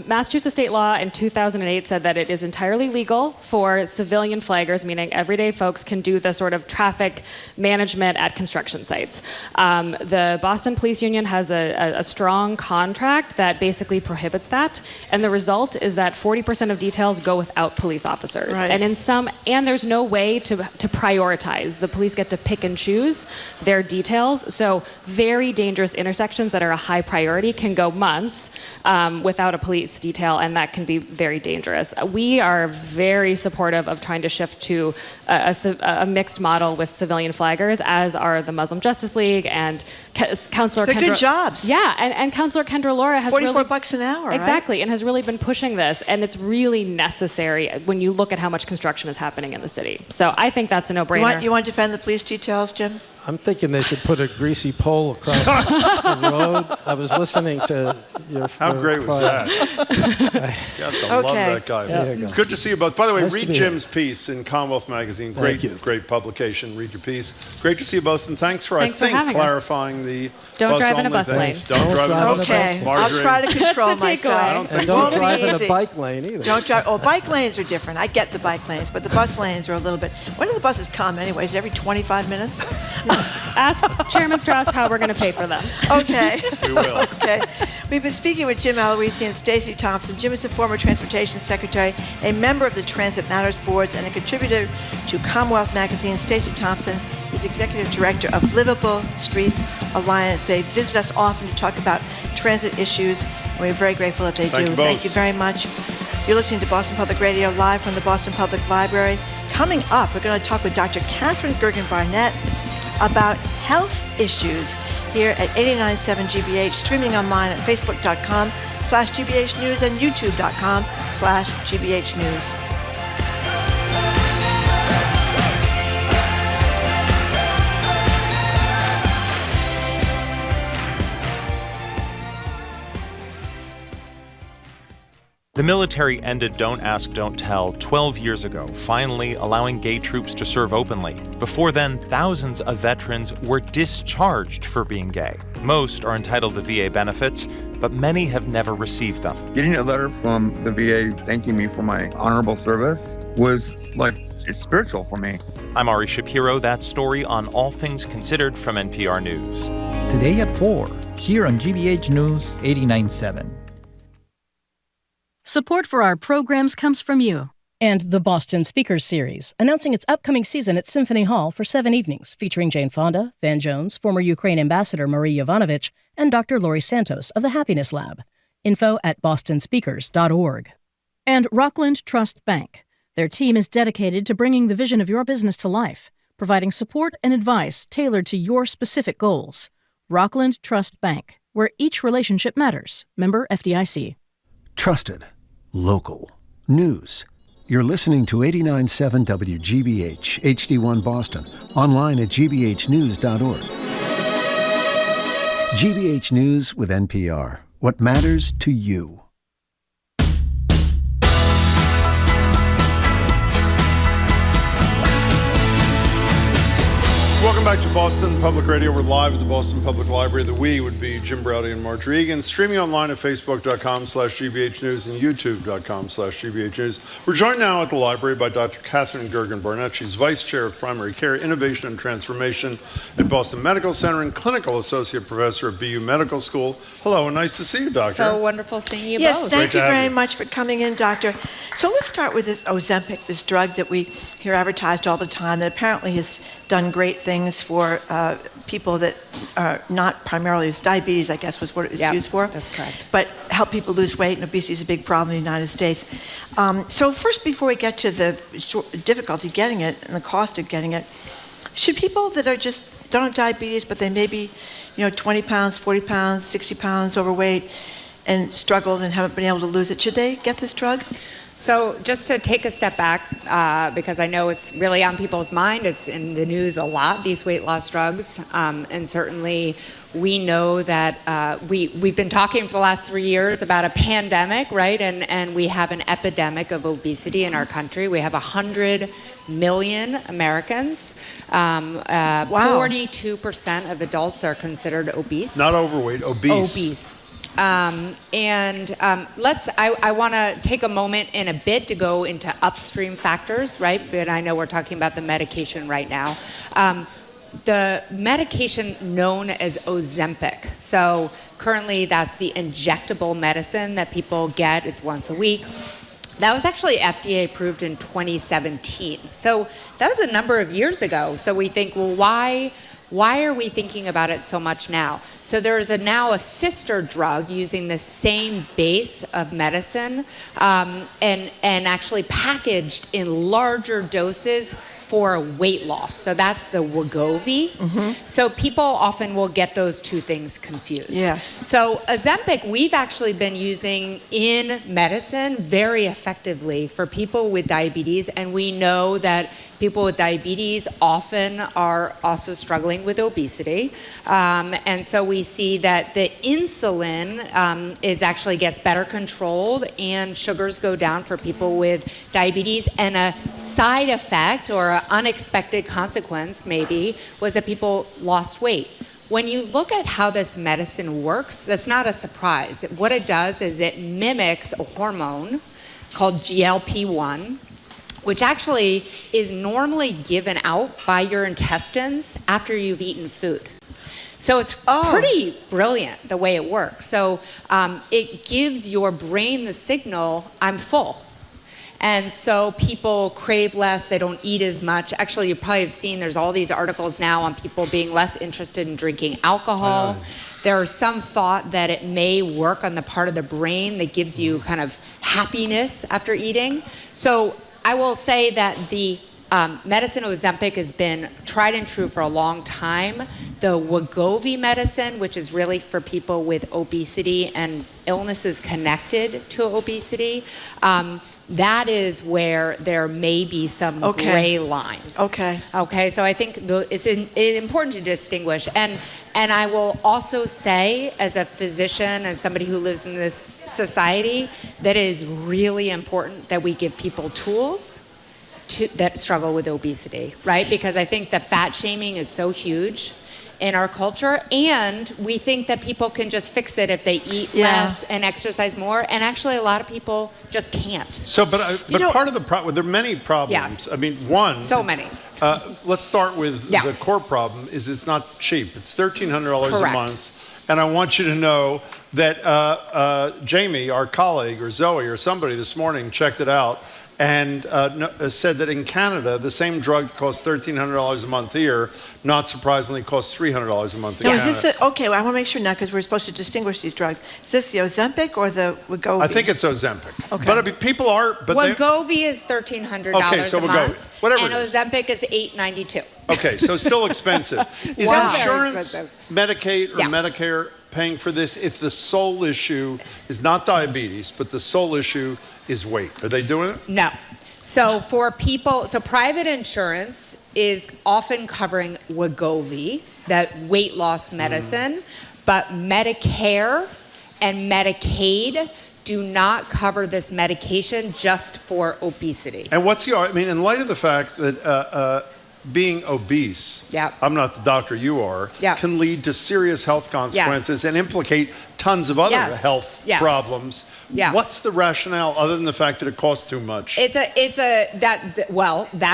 Massachusetts state law in 2008 said that it is entirely legal for civilian flaggers, meaning everyday folks, can do the sort of traffic management at construction sites. The Boston Police Union has a strong contract that basically prohibits that, and the result is that 40% of details go without police officers. Right. And there's no way to prioritize. The police get to pick and choose their details. So very dangerous intersections that are a high priority can go months without a police detail, and that can be very dangerous. We are very supportive of trying to shift to a mixed model with civilian flaggers, as are the Muslim Justice League and Councilor Kendra. Good jobs. Yeah, and Councilor Kendra Laura has $44 an hour, exactly, right? And has really been pushing this, and it's really necessary when you look at how much construction is happening in the city. So I think that's a no-brainer. You want to defend the police details, Jim? I'm thinking they should put a greasy pole across the road. I was listening to your... How great was that? Got to love that guy. Yeah. It's good to see you both. By the way, Nice read to be Jim's piece in Commonwealth Magazine. Great publication. Read your piece. Great to see you both, and thanks for, Thanks for having clarifying the Don't drive in a bus lane. Don't drive in a bus lane. Okay, I'll try to control myself. I don't think don't so. drive in a bike lane either. Don't drive. Oh, bike lanes are different. I get the bike lanes, but the bus lanes are a little bit. When do the buses come, anyways? Every 25 minutes? Ask Chairman Strauss how we're going to pay for them. Okay. We will. Okay. We've been speaking with Jim Aloisi and Stacey Thompson. Jim is a former Transportation Secretary, a member of the Transit Matters Boards, and a contributor to Commonwealth Magazine. Stacey Thompson is Executive Director of Livable Streets Alliance. They visit us often to talk about transit issues, and we're very grateful that they do. Thank you very much. You're listening to Boston Public Radio live from the Boston Public Library. Coming up, we're going to talk with Dr. Catherine Gergen-Barnett about health issues here at 89.7 GBH, streaming online at facebook.com/GBH News and youtube.com/GBH News. The military ended Don't Ask, Don't Tell 12 years ago, finally allowing gay troops to serve openly. Before then, thousands of veterans were discharged for being gay. Most are entitled to VA benefits, but many have never received them. Getting a letter from the VA thanking me for my honorable service was it's spiritual for me. I'm Ari Shapiro. That story on All Things Considered from NPR News. Today at 4, here on GBH News 89.7. Support for our programs comes from you. And the Boston Speakers Series, announcing its upcoming season at Symphony Hall for 7 evenings, featuring Jane Fonda, Van Jones, former Ukraine Ambassador Marie Yovanovitch, and Dr. Laurie Santos of the Happiness Lab. Info at bostonspeakers.org. And Rockland Trust Bank. Their team is dedicated to bringing the vision of your business to life, providing support and advice tailored to your specific goals. Rockland Trust Bank, where each relationship matters. Member FDIC. Trusted. Local. News. You're listening to 89.7 WGBH, HD1 Boston, online at gbhnews.org. GBH News with NPR. What matters to you. Welcome back to Boston Public Radio. We're live at the Boston Public Library. The we would be Jim Browdy and Marjorie Egan. Streaming online at facebook.com/GBH News and youtube.com/GBH News. We're joined now at the library by Dr. Catherine Gergen-Barnett. She's Vice Chair of Primary Care, Innovation and Transformation at Boston Medical Center and Clinical Associate Professor at BU Medical School. Hello, and nice to see you, Doctor. So wonderful seeing you both. Yes, thank you very much for coming in, Doctor. So let's start with this Ozempic, this drug that we hear advertised all the time that apparently has done great things for people that are not primarily diabetes, I guess was what it was used for. That's correct. But help people lose weight, and obesity is a big problem in the United States. So first, before we get to the difficulty getting it and the cost of getting it, should people that are just don't have diabetes, but they may be, 20 pounds, 40 pounds, 60 pounds overweight and struggled and haven't been able to lose it, should they get this drug? So just to take a step back, because I know it's really on people's mind, it's in the news a lot, these weight loss drugs, and certainly we know that we've been talking for the last 3 years about a pandemic, right? And we have an epidemic of obesity in our country. We have 100 million Americans. 42% of adults are considered obese. Not overweight, obese. Obese. I want to take a moment in a bit to go into upstream factors, right? But I know we're talking about the medication right now. The medication known as Ozempic. So currently that's the injectable medicine that people get. It's once a week. That was actually FDA approved in 2017. So that was a number of years ago. So we think, well, why are we thinking about it so much now? So there is now a sister drug using the same base of medicine and actually packaged in larger doses for weight loss. So that's the Wegovy. Mm-hmm. So people often will get those two things confused. Yes. So Ozempic, we've actually been using in medicine very effectively for people with diabetes, and we know that People with diabetes often are also struggling with obesity. And so we see that the insulin actually gets better controlled and sugars go down for people with diabetes. And a side effect or an unexpected consequence maybe was that people lost weight. When you look at how this medicine works, that's not a surprise. What it does is it mimics a hormone called GLP-1, which actually is normally given out by your intestines after you've eaten food. So it's pretty brilliant the way it works. So it gives your brain the signal, I'm full. And so people crave less, they don't eat as much. Actually, you probably have seen there's all these articles now on people being less interested in drinking alcohol. There's some thought that it may work on the part of the brain that gives you kind of happiness after eating. So I will say that the medicine Ozempic has been tried and true for a long time. The Wegovy medicine, which is really for people with obesity and illnesses connected to obesity, that is where there may be some gray lines. Okay, so I think it's important to distinguish. And I will also say, as a physician and somebody who lives in this society, that it is really important that we give people tools that struggle with obesity, right? Because I think the fat shaming is so huge in our culture, and we think that people can just fix it if they eat less and exercise more, and actually a lot of people just can't. So, but part of the problem, there are many problems. Yes. I mean, one. So many. Let's start with the core problem is it's not cheap. It's $1,300 a month, and I want you to know that Jamie, our colleague, or Zoe, or somebody this morning checked it out, and said that in Canada, the same drug that costs $1,300 a month here, not surprisingly, costs $300 a month in Canada. Is this well, I want to make sure now, because we're supposed to distinguish these drugs. Is this the Ozempic or the Wegovy? I think it's Ozempic. Okay. But I mean, people are... Wegovy is $1,300 a month. Whatever and Ozempic is $892. Okay, so still expensive. Is insurance, Medicaid, or Medicare paying for this if the sole issue is not diabetes, but the sole issue is weight? Are they doing it? No. So for people, private insurance is often covering Wegovy, that weight loss medicine, but Medicare and Medicaid do not cover this medication just for obesity. And in light of the fact that being obese, I'm not the doctor you are, can lead to serious health consequences and implicate tons of other health problems. What's the rationale other than the fact that it costs too much? That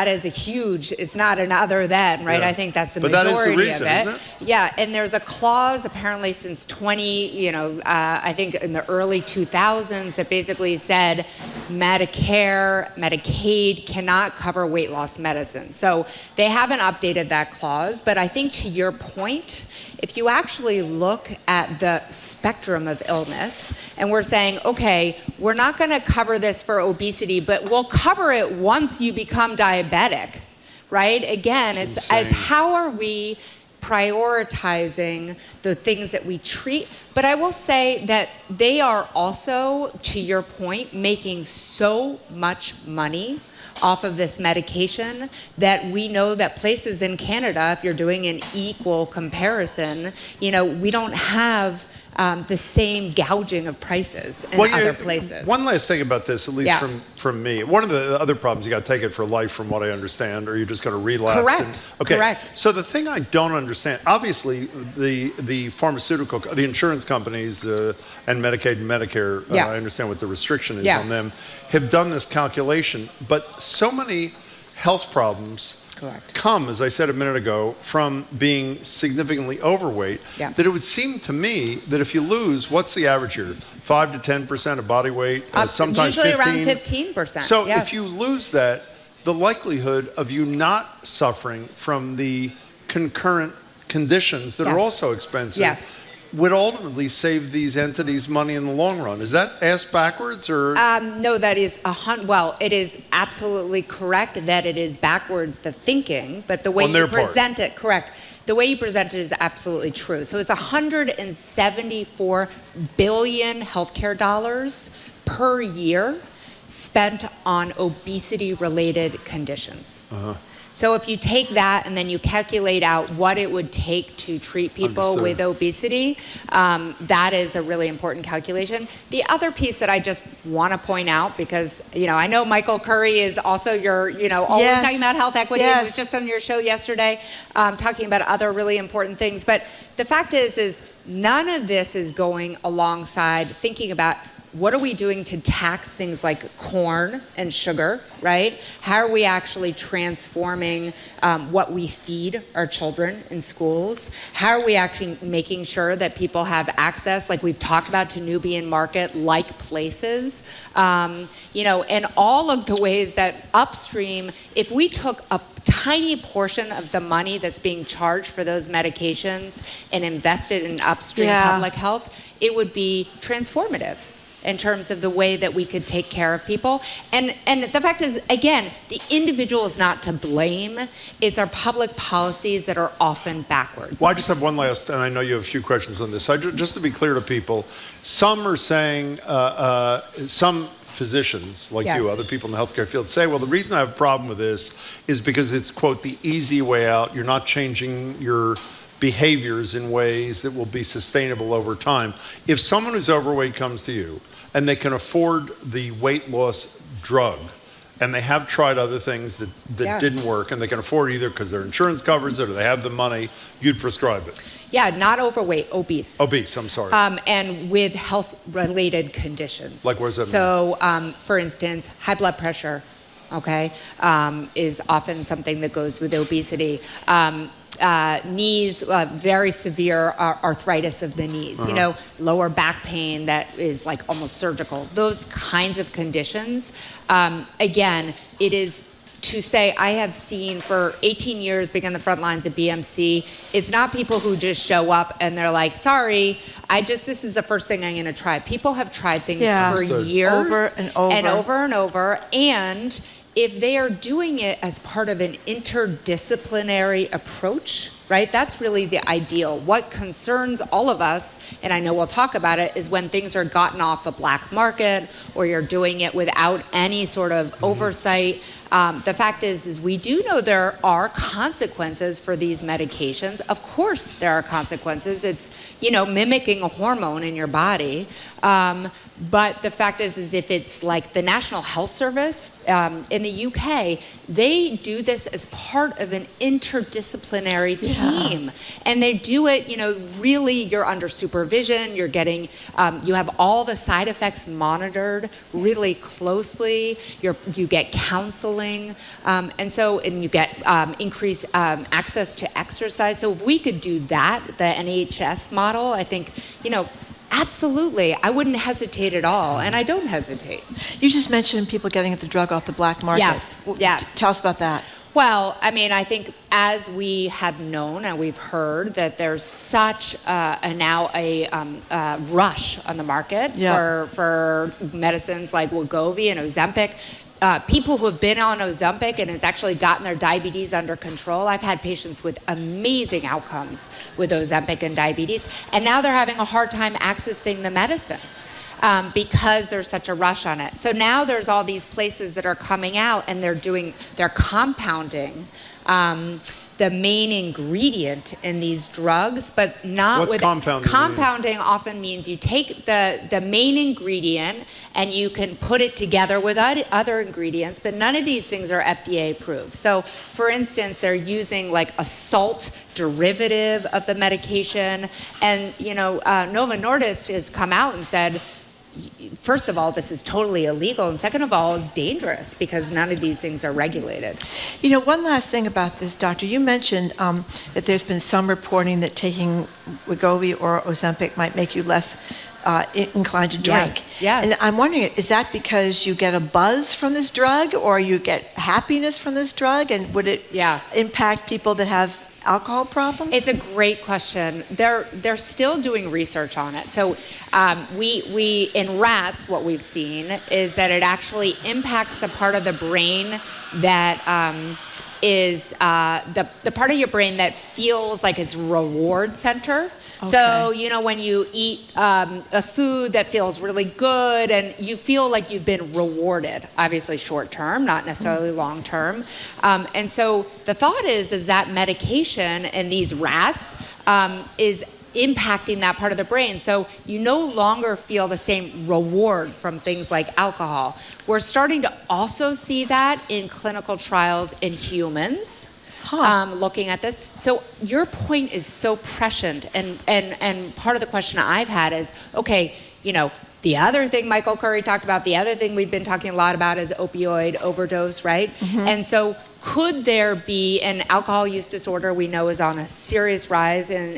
is a huge, it's not an other than, right? I think that's the majority that is the reason, of it. Isn't it? Yeah, and there's a clause apparently since I think in the early 2000s that basically said Medicare, Medicaid cannot cover weight loss medicine. So they haven't updated that clause, but I think to your point, if you actually look at the spectrum of illness and we're saying, okay, we're not going to cover this for obesity, but we'll cover it once you become diabetic, right? Again, it's how are we prioritizing the things that we treat? But I will say that they are also, to your point, making so much money off of this medication that we know that places in Canada, if you're doing an equal comparison, we don't have the same gouging of prices in other places. One last thing about this, at least from me. One of the other problems, you got to take it for life from what I understand, or you're just going to relapse. Correct. Correct. So the thing I don't understand, obviously the pharmaceutical, the insurance companies and Medicaid and Medicare, I understand what the restriction is on them, have done this calculation, but so many health problems come, as I said a minute ago, from being significantly overweight, that it would seem to me that if you lose, what's the average here? 5 to 10% of body weight, sometimes usually 15. Around 15%. So if you lose that, the likelihood of you not suffering from the concurrent conditions that are also expensive would ultimately save these entities money in the long run. Is that asked backwards, or? No, that is it is absolutely correct that it is backwards, the thinking, but the way you present it, the way you present it is absolutely true. So it's $174 billion healthcare dollars per year spent on obesity-related conditions. So if you take that and then you calculate out what it would take to treat people with obesity, that is a really important calculation. The other piece that I just want to point out, because, I know Michael Curry is also your, always talking about health equity. He was just on your show yesterday talking about other really important things. But the fact is none of this is going alongside thinking about what are we doing to tax things like corn and sugar, right? How are we actually transforming what we feed our children in schools? How are we actually making sure that people have access, like we've talked about, to Nubian Market, like places? And all of the ways that upstream, if we took a tiny portion of the money that's being charged for those medications and invested in upstream public health, it would be transformative in terms of the way that we could take care of people. And the fact is, again, the individual is not to blame. It's our public policies that are often backwards. Well, I just have one last, and I know you have a few questions on this. Just to be clear to people, some are saying, some physicians like you, other people in the healthcare field say, well, the reason I have a problem with this is because it's, quote, the easy way out. You're not changing your behaviors in ways that will be sustainable over time. If someone who's overweight comes to you and they can afford the weight loss drug, and they have tried other things that didn't work, and they can afford it either because their insurance covers it or they have the money, you'd prescribe it. Yeah, not overweight, obese. Obese, I'm sorry. And with health-related conditions. Like what does that mean? So, for instance, high blood pressure, is often something that goes with obesity. Knees, very severe arthritis of the knees, lower back pain that is like almost surgical, those kinds of conditions. Again, it is to say, I have seen for 18 years being on the front lines of BMC, it's not people who just show up and they're like, sorry, this is the first thing I'm gonna try. People have tried things for years. Over and over. And over and over. And if they are doing it as part of an interdisciplinary approach, right? That's really the ideal. What concerns all of us, and I know we'll talk about it, is when things are gotten off the black market or you're doing it without any sort of oversight. The fact is we do know there are consequences for these medications. Of course there are consequences. It's, mimicking a hormone in your body. But the fact is if it's like the National Health Service in the UK, they do this as part of an interdisciplinary team. And they do it, really you're under supervision, you're getting, you have all the side effects monitored really closely, you get counseling, and you get increased access to exercise. So if we could do that, the NHS model, I think, absolutely. I wouldn't hesitate at all, and I don't hesitate. You just mentioned people getting the drug off the black market. Yes. Tell us about that. Well, I think as we have known and we've heard that there's such now a rush on the market for medicines like Wegovy and Ozempic. People who have been on Ozempic and has actually gotten their diabetes under control. I've had patients with amazing outcomes with Ozempic and diabetes, and now they're having a hard time accessing the medicine because there's such a rush on it. So now there's all these places that are coming out and they're compounding the main ingredient in these drugs, but not What's with compounding. Compounding often means you take the main ingredient and you can put it together with other ingredients, but none of these things are FDA approved. So for instance, they're using like a salt derivative of the medication, and Novo Nordisk has come out and said, first of all, this is totally illegal, and second of all, it's dangerous because none of these things are regulated. One last thing about this, Doctor. You mentioned that there's been some reporting that taking Wegovy or Ozempic might make you less inclined to drink. Yes. And I'm wondering, is that because you get a buzz from this drug or you get happiness from this drug? And would it impact people that have alcohol problems? It's a great question. They're still doing research on it. So we in rats, what we've seen is that it actually impacts a part of the brain that is the part of your brain that feels like it's reward center. So, when you eat a food that feels really good and you feel like you've been rewarded, obviously short term, not necessarily long term. And so the thought is that medication in these rats is impacting that part of the brain. So you no longer feel the same reward from things like alcohol. We're starting to also see that in clinical trials in humans. Looking at this. So your point is so prescient. And part of the question I've had is, okay, the other thing Michael Curry talked about, the other thing we've been talking a lot about is opioid overdose, right? And so could there be an alcohol use disorder we know is on a serious rise in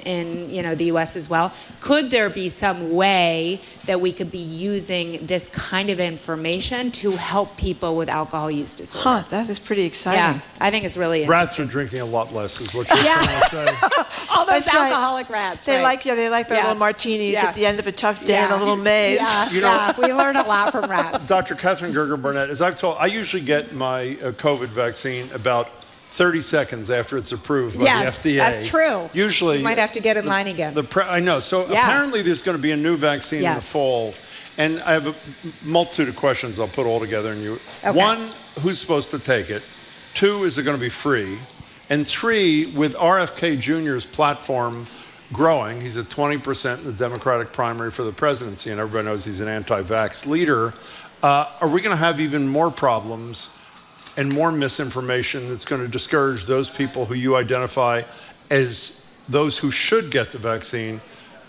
the U.S. as well? Could there be some way that we could be using this kind of information to help people with alcohol use disorder? That is pretty exciting. Yeah, I think it's really Rats are drinking a lot less, is what you're trying to say. All those That's right. alcoholic rats. They right. like their little martinis at the end of a tough day in a little maze. We learn a lot from rats. Dr. Catherine Gerger-Burnett, as I've told, I usually get my COVID vaccine about 30 seconds after it's approved by the FDA. Yes, that's true. Usually, you might have to get in line again. I know. So apparently there's going to be a new vaccine in the fall. And I have a multitude of questions I'll put all together. One, who's supposed to take it? 2, is it going to be free? And 3, with RFK Jr.'s platform growing, he's at 20% in the Democratic primary for the presidency, and everybody knows he's an anti-vax leader. Are we going to have even more problems and more misinformation that's going to discourage those people who you identify as those who should get the vaccine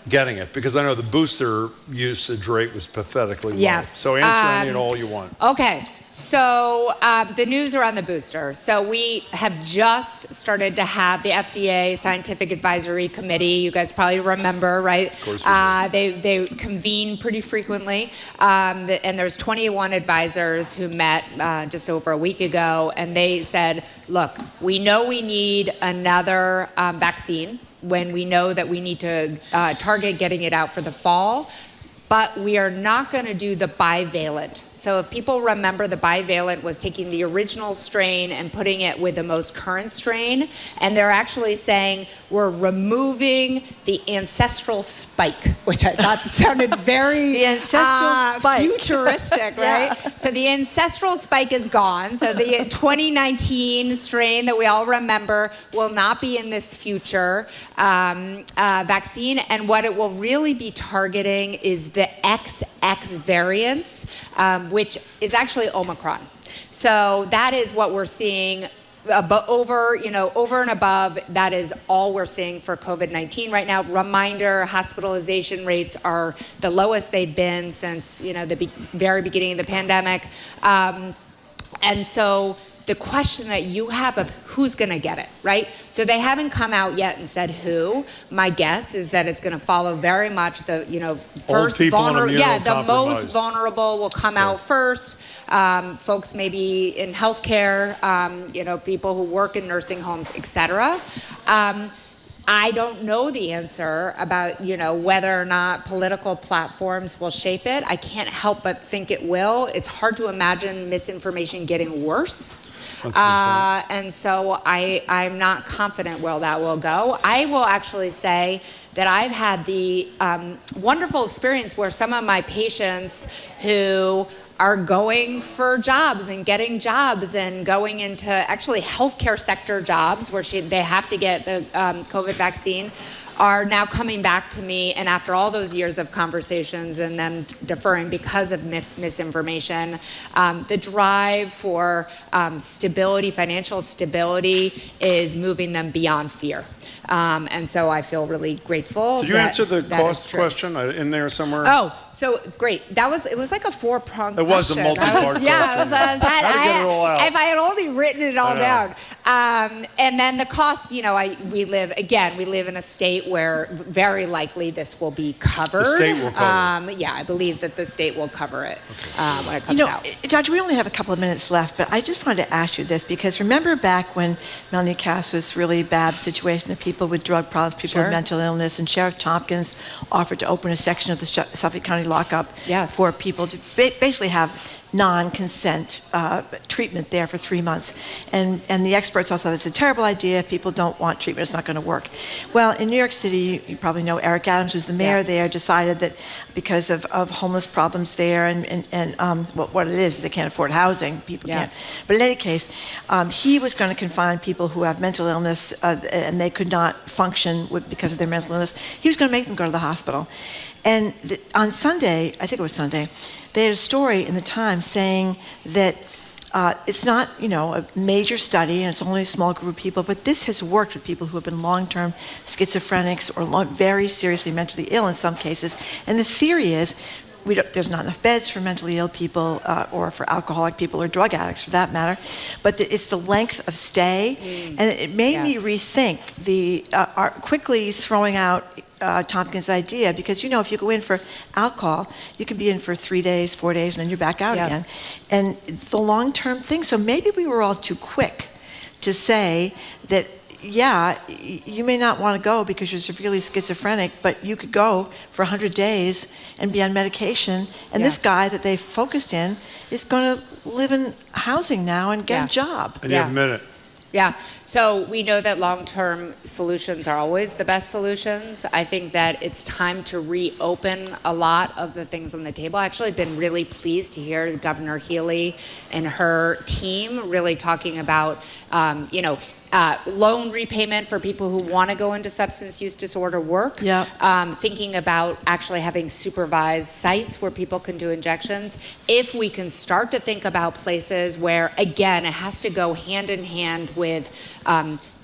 getting it? Because I know the booster usage rate was pathetically low. Yes. So answer any and all you want. Okay. So the news around the booster. So we have just started to have the FDA Scientific Advisory Committee. You guys probably remember, right? Of course we do. They convene pretty frequently. And there's 21 advisors who met just over a week ago. And they said, look, we know we need another vaccine when we know that we need to target getting it out for the fall. But we are not going to do the bivalent. So if people remember, the bivalent was taking the original strain and putting it with the most current strain. And they're actually saying we're removing the ancestral spike, which I thought sounded very futuristic, right? So the ancestral spike is gone. So the 2019 strain that we all remember will not be in this future vaccine. And what it will really be targeting is the XX variants, which is actually Omicron. So that is what we're seeing over and above. That is all we're seeing for COVID-19 right now. Reminder, hospitalization rates are the lowest they've been since, the very beginning of the pandemic. And so the question that you have of who's going to get it, right? So they haven't come out yet and said who. My guess is that it's going to follow very much the, first vulnerable. Yeah, the most vulnerable will come out first. Folks maybe in healthcare, people who work in nursing homes, et cetera. I don't know the answer about, whether or not political platforms will shape it. I can't help but think it will. It's hard to imagine misinformation getting worse. And so I'm not confident where that will go. I will actually say that I've had the wonderful experience where some of my patients who are going for jobs and getting jobs and going into actually healthcare sector jobs where they have to get the COVID vaccine are now coming back to me, and after all those years of conversations and them deferring because of misinformation, the drive for stability, financial stability, is moving them beyond fear. And so I feel really grateful. Did you answer the cost question in there somewhere? Oh, so great. It was like a 4-pronged question. It was a multi-part question. Yeah, How to get it all out. If I had only written it all down. And then the cost, we live in a state where very likely this will be covered. The state will cover it. Yeah, I believe that the state will cover it when it comes out. Dr., we only have a couple of minutes left, but I just wanted to ask you this, because remember back when Melanie Cass was really bad situation of people with drug problems, people with mental illness, and Sheriff Tompkins offered to open a section of the Suffolk County lockup for people to basically have non-consent treatment there for 3 months. And the experts all said it's a terrible idea. If people don't want treatment, it's not going to work. Well, in New York City, you probably know Eric Adams, who's the mayor there, decided that because of homeless problems there and what it is, they can't afford housing. People can't. But in any case, he was going to confine people who have mental illness and they could not function because of their mental illness. He was going to make them go to the hospital. And on Sunday, I think it was Sunday, they had a story in the Times saying that it's not, a major study and it's only a small group of people, but this has worked with people who have been long-term schizophrenics or very seriously mentally ill in some cases. And the theory is there's not enough beds for mentally ill people or for alcoholic people or drug addicts for that matter, but it's the length of stay. And it made me rethink quickly throwing out Tompkins' idea, because if you go in for alcohol, you can be in for 3 days, 4 days, and then you're back out again. And the long-term thing. So maybe we were all too quick to say that, you may not want to go because you're severely schizophrenic, but you could go for 100 days and be on medication. And this guy that they focused in is going to live in housing now and get a job. And you have a minute. Yeah, so we know that long-term solutions are always the best solutions. I think that it's time to reopen a lot of the things on the table. I've actually been really pleased to hear Governor Healy and her team really talking about, loan repayment for people who want to go into substance use disorder work. Thinking about actually having supervised sites where people can do injections. If we can start to think about places where, again, it has to go hand in hand with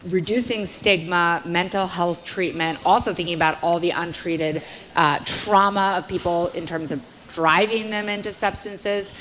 reducing stigma, mental health treatment, also thinking about all the untreated trauma of people in terms of driving them into substances,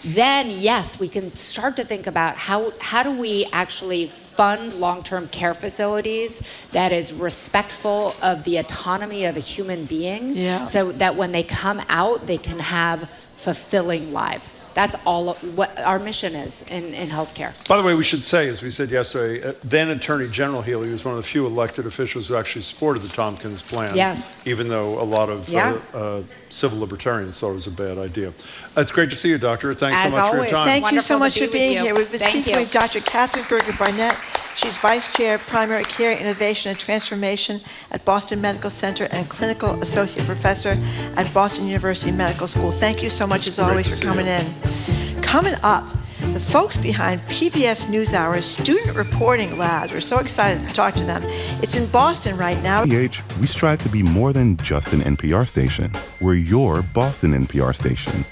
then yes, we can start to think about how do we actually fund long-term care facilities that is respectful of the autonomy of a human being, so that when they come out, they can have fulfilling lives. That's all what our mission is in healthcare. By the way, we should say, as we said yesterday, then Attorney General Healy was one of the few elected officials who actually supported the Tompkins plan. Even though a lot of civil libertarians thought it was a bad idea. It's great to see you, Doctor. Thanks so much for your time. Thank you so much for being here. We've been speaking with Dr. Catherine Berger-Barnett. She's Vice Chair of Primary Care Innovation and Transformation at Boston Medical Center and Clinical Associate Professor at Boston University Medical School. Thank you so much, as always, for coming in. Coming up, the folks behind PBS NewsHour's Student Reporting Labs. We're so excited to talk to them. It's in Boston right now. We strive to be more than just an NPR station. We're your Boston NPR station.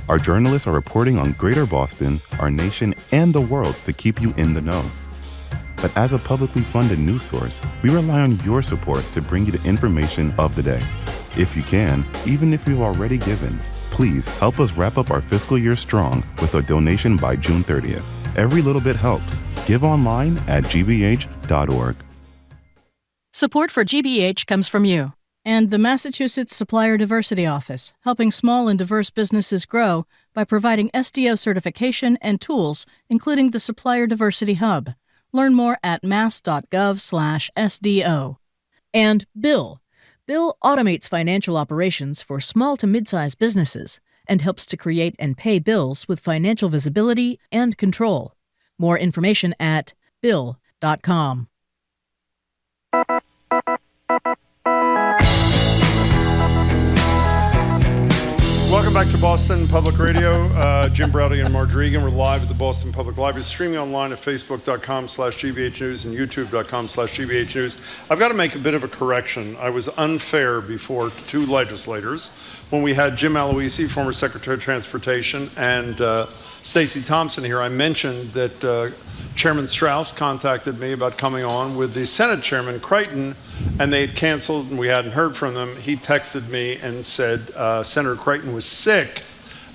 Our journalists are reporting on Greater Boston, our nation, and the world to keep you in the know. But as a publicly funded news source, we rely on your support to bring you the information of the day. If you can, even if you've already given, please help us wrap up our fiscal year strong with a donation by June 30th. Every little bit helps. Give online at gbh.org. Support for GBH comes from you and the Massachusetts Supplier Diversity Office, helping small and diverse businesses grow by providing SDO certification and tools, including the Supplier Diversity Hub. Learn more at mass.gov/SDO. And Bill. Bill automates financial operations for small to mid-sized businesses and helps to create and pay bills with financial visibility and control. More information at bill.com. Welcome back to Boston Public Radio. Jim Browdy and Marge Regan. We're live at the Boston Public Library, streaming online at facebook.com/GBH News and youtube.com/GBH News. I've got to make a bit of a correction. I was unfair before to two legislators when we had Jim Aloisi, former Secretary of Transportation, and Stacey Thompson here. I mentioned that Chairman Strauss contacted me about coming on with the Senate Chairman Creighton, and they had canceled and we hadn't heard from them. He texted me and said Senator Creighton was sick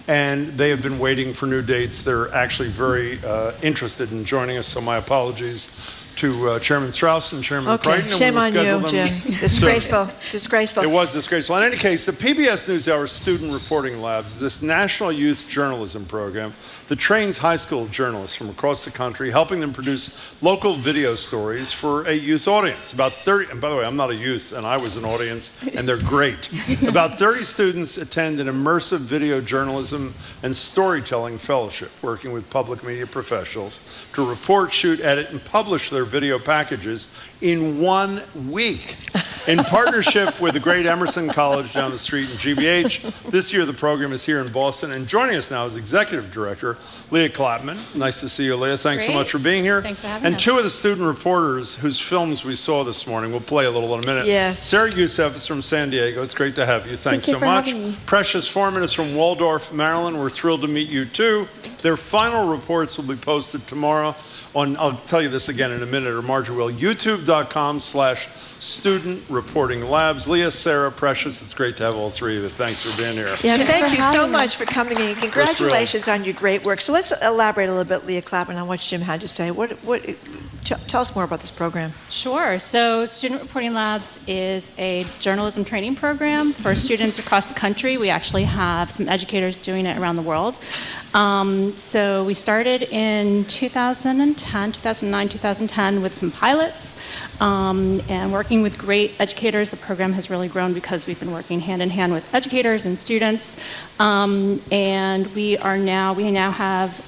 and they have been waiting for new dates. They're actually very interested in joining us, so my apologies to Chairman Strauss and Chairman Crichton. Shame on you, Jim. Disgraceful. Disgraceful. It was disgraceful. In any case, the PBS NewsHour Student Reporting Labs is this national youth journalism program that trains high school journalists from across the country, helping them produce local video stories for a youth audience. About 30, and by the way, I'm not a youth, and I was an audience, and they're great. About 30 students attend an immersive video journalism and storytelling fellowship, working with public media professionals to report, shoot, edit, and publish their video packages in 1 week. In partnership with the great Emerson College down the street in GBH, this year the program is here in Boston, and joining us now is Executive Director Leah Clapman. Nice to see you, Leah. Thanks so much for being here. Thanks for having and us. two of the student reporters whose films we saw this morning, we'll play a little in a minute. Yes. Sarah Youssef is from San Diego. It's great to have you. Thanks so much. Precious Foreman is from Waldorf, Maryland. We're thrilled to meet you too. Their final reports will be posted tomorrow on, I'll tell you this again in a minute, or Marjorie will, youtube.com/Student Reporting Labs. Leah, Sarah, Precious, it's great to have all three of you. Thanks for being here. Yeah, thank you so much for coming in. Congratulations on your great work. So let's elaborate a little bit, Leah Clapman, on what Jim had to say. Tell us more about this program. Sure. So Student Reporting Labs is a journalism training program for students across the country. We actually have some educators doing it around the world. So we started in 2009, 2010 with some pilots. And working with great educators. The program has really grown because we've been working hand in hand with educators and students. And we now have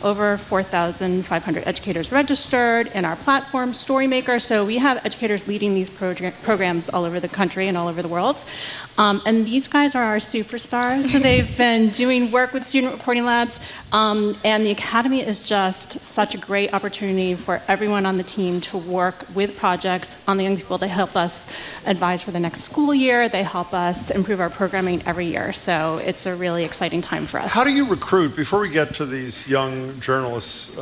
over 4,500 educators registered in our platform, Storymaker. So we have educators leading these programs all over the country and all over the world. And these guys are our superstars. So they've been doing work with Student Reporting Labs. And the Academy is just such a great opportunity for everyone on the team to work with projects on the young people. They help us advise for the next school year. They help us improve our programming every year. So it's a really exciting time for us. How do you recruit, before we get to these young journalists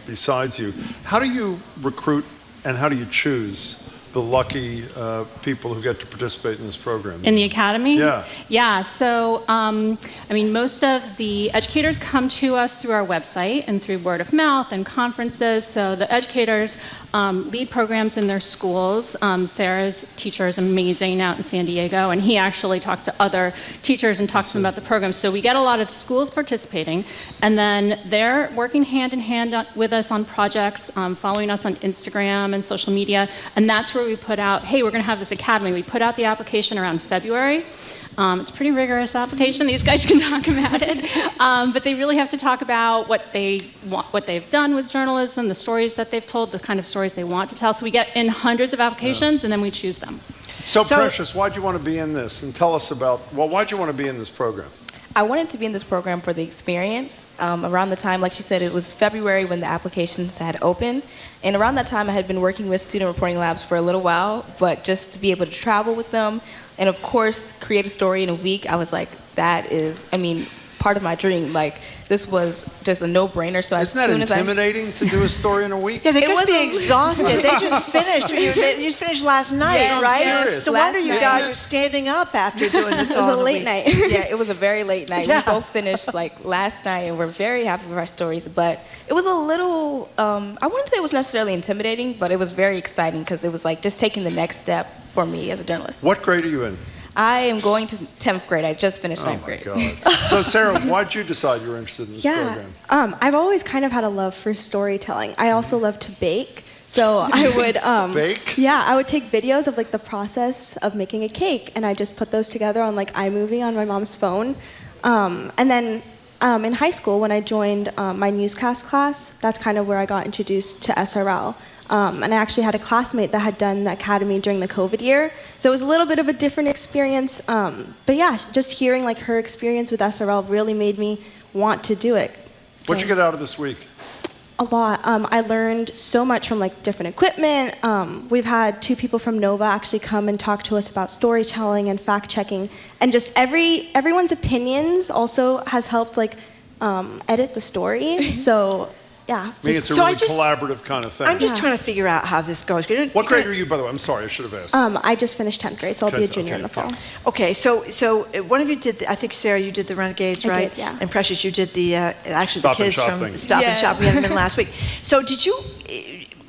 besides you, how do you recruit and how do you choose the lucky people who get to participate in this program? In the Academy? Yeah. Yeah, so, most of the educators come to us through our website and through word of mouth and conferences. So the educators lead programs in their schools. Sarah's teacher is amazing out in San Diego, and he actually talks to other teachers and talks to them about the program. So we get a lot of schools participating, and then they're working hand in hand with us on projects, following us on Instagram and social media, and that's where we put out, hey, we're going to have this academy. We put out the application around February. It's a pretty rigorous application. These guys cannot come at it. But they really have to talk about what they've done with journalism, the stories that they've told, the kind of stories they want to tell. So we get in hundreds of applications, and then we choose them. So Precious, why'd you want to be in this? And tell us about, why'd you want to be in this program? I wanted to be in this program for the experience. Around the time, like she said, it was February when the applications had opened. And around that time, I had been working with Student Reporting Labs for a little while, but just to be able to travel with them and, of course, create a story in a week, I was like, that is, part of my dream. Like, this was just a no-brainer. So Isn't that intimidating to do a story in a week? Yeah, they must be exhausted. They just finished. You just finished last night, right? Yes. No wonder you guys are standing up after doing this It all was a in late week. night. Yeah, it was a very late night. Yeah. We both finished last night, and we're very happy with our stories. But it was a little, I wouldn't say it was necessarily intimidating, but it was very exciting because it was just taking the next step for me as a journalist. What grade are you in? I am going to 10th grade. I just finished 9th grade. God. So Sarah, why'd you decide you were interested in this program? I've always kind of had a love for storytelling. I also love to bake. So I would bake? Yeah, I would take videos of the process of making a cake, and I just put those together on iMovie on my mom's phone. And then in high school, when I joined my newscast class, that's kind of where I got introduced to SRL. And I actually had a classmate that had done the academy during the COVID year. So it was a little bit of a different experience. But yeah, just hearing her experience with SRL really made me want to do it. So, What'd you get out of this week? a lot. I learned so much from different equipment. We've had 2 people from Nova actually come and talk to us about storytelling and fact checking. And just everyone's opinions also has helped edit the story. So yeah. It's a really collaborative kind of thing. I'm just trying to figure out how this goes. What grade are you, by the way? I'm sorry, I should have asked. I just finished 10th grade, so I'll be a junior in the fall. Okay, so one of you did, I think, Sarah, you did the Renegades, right? I did, yeah. And Precious, you did the, actually Stop the and kids Shop from thing. Stop and Yeah. Shop. We had them in last week. So did you,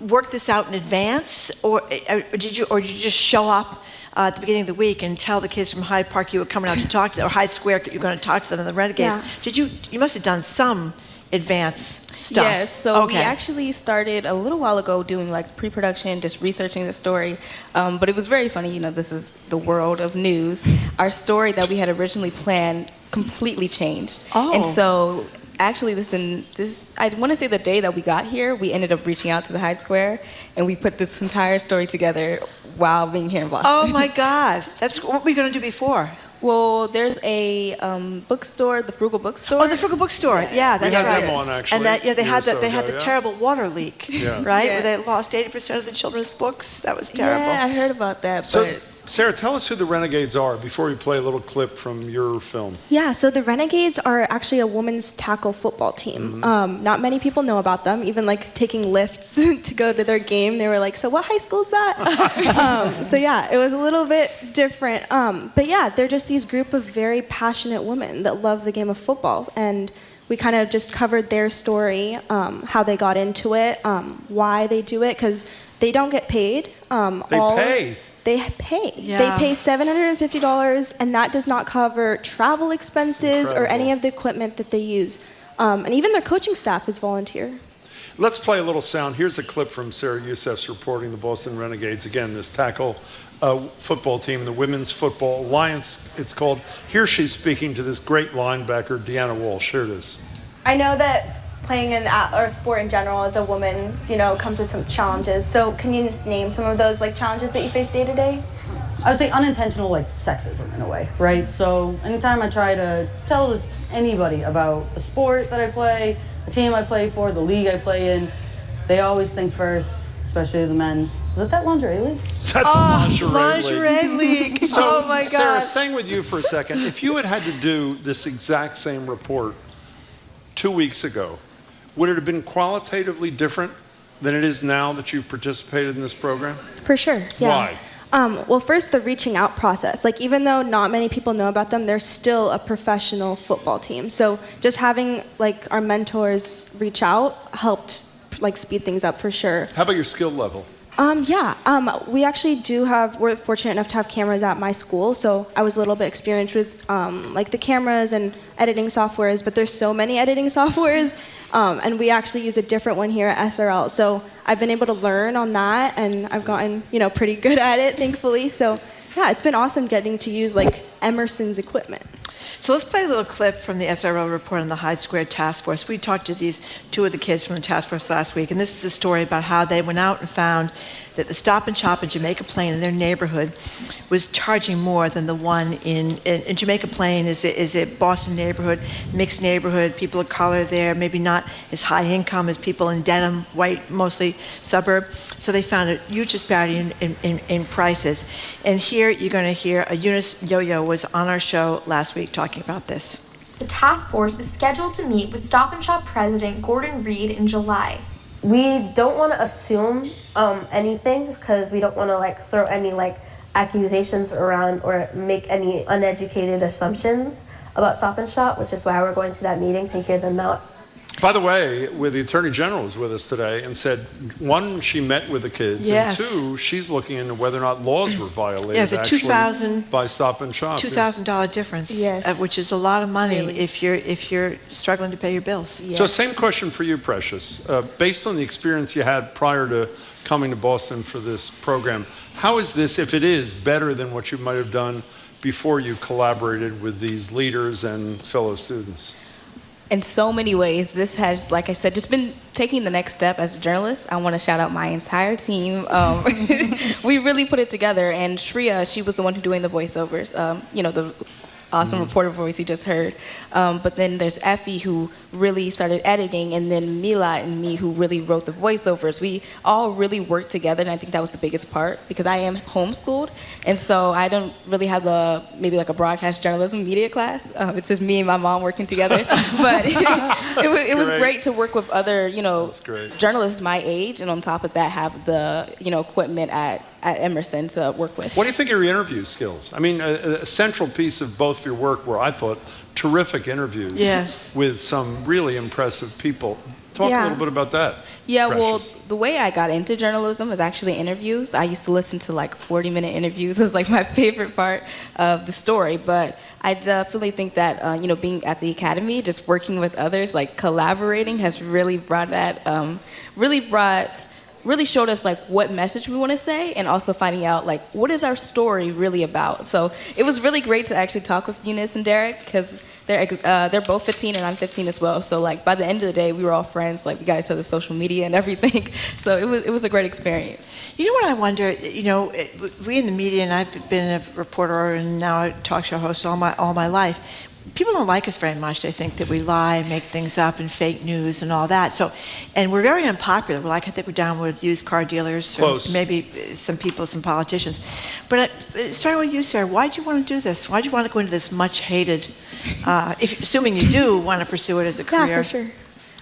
work this out in advance, or did you just show up at the beginning of the week and tell the kids from Hyde Park you were coming out to talk to them, or Hyde Square you were going to talk to them in the Renegades? Yeah. You must have done some advance stuff. Yes, so we actually started a little while ago doing like pre-production, just researching the story. But it was very funny, you know, this is the world of news. Our story that we had originally planned completely changed. And so actually I want to say the day that we got here, we ended up reaching out to the Hyde Square and we put this entire story together while being here in Boston. Oh my God, what were we going to do before? Well, there's a bookstore, the Frugal Bookstore. Oh, the Frugal Bookstore. Yeah, that's right. We had them on, actually. And they had the terrible water leak, right? Yeah. Where they lost 80% of the children's books. That was terrible. Yeah, I heard about that. So, but Sarah, tell us who the Renegades are before we play a little clip from your film. Yeah, so the Renegades are actually a women's tackle football team. Not many people know about them, even like taking lifts to go to their game. They were like, so what high school is that? So yeah, it was a little bit different. But yeah, they're just these group of very passionate women that love the game of football. And we kind of just covered their story, how they got into it, why they do it, because they don't get paid. They pay. Yeah. They pay $750, and that does not cover travel expenses or any of the equipment that they use. And even their coaching staff is volunteer. Let's play a little sound. Here's a clip from Sarah Youssef's reporting the Boston Renegades. Again, this tackle football team, the Women's Football Alliance, it's called. Here she's speaking to this great linebacker, Deanna Walsh. Here it is. I know that playing in or sport in general as a woman, you know, comes with some challenges. So can you just name some of those like challenges that you face day to day? I would say unintentional like sexism in a way, right? So anytime I try to tell anybody about a sport that I play, a team I play for, the league I play in, they always think first, especially the men. Is that lingerie league? That's a lingerie league. So, oh my God. Sarah, staying with you for a second, if you had to do this exact same report 2 weeks ago, would it have been qualitatively different than it is now that you've participated in this program? For sure, yeah. Why? Well, first, the reaching out process. Like, even though not many people know about them, they're still a professional football team. So just having, like, our mentors reach out helped, like, speed things up for sure. How about your skill level? We actually we're fortunate enough to have cameras at my school, so I was a little bit experienced with like the cameras and editing softwares, but there's so many editing softwares, and we actually use a different one here at SRL. So I've been able to learn on that, and I've gotten, you know, pretty good at it, thankfully. So yeah, it's been awesome getting to use like Emerson's equipment. So let's play a little clip from the SRO report on the Hyde Square Task Force. We talked to these two of the kids from the task force last week, and this is a story about how they went out and found that the Stop and Shop in Jamaica Plain in their neighborhood was charging more than the one in Jamaica Plain is a Boston neighborhood, mixed neighborhood, people of color there, maybe not as high income as people in Denham, white, mostly suburb. So they found a huge disparity in prices. And here you're going to hear Eunice Yo-Yo was on our show last week talking about this. The task force is scheduled to meet with Stop and Shop President Gordon Reed in July. We don't want to assume anything because we don't want to throw any accusations around or make any uneducated assumptions about Stop and Shop, which is why we're going to that meeting to hear them out. By the way, the Attorney General was with us today and said, one, she met with the kids, yes. and two, she's looking into whether or not laws were violated There's a by Stop and Shop. $2,000 difference, yes. Which is a lot of money if you're struggling to pay your bills. Yes. So same question for you, Precious. Based on the experience you had prior to coming to Boston for this program, how is this, if it is, better than what you might have done before you collaborated with these leaders and fellow students? In so many ways, this has, like I said, just been taking the next step as a journalist. I want to shout out my entire team. We really put it together, and Shreya, she was the one who doing the voiceovers, the awesome reporter voice you just heard. But then there's Effie, who really started editing, and then Mila and me, who really wrote the voiceovers. We all really worked together, and I think that was the biggest part, because I am homeschooled, and so I don't really have maybe a broadcast journalism media class. It's just me and my mom working together. But it was great to work with other, journalists my age, and on top of that, have the, equipment at at Emerson to work with. What do you think of your interview skills? I mean, a central piece of both of your work were, I thought, terrific interviews with some really impressive people. Talk a little bit about that. Yeah, Precious. well, the way I got into journalism is actually interviews. I used to listen to like 40-minute interviews as like my favorite part of the story. But I definitely think that, you know, being at the academy, just working with others, like collaborating has really brought that, really showed us like what message we want to say, and also finding out like what is our story really about. So it was really great to actually talk with Eunice and Derek, because they're both 15 and I'm 15 as well. So like by the end of the day, we were all friends. Like we got each other's social media and everything. So it was a great experience. You know what I wonder? You know, we in the media, and I've been a reporter and now a talk show host all my life. People don't like us very much. They think that we lie, make things up, and fake news and all that. So, and we're very unpopular. We're like, I think we're down with used car dealers, or maybe some people, some politicians. But starting with you, Sarah, why did you want to do this? Why did you want to go into this much hated, assuming you do want to pursue it as a career? Yeah, for sure.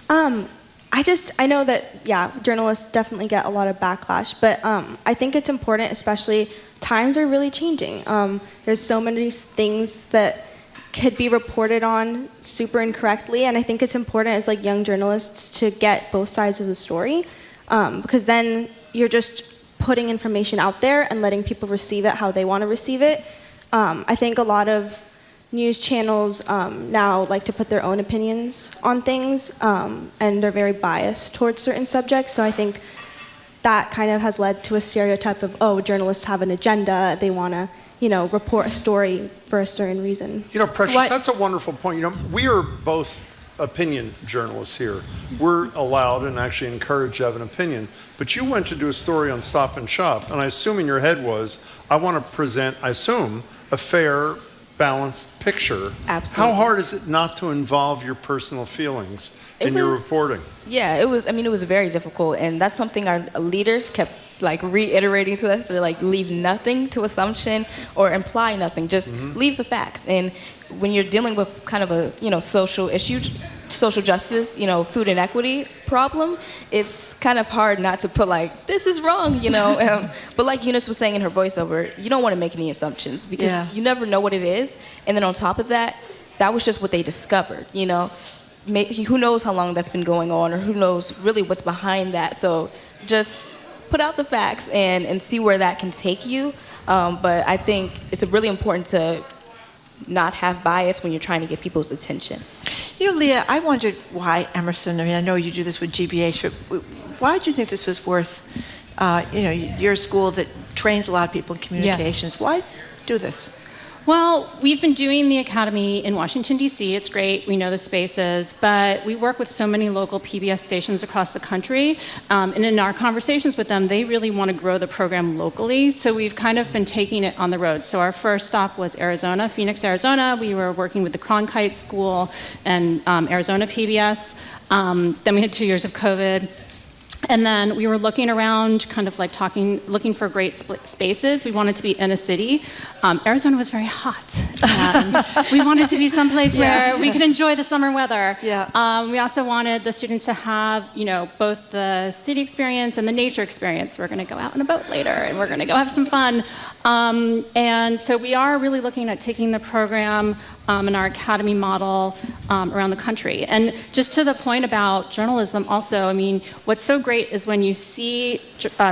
I know that, journalists definitely get a lot of backlash, but I think it's important, especially times are really changing. There's so many things that could be reported on super incorrectly, and I think it's important as like young journalists to get both sides of the story, because then you're just putting information out there and letting people receive it how they want to receive it. I think a lot of news channels now like to put their own opinions on things, and they're very biased towards certain subjects, so I think that kind of has led to a stereotype of, oh, journalists have an agenda, they want to report a story for a certain reason. You know, Precious, that's a wonderful point. You know, we are both opinion journalists here. We're allowed and actually encouraged to have an opinion. But you went to do a story on Stop and Shop, and I assume in your head was, I want to present, I assume, a fair, balanced picture. Absolutely. How hard is it not to involve your personal feelings in your reporting? Yeah, it was very difficult, and that's something our leaders kept like reiterating to us. They're like, leave nothing to assumption or imply nothing, just leave the facts. And when you're dealing with kind of a social issue, social justice, food inequity problem, it's kind of hard not to put like, this is wrong, but like Eunice was saying in her voiceover, you don't want to make any assumptions, because you never know what it is. And then on top of that, that was just what they discovered, who knows how long that's been going on, or who knows really what's behind that. So just put out the facts and see where that can take you. But I think it's really important to not have bias when you're trying to get people's attention. You know, Leah, I wondered why Emerson, I know you do this with GBH, but why did you think this was worth, you're a school that trains a lot of people in communications. Yeah. Why do this? Well, we've been doing the Academy in Washington, D.C. It's great. We know the spaces. But we work with so many local PBS stations across the country. And in our conversations with them, they really want to grow the program locally. So we've kind of been taking it on the road. So our first stop was Arizona, Phoenix, Arizona. We were working with the Cronkite School and Arizona PBS. Then we had 2 years of COVID. And then we were looking around, kind of like looking for great spaces. We wanted to be in a city. Arizona was very hot. And we wanted to be someplace where we could enjoy the summer weather. Yeah. We also wanted the students to have, both the city experience and the nature experience. We're going to go out on a boat later, and we're going to go have some fun. And so we are really looking at taking the program in our academy model around the country. And just to the point about journalism also, what's so great is when you see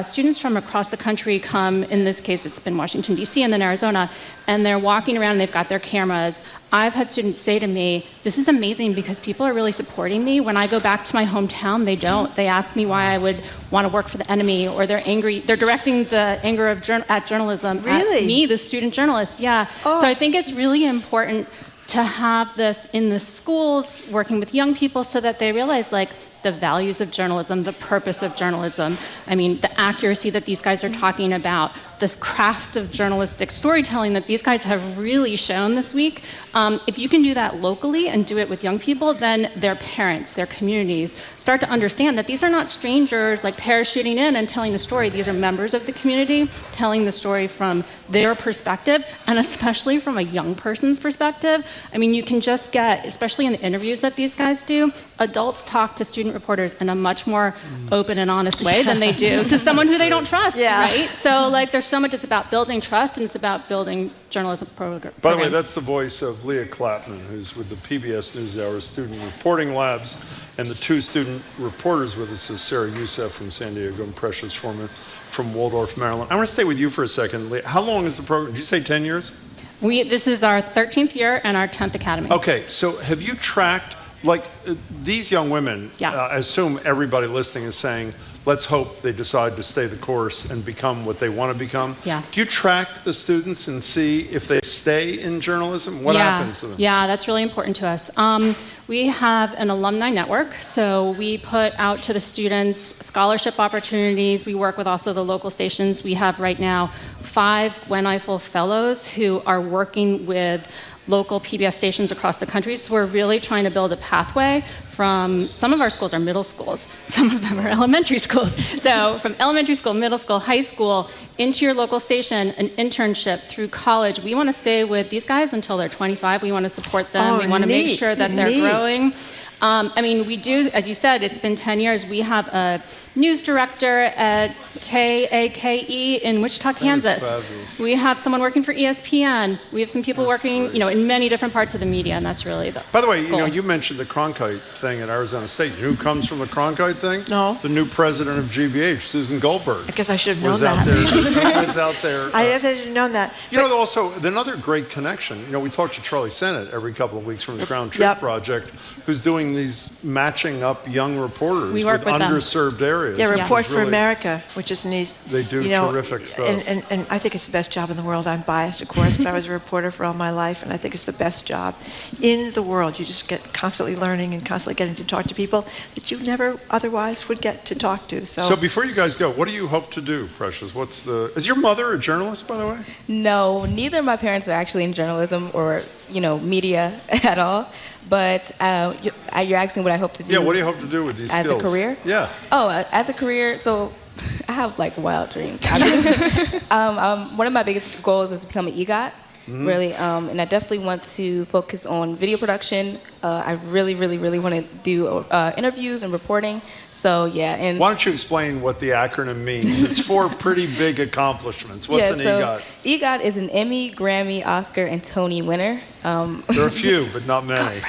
students from across the country come, in this case it's been Washington, D.C. and then Arizona, and they're walking around and they've got their cameras. I've had students say to me, this is amazing because people are really supporting me. When I go back to my hometown, they don't. They ask me why I would want to work for the enemy, or they're angry. They're directing the anger at journalism at me, the student journalist. Yeah. Oh. So I think it's really important to have this in the schools, working with young people, so that they realize the values of journalism, the purpose of journalism. The accuracy that these guys are talking about, this craft of journalistic storytelling that these guys have really shown this week. If you can do that locally and do it with young people, then their parents, their communities start to understand that these are not strangers parachuting in and telling the story. These are members of the community telling the story from their perspective, and especially from a young person's perspective. You can just get, especially in the interviews that these guys do, adults talk to student student reporters in a much more open and honest way than they do to someone who they don't trust, right? So like there's so much, it's about building trust and it's about building journalism programs. By the way, that's the voice of Leah Clapman, who's with the PBS NewsHour Student Reporting Labs, and the two student reporters with us is Sarah Youssef from San Diego and Precious Foreman from Waldorf, Maryland. I want to stay with you for a second, Leah. How long is the program? Did you say 10 years? This is our 13th year and our 10th academy. Okay, so have you tracked, these young women, I assume everybody listening is saying, let's hope they decide to stay the course and become what they want to become. Yeah. Do you track the students and see if they stay in journalism? What happens to them? Yeah, that's really important to us. We have an alumni network, so we put out to the students scholarship opportunities. We work with also the local stations. We have right now 5 Gwen Ifill Fellows who are working with local PBS stations across the country. So we're really trying to build a pathway from, some of our schools are middle schools, some of them are elementary schools. So from elementary school, middle school, high school, into your local station, an internship through college. We want to stay with these guys until they're 25. We want to support them. We want to make sure that they're growing. We do, as you said, it's been 10 years. We have a news director at KAKE in Wichita, Kansas. We have someone working for ESPN. We have some people working, in many different parts of the media, and that's really the By the way, goal. you mentioned the Cronkite thing at Arizona State. You know who comes from the Cronkite thing? No. The new president of GBH, Susan Goldberg. I guess I should have known was that. Was out there. I guess I should have known that. Also, another great connection, we talk to Charlie Sennett every couple of weeks from the Crown Truth Project, who's doing these matching up young reporters with underserved areas. Yeah, Report for America, which is neat. They do terrific stuff. And I think it's the best job in the world. I'm biased, of course, but I was a reporter for all my life, and I think it's the best job in the world. You just get constantly learning and constantly getting to talk to people that you never otherwise would get to talk to. So before you guys go, what do you hope to do, Precious? Is your mother a journalist, by the way? No, neither of my parents are actually in journalism or, media at all. But you're asking what I hope to do. Yeah, what do you hope to do with these skills? As a career? Yeah. Oh, as a career, so I have wild dreams. One of my biggest goals is to become an EGOT. Really, and I definitely want to focus on video production. I really, really, really want to do interviews and reporting. So yeah, and why don't you explain what the acronym means? It's 4 pretty big accomplishments. What's an EGOT? EGOT is an Emmy, Grammy, Oscar, and Tony winner. There are a few, but not many.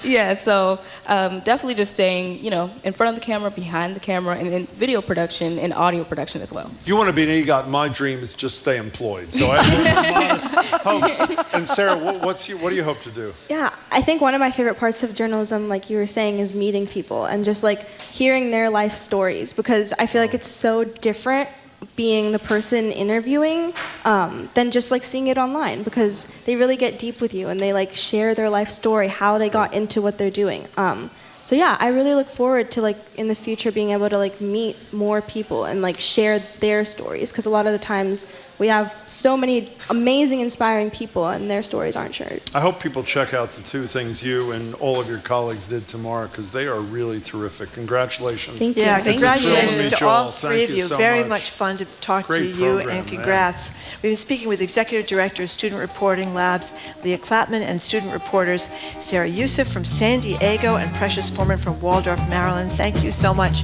Yeah. So definitely just staying, in front of the camera, behind the camera, and in video production and audio production as well. You want to be an EGOT? My dream is just stay employed. So I have modest hopes. And Sarah, what do you hope to do? Yeah, I think one of my favorite parts of journalism, like you were saying, is meeting people and just hearing their life stories, because I feel like it's so different being the person interviewing than just seeing it online, because they really get deep with you and they share their life story, how they got into what they're doing. So yeah, I really look forward to in the future being able to meet more people and share their stories, because a lot of the times we have so many amazing, inspiring people and their stories aren't shared. I hope people check out the 2 things you and all of your colleagues did tomorrow, because they are really terrific. Congratulations. Thank you. Yeah, congratulations to all 3 Thank of you. So Very much fun to talk to you, and congrats. We've been speaking with Executive Director of Student Reporting Labs, Leah Clapman, and student reporters Sarah Youssef from San Diego and Precious Foreman from Waldorf, Maryland. Thank you so much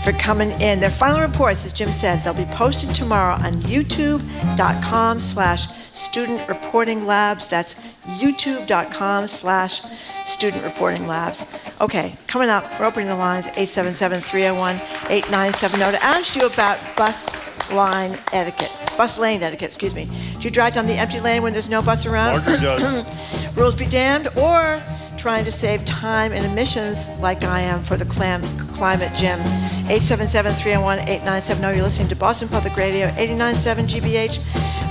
for coming in. Their final reports, as Jim says, they'll be posted tomorrow on youtube.com/student reporting labs. That's youtube.com/student reporting labs. Okay, coming up, we're opening the lines at 877-301-8970 to ask you about bus lane etiquette. Do you drive down the empty lane when there's no bus around? Marjorie does. Rules be damned, or trying to save time and emissions like I am for the climate, Jim. 877-301-8970. You're listening to Boston Public Radio, 89.7 GBH,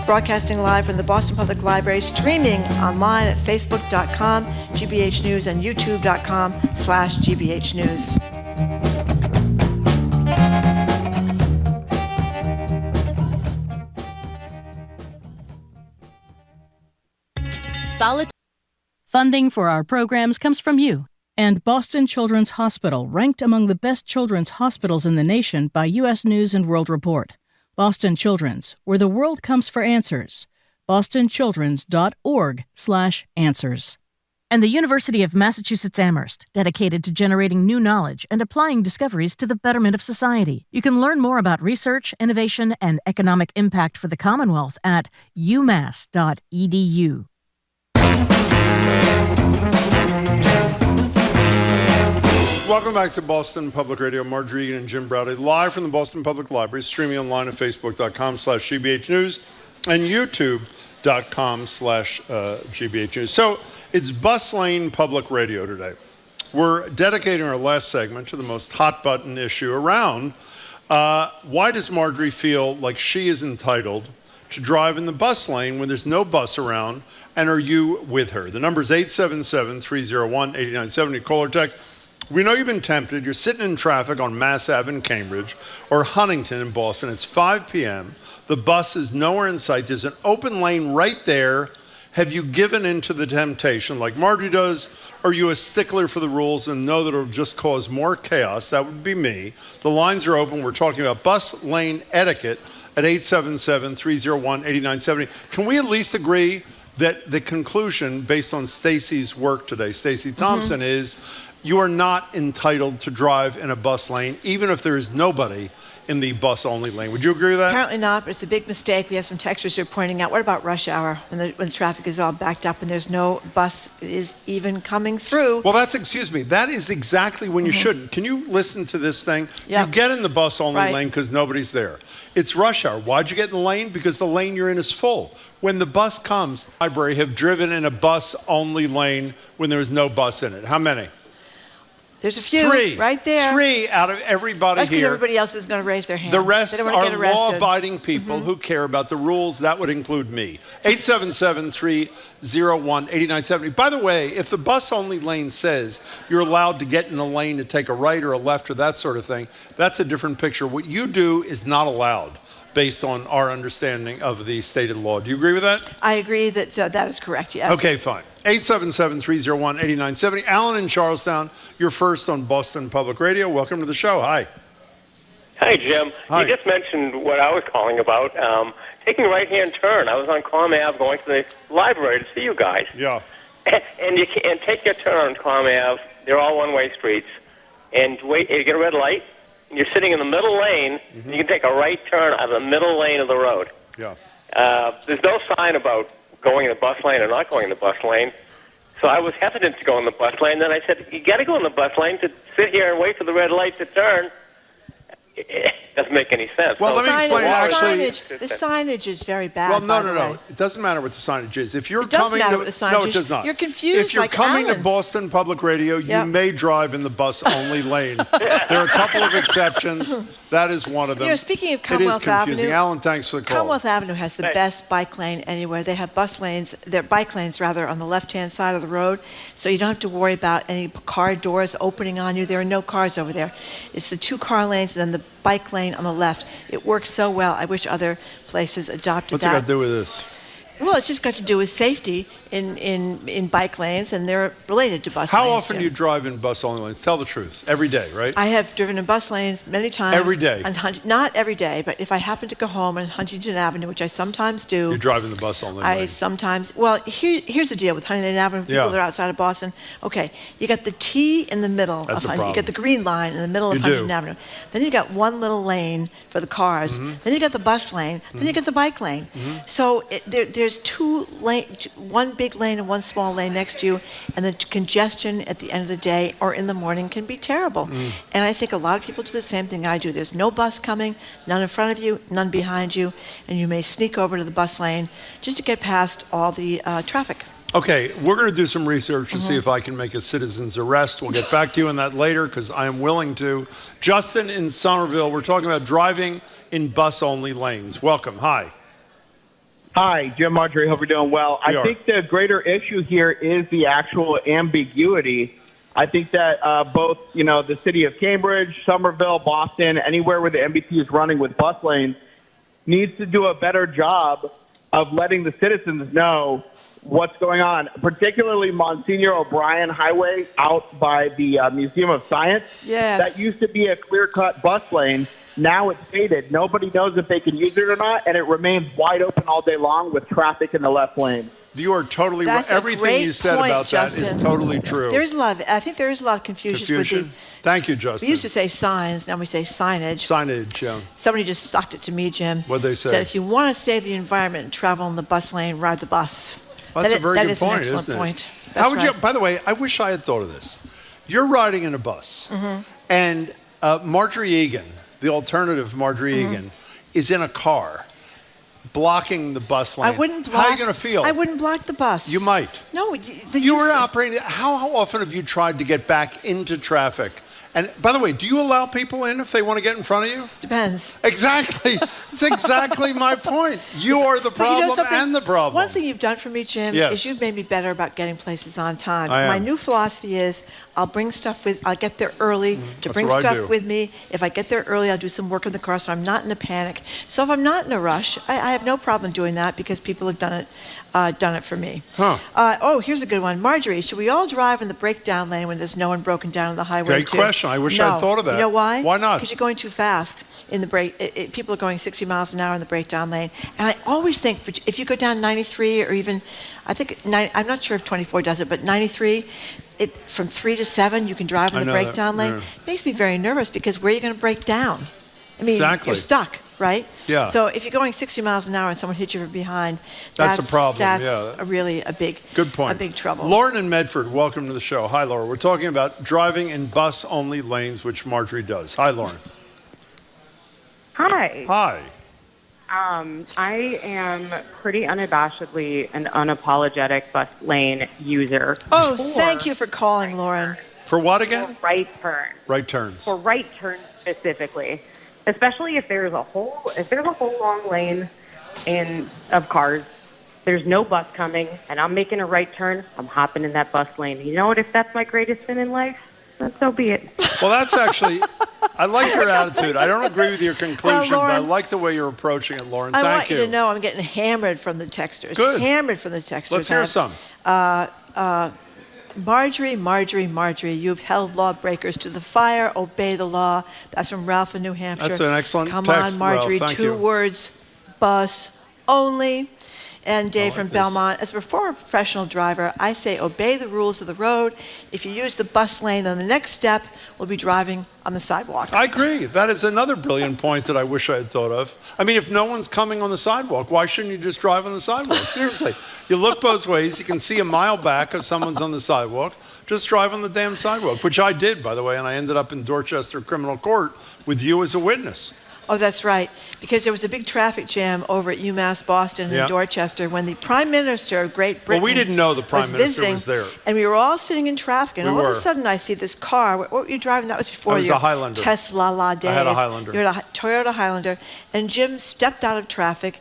broadcasting live from the Boston Public Library, streaming online at facebook.com, GBH News, and youtube.com/GBH News. Funding for our programs comes from you and Boston Children's Hospital, ranked among the best children's hospitals in the nation by U.S. News & World Report. Boston Children's, where the world comes for answers. bostonchildrens.org/answers. And the University of Massachusetts Amherst, dedicated to generating new knowledge and applying discoveries to the betterment of society. You can learn more about research, innovation, and economic impact for the Commonwealth at umass.edu. Welcome back to Boston Public Radio. Marjorie Egan and Jim Browdy, live from the Boston Public Library, streaming online at facebook.com/GBH News and youtube.com/GBH News. So it's Bus Lane Public Radio today. We're dedicating our last segment to the most hot button issue around. Why does Marjorie feel like she is entitled to drive in the bus lane when there's no bus around? And are you with her? The number is 877-301-8970. Call or text. We know you've been tempted. You're sitting in traffic on Mass Ave in Cambridge or Huntington in Boston. It's 5 p.m. The bus is nowhere in sight. There's an open lane right there. Have you given in to the temptation like Marjorie does? Or are you a stickler for the rules and know that it'll just cause more chaos? That would be me. The lines are open. We're talking about bus lane etiquette at 877-301-8970. Can we at least agree that the conclusion, based on Stacy's work today, Stacy Thompson, is you are not entitled to drive in a bus lane, even if there is nobody in the bus-only lane. Would you agree with that? Apparently not, but it's a big mistake. We have some texters who are pointing out, what about rush hour, when the traffic is all backed up and there's no bus is even coming through? Well, that is exactly when you shouldn't. Can you listen to this thing? Yep. You get in the bus-only lane because nobody's there. It's rush hour. Why'd you get in the lane? Because the lane you're in is full. When the bus comes, library have driven in a bus-only lane when there was no bus in it. How many? There's a few right there. 3 out of everybody That's here. Everybody else is going to raise their hand. The rest are law-abiding people who care about the rules. That would include me. 877-301-8970. By the way, if the bus-only lane says you're allowed to get in the lane to take a right or a left or that sort of thing, that's a different picture. What you do is not allowed based on our understanding of the stated law. Do you agree with that? I agree that that is correct, yes. Okay, fine. 877-301-8970. Alan in Charlestown, you're first on Boston Public Radio. Welcome to the show. Hi. Hi, Jim. Hi. You just mentioned what I was calling about, taking a right-hand turn. I was on Comm Ave going to the library to see you guys. Yeah. And you can take your turn on Comm Ave. They're all one-way streets. And you get a red light, and you're sitting in the middle lane, and you can take a right turn out of the middle lane of the road. Yeah. There's no sign about going in the bus lane or not going in the bus lane. So I was hesitant to go in the bus lane. Then I said, you got to go in the bus lane to sit here and wait for the red light to turn. It doesn't make any sense. Well, let me explain. The signage is very bad. Well, no. It doesn't matter what the signage is. If you're it does coming matter to, what the signage no, is. it does not. You're confused. If you're like coming Alan. to Boston Public Radio, you may drive in the bus-only lane. There are a couple of exceptions. That is one of them. You know, speaking of Commonwealth it is confusing. Avenue, Alan, thanks for the call. Commonwealth Avenue has the best bike lane anywhere. They have bike lanes on the left-hand side of the road, so you don't have to worry about any car doors opening on you. There are no cars over there. It's the 2 car lanes and then the bike lane on the left. It works so well. I wish other places adopted What's that. it got to do with this? Well, it's just got to do with safety in bike lanes, and they're related to bus How lanes. often do you drive in bus-only lanes? Tell the truth. Every day, right? I have driven in bus lanes many times. Every day? Not every day, but if I happen to go home on Huntington Avenue, which I sometimes do. You're driving the bus-only lane. Here's the deal with Huntington Avenue, people that are outside of Boston. Okay, you got the T in the middle. That's of a You problem. got the green line in the middle of Huntington Avenue. Then you got one little lane for the cars. Then you got the bus lane. Then you got the bike lane. So there's 2 lanes, one big lane and one small lane next to you, and the congestion at the end of the day or in the morning can be terrible. And I think a lot of people do the same thing I do. There's no bus coming, none in front of you, none behind you, and you may sneak over to the bus lane just to get past all the traffic. Okay, we're going to do some research to see if I can make a citizen's arrest. We'll get back to you on that later because I am willing to. Justin in Somerville, we're talking about driving in bus-only lanes. Welcome. Hi. Hi, Jim, Marjorie. Hope you're doing well. I think the greater issue here is the actual ambiguity. I think that both, the city of Cambridge, Somerville, Boston, anywhere where the MBT is running with bus lanes, needs to do a better job of letting the citizens know what's going on, particularly Monsignor O'Brien Highway out by the Museum of Science. Yes. That used to be a clear-cut bus lane. Now it's faded. Nobody knows if they can use it or not, and it remains wide open all day long with traffic in the left lane. You are totally right. That's a Everything great you said point, about Justin. that is totally true. I think there is a lot of confusion with the. Thank you, Justin. We used to say signs, now we say signage. Signage, yeah. Somebody just sucked it to me, Jim. What'd they say? Said if you want to save the environment and travel on the bus lane, ride the bus. Well, that's a very that good is point, an excellent isn't it? point. How That's would right. you? By the way, I wish I had thought of this. You're riding in a bus, and Marjorie Egan, the alternative Marjorie Egan, is in a car, blocking the bus lane. I wouldn't block. How are you going to feel? I wouldn't block the bus. You might. No, You were operating. How often have you tried to get back into traffic? And by the way, do you allow people in if they want to get in front of you? Depends. Exactly. It's exactly my point. You are the But you know problem something? and the problem. One thing you've done for me, Jim, Yes. is you've made me better about getting places on time. I am. My new philosophy is I'll bring stuff with. I'll get there early to That's bring what I do. stuff with me. If I get there early, I'll do some work in the car, so I'm not in a panic. So if I'm not in a rush, I have no problem doing that because people have done it for me. Huh. Here's a good one, Marjorie. Should we all drive in the breakdown lane when there's no one broken down on the highway? Great too? question. I wish I'd thought of that. You know why? Why not? Because you're going too fast in the break. People are going 60 miles an hour in the breakdown lane, and I always think if you go down 93 or even, I think I'm not sure if 24 does it, but 93. From 3 to 7, you can drive in the breakdown lane. It makes me very nervous because where are you going to break down? I mean, Exactly. you're stuck, right? Yeah. So if you're going 60 miles an hour and someone hits you from behind, That's a problem, That's yeah. a big, Good point. a big trouble. Lauren in Medford, welcome to the show. Hi, Laura. We're talking about driving in bus-only lanes, which Marjorie does. Hi, Lauren. Hi. Hi. I am pretty unabashedly an unapologetic bus lane user. Oh, thank you for calling, Lauren. For what again? For right turn. Right turns. For right turns specifically, especially if there's a whole long lane of cars. There's no bus coming, and I'm making a right turn. I'm hopping in that bus lane. You know what? If that's my greatest sin in life, then so be it. Well, that's actually, I like your attitude. I don't agree with your conclusion, but I Lauren, like the way you're approaching it, Lauren. I Thank want you to know I'm getting hammered from the texters. Good. Hammered from the texters. Let's hear some. Marjorie, you've held lawbreakers to the fire. Obey the law. That's from Ralph in New Hampshire. That's an excellent Come text, on, Marjorie. Ralph. Thank 2 you. words, bus only. And Dave from this. Belmont, as a former professional driver, I say obey the rules of the road. If you use the bus lane, then the next step will be driving on the sidewalk. I agree. That is another brilliant point that I wish I had thought of. I mean, if no one's coming on the sidewalk, why shouldn't you just drive on the sidewalk? Seriously. You look both ways. You can see a mile back if someone's on the sidewalk. Just drive on the damn sidewalk, which I did, by the way, and I ended up in Dorchester Criminal Court with you as a witness. Oh, that's right. Because there was a big traffic jam over at UMass Boston Yeah. and Dorchester when the Prime Minister of Great Britain Well, we didn't know the Prime Minister visiting, was there. And we were all sitting in traffic, and We all of were. a sudden I see this car. What were you driving? That was before I was your a Highlander. Tesla days. I had a Highlander. You had a Toyota Highlander. And Jim stepped out of traffic,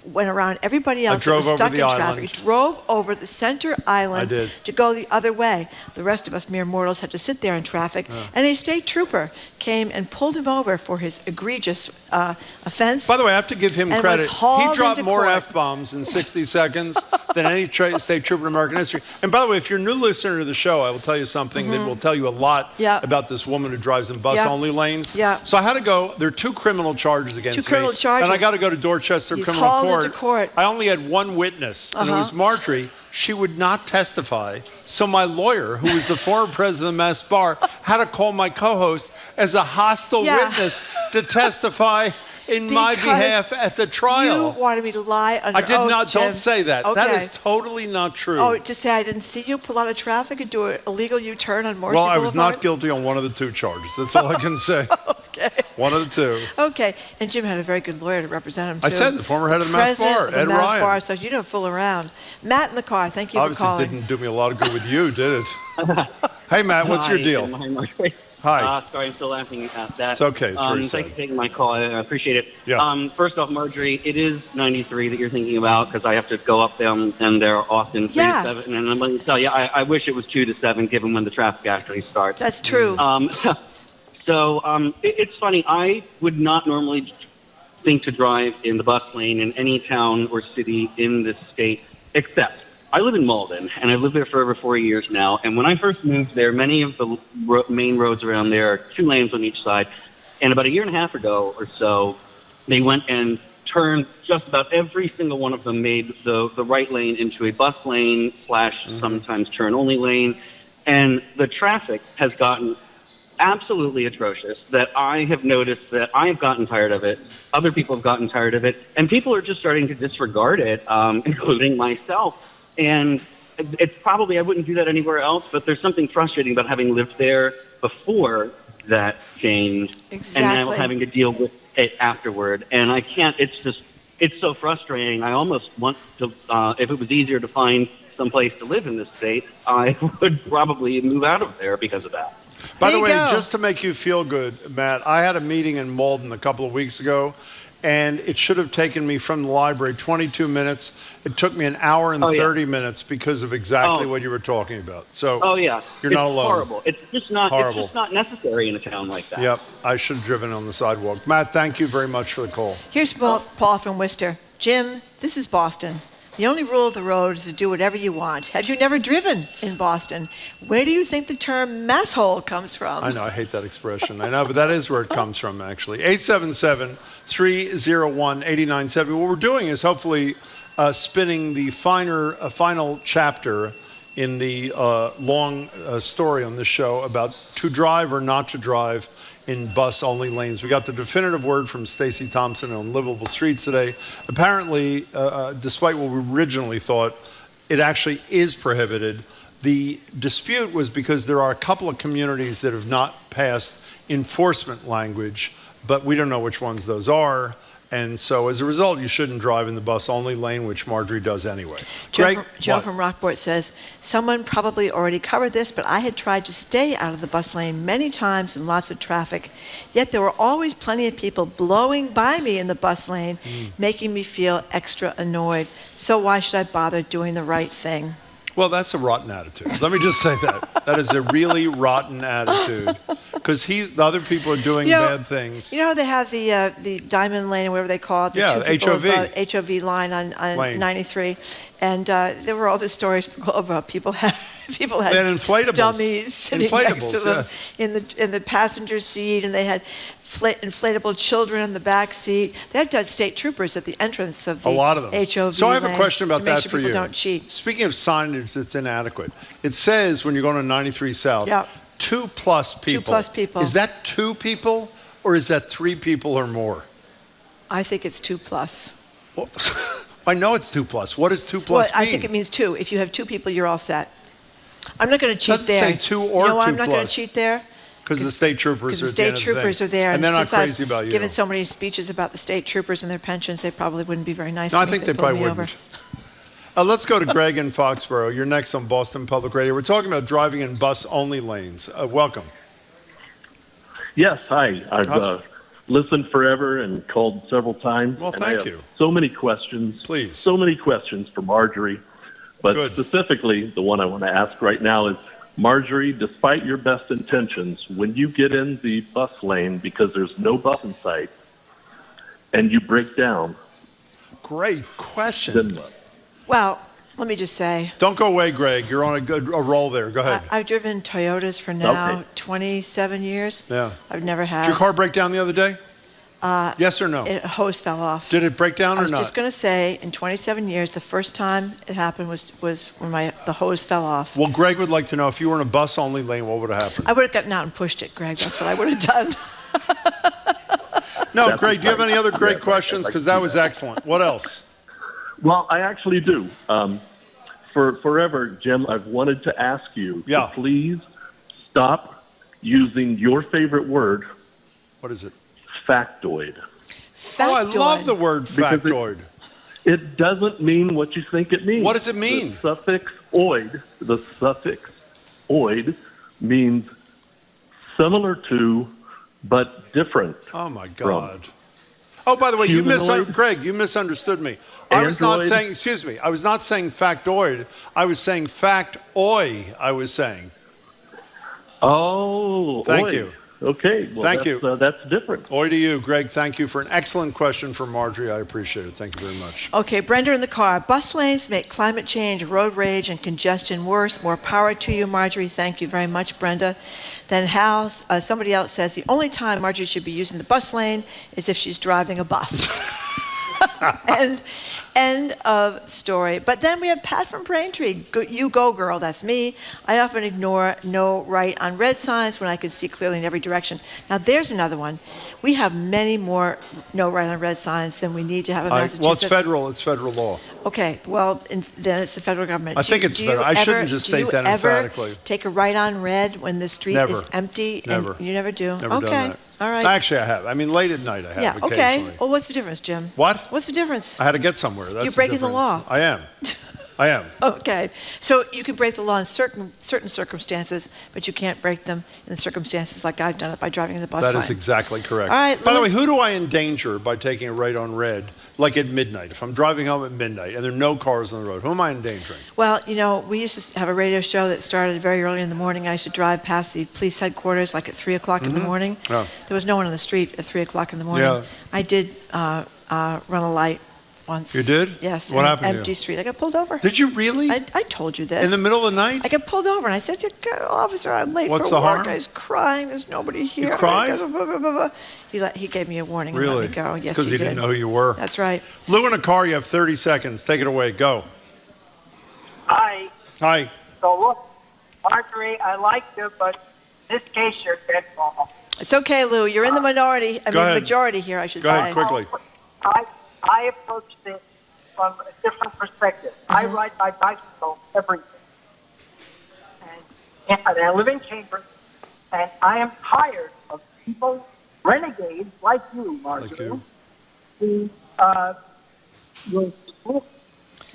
went around everybody else that drove was over stuck the in island. traffic. He drove over the center island I did. to go the other way. The rest of us mere mortals had to sit there in traffic. Yeah. And a state trooper came and pulled him over for his egregious offense. By the way, I have to give him and credit. was hauled He dropped into more court. F-bombs in 60 seconds than any state trooper in American history. And by the way, if you're a new listener to the show, I will tell you something that will tell you a lot about this woman who drives in bus-only lanes. Yeah. So I had to go. There are 2 criminal charges against me. 2 criminal charges. And I got to go to Dorchester He's Criminal hauled Court. into court. I only had one witness, and it was Marjorie. She would not testify. So my lawyer, who was the former president of Mass Bar, had to call my co-host as a hostile witness to testify in my Because behalf at the trial. You wanted me to lie under I did oath, not. Jim. Don't say that. Okay. That is totally not true. Oh, just say I didn't see you pull out of traffic and do an illegal U-turn on Morrissey well, I was Boulevard? not guilty on one of the 2 charges. That's all I can say. Okay. One of the 2. Okay, and Jim had a very good lawyer to represent him, too. I said the former head of the Mass President Bar, of the Ed Mass Ryan. Bar, so you don't fool around. Matt in the car, thank you Obviously for calling. didn't do me a lot of good with you, did it? Hey, Matt, what's your deal? Hi, Marjorie. Hi. Sorry, I'm still laughing at that. It's okay. It's very Thanks sad. for taking my call. I appreciate it. Yeah. First off, Marjorie, it is 93 that you're thinking about because I have to go up them and they're often 3 to 7. And I'm going to tell you, I wish it was 2 to 7 given when the traffic actually starts. That's true. It's funny. I would not normally think to drive in the bus lane in any town or city in this state, except I live in Malden, and I've lived there for over 4 years now. And when I first moved there, many of the main roads around there are 2 lanes on each side. And about a year and a half ago or so, they went and turned, just about every single one of them made the right lane into a bus lane / sometimes turn-only lane. And the traffic has gotten absolutely atrocious that I have noticed that I have gotten tired of it. Other people have gotten tired of it. And people are just starting to disregard it, including myself. And it's probably, I wouldn't do that anywhere else, but there's something frustrating about having lived there before that changed and now having to deal with it afterward. And I can't, it's so frustrating. I almost want to, if it was easier to find some place to live in this state, I would probably move out of there because of that. By the way, just to make you feel good, Matt, I had a meeting in Malden a couple of weeks ago, and it should have taken me from the library 22 minutes. It took me an hour and 30 minutes because of exactly what you were talking about. So you're not alone. Horrible. It's just not horrible. It's just not necessary in a town like that. Yep, I should have driven on the sidewalk. Matt, thank you very much for the call. Here's Paul from Worcester. Jim, this is Boston. The only rule of the road is to do whatever you want. Have you never driven in Boston? Where do you think the term masshole comes from? I know, I hate that expression. I know, but that is where it comes from, actually. 877-301-8970. What we're doing is hopefully spinning the final chapter in the long story on this show about to drive or not to drive in bus-only lanes. We got the definitive word from Stacey Thompson on Livable Streets today. Apparently, despite what we originally thought, it actually is prohibited. The dispute was because there are a couple of communities that have not passed enforcement language, but we don't know which ones those are. And so as a result, you shouldn't drive in the bus-only lane, which Marjorie does anyway. Joe from Rockport says, someone probably already covered this, but I had tried to stay out of the bus lane many times in lots of traffic. Yet there were always plenty of people blowing by me in the bus lane, making me feel extra annoyed. So why should I bother doing the right thing? Well, that's a rotten attitude. Let me just say that. That is a really rotten attitude. Because the other people are doing bad things. You know how they have the diamond lane, or whatever they call it? The HOV line on 93. And there were all the stories about people had dummies sitting next to them in the passenger seat, and they had inflatable children in the back seat. They had state troopers at the entrance of the HOV So I have a question about that for you. Don't cheat. Speaking of signage that's inadequate, it says when you're going to 93 South, 2+ people. 2+ people. Is that 2 people or is that 3 people or more? I think it's 2+. Well, I know it's 2+. What does 2+ mean? I think it means 2. If you have 2 people, you're all set. I'm not going to cheat there. Doesn't say 2 or 2+. No, I'm not going to cheat there. Because the state troopers are there. And they're not crazy about you. Given so many speeches about the state troopers and their pensions, they probably wouldn't be very nice to me. No, I think they probably wouldn't. Let's go to Greg in Foxborough. You're next on Boston Public Radio. We're talking about driving in bus-only lanes. Welcome. Yes, hi. I've listened forever and called several times. Well, thank you. So many questions. Please. So many questions for Marjorie. But specifically, the one I want to ask right now is, Marjorie, despite your best intentions, when you get in the bus lane because there's no bus in sight and you break down. Great question. Then what? Well, let me just say. Don't go away, Greg. You're on a roll there. Go ahead. I've driven Toyotas for now 27 years. Yeah. I've never had. Did your car break down the other day? Yes or no? A hose fell off. Did it break down or not? I was just going to say, in 27 years, the first time it happened was when the hose fell off. Well, Greg would like to know, if you were in a bus-only lane, what would have happened? I would have gotten out and pushed it, Greg. That's what I would have done. No, Greg, do you have any other great questions? Because that was excellent. What else? Well, I actually do. For forever, Jim, I've wanted to ask you to please stop using your favorite word. What is it? Factoid. Oh, I love the word factoid. It doesn't mean what you think it means. What does it mean? The suffix oid means similar to, but different. Oh my God. Oh, by the way, Greg, you misunderstood me. I was not saying, I was not saying factoid. I was saying fact-oi, I was saying. Oh, thank you. Okay. Well, thank you. That's different. Oi to you, Greg. Thank you for an excellent question from Marjorie. I appreciate it. Thank you very much. Okay, Brenda in the car. Bus lanes make climate change, road rage, and congestion worse. More power to you, Marjorie. Thank you very much, Brenda. Then Hal, somebody else says, the only time Marjorie should be using the bus lane is if she's driving a bus. End of story. But then we have Pat from Braintree. You go, girl. That's me. I often ignore no right on red signs when I can see clearly in every direction. Now, there's another one. We have many more no right on red signs than we need to have in Massachusetts. Well, it's federal. It's federal law. Okay. Well, then it's the federal government. I think it's federal. I shouldn't just state that emphatically. Do you ever take a right on red when the street is empty? Never. And you never do? Never okay. done that. All right. Actually, I have. I mean, late at night I have occasionally. Okay. Well, what's the difference, Jim? What? What's the difference? I had to get somewhere. That's You're breaking the law. I am. I am. Okay. So you can break the law in certain circumstances, but you can't break them in circumstances like I've done it by driving in the bus line. That is exactly correct. All right. By the way, who do I endanger by taking a right on red, like at midnight? If I'm driving home at midnight and there are no cars on the road, who am I endangering? Well, we used to have a radio show that started very early in the morning. I used to drive past the police headquarters like at 3 o'clock in the morning. Oh. There was no one on the street at 3 o'clock in the morning. Yeah. I did run a light once. You did? Yes. What happened to you? Empty street. I got pulled over. Did you really? I told you this. In the middle of the night? I got pulled over and I said, officer, I'm late What's for the work. harm? I was crying. There's nobody here. You cried? He gave me a warning and Really? let me go. Yes, because he didn't did. know who you were. That's right. Lou, in a car, you have 30 seconds. Take it away. Go. Hi. Hi. So look, Marjorie, I like you, but in this case, you're dead wrong. It's okay, Lou. You're in the minority. Go ahead. Majority here, I should Go say. ahead, quickly. I approach this from a different perspective. I ride my bicycle every day. And I live in Cambridge, and I am tired of people, renegades like you, Marjorie, who will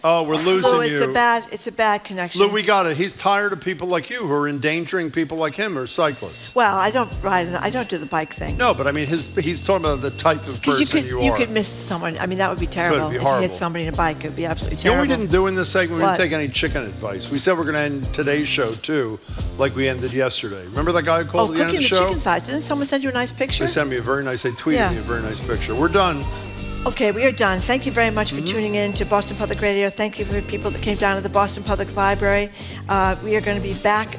Oh, we're losing Lou, you. it's a bad connection. Lou, we got it. He's tired of people like you who are endangering people like him or cyclists. Well, I don't do the bike thing. No, but I mean, he's talking about the type of person you could miss someone. I mean, that would be terrible. Could be if horrible. you hit somebody in a bike, it would be absolutely You know terrible. what we didn't do in this segment? We What? didn't take any chicken advice. We said we're going to end today's show, too, like we ended yesterday. Remember that guy who called at the end of cooking the the show? chicken thighs. Didn't someone send you a nice picture? They sent me a very nice, they tweeted me a very nice picture. We're done. Okay, we are done. Thank you very much Mm-hmm. for tuning in to Boston Public Radio. Thank you for the people that came down to the Boston Public Library. We are going to be back.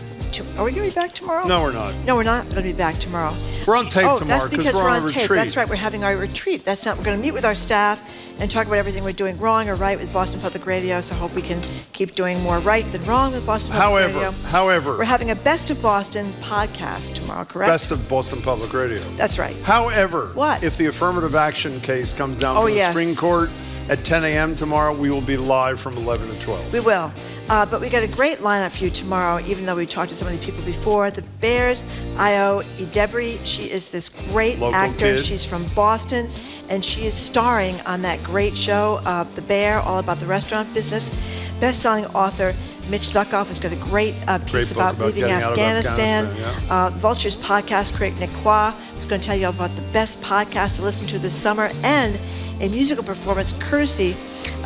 Are we going to be back tomorrow? No, we're not. No, we're not going to be back tomorrow. We're on tape tomorrow that's because we're on tape. retreat. That's right. We're having our retreat. That's not. We're going to meet with our staff and talk about everything we're doing wrong or right with Boston Public Radio. So I hope we can keep doing more right than wrong with Boston Public Radio. However, we're having a Best of Boston podcast tomorrow. Correct? Best of Boston Public Radio. That's right. However, What? if the affirmative action case comes down from the yes. Supreme Court at 10 a.m. tomorrow, we will be live from 11 to 12. We will. But we got a great lineup for you tomorrow, even though we talked to some of these people before. The Bears, Io Idebri. She is this great Local actor. kid. She's from Boston, and she is starring on that great show, The Bear, all about the restaurant business. Best-selling author Mitch Zuckoff has got a great piece book about about leaving getting out of Afghanistan. Afghanistan, Vulture's podcast critic Nick Qua is going to tell you about the best podcast to listen to this summer, and a musical performance courtesy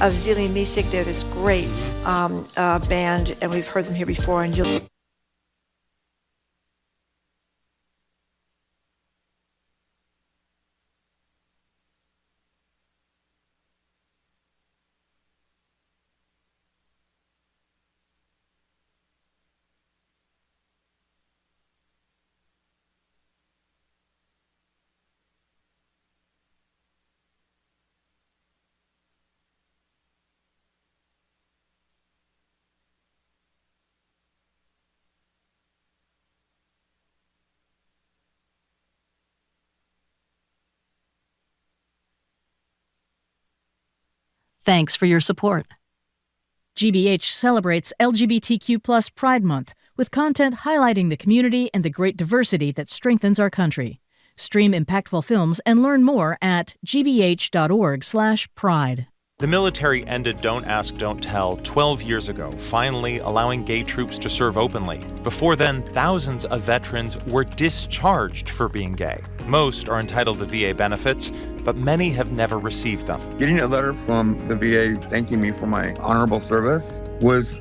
of Zili Misik. They're this great band, and we've heard them here before, and you'll... Thanks for your support. GBH celebrates LGBTQ+ Pride Month with content highlighting the community and the great diversity that strengthens our country. Stream impactful films and learn more at gbh.org/pride. The military ended Don't Ask, Don't Tell 12 years ago, finally allowing gay troops to serve openly. Before then, thousands of veterans were discharged for being gay. Most are entitled to VA benefits, but many have never received them. Getting a letter from the VA thanking me for my honorable service was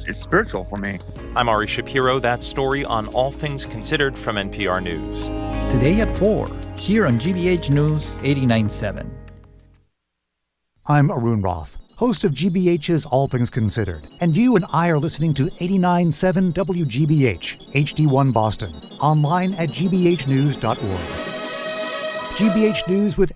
it's spiritual for me. I'm Ari Shapiro. That story on All Things Considered from NPR News. Today at 4, here on GBH News 89.7. I'm Arun Roth, host of GBH's All Things Considered, and you and I are listening to 89.7 WGBH, HD1 Boston, online at gbhnews.org. GBH News with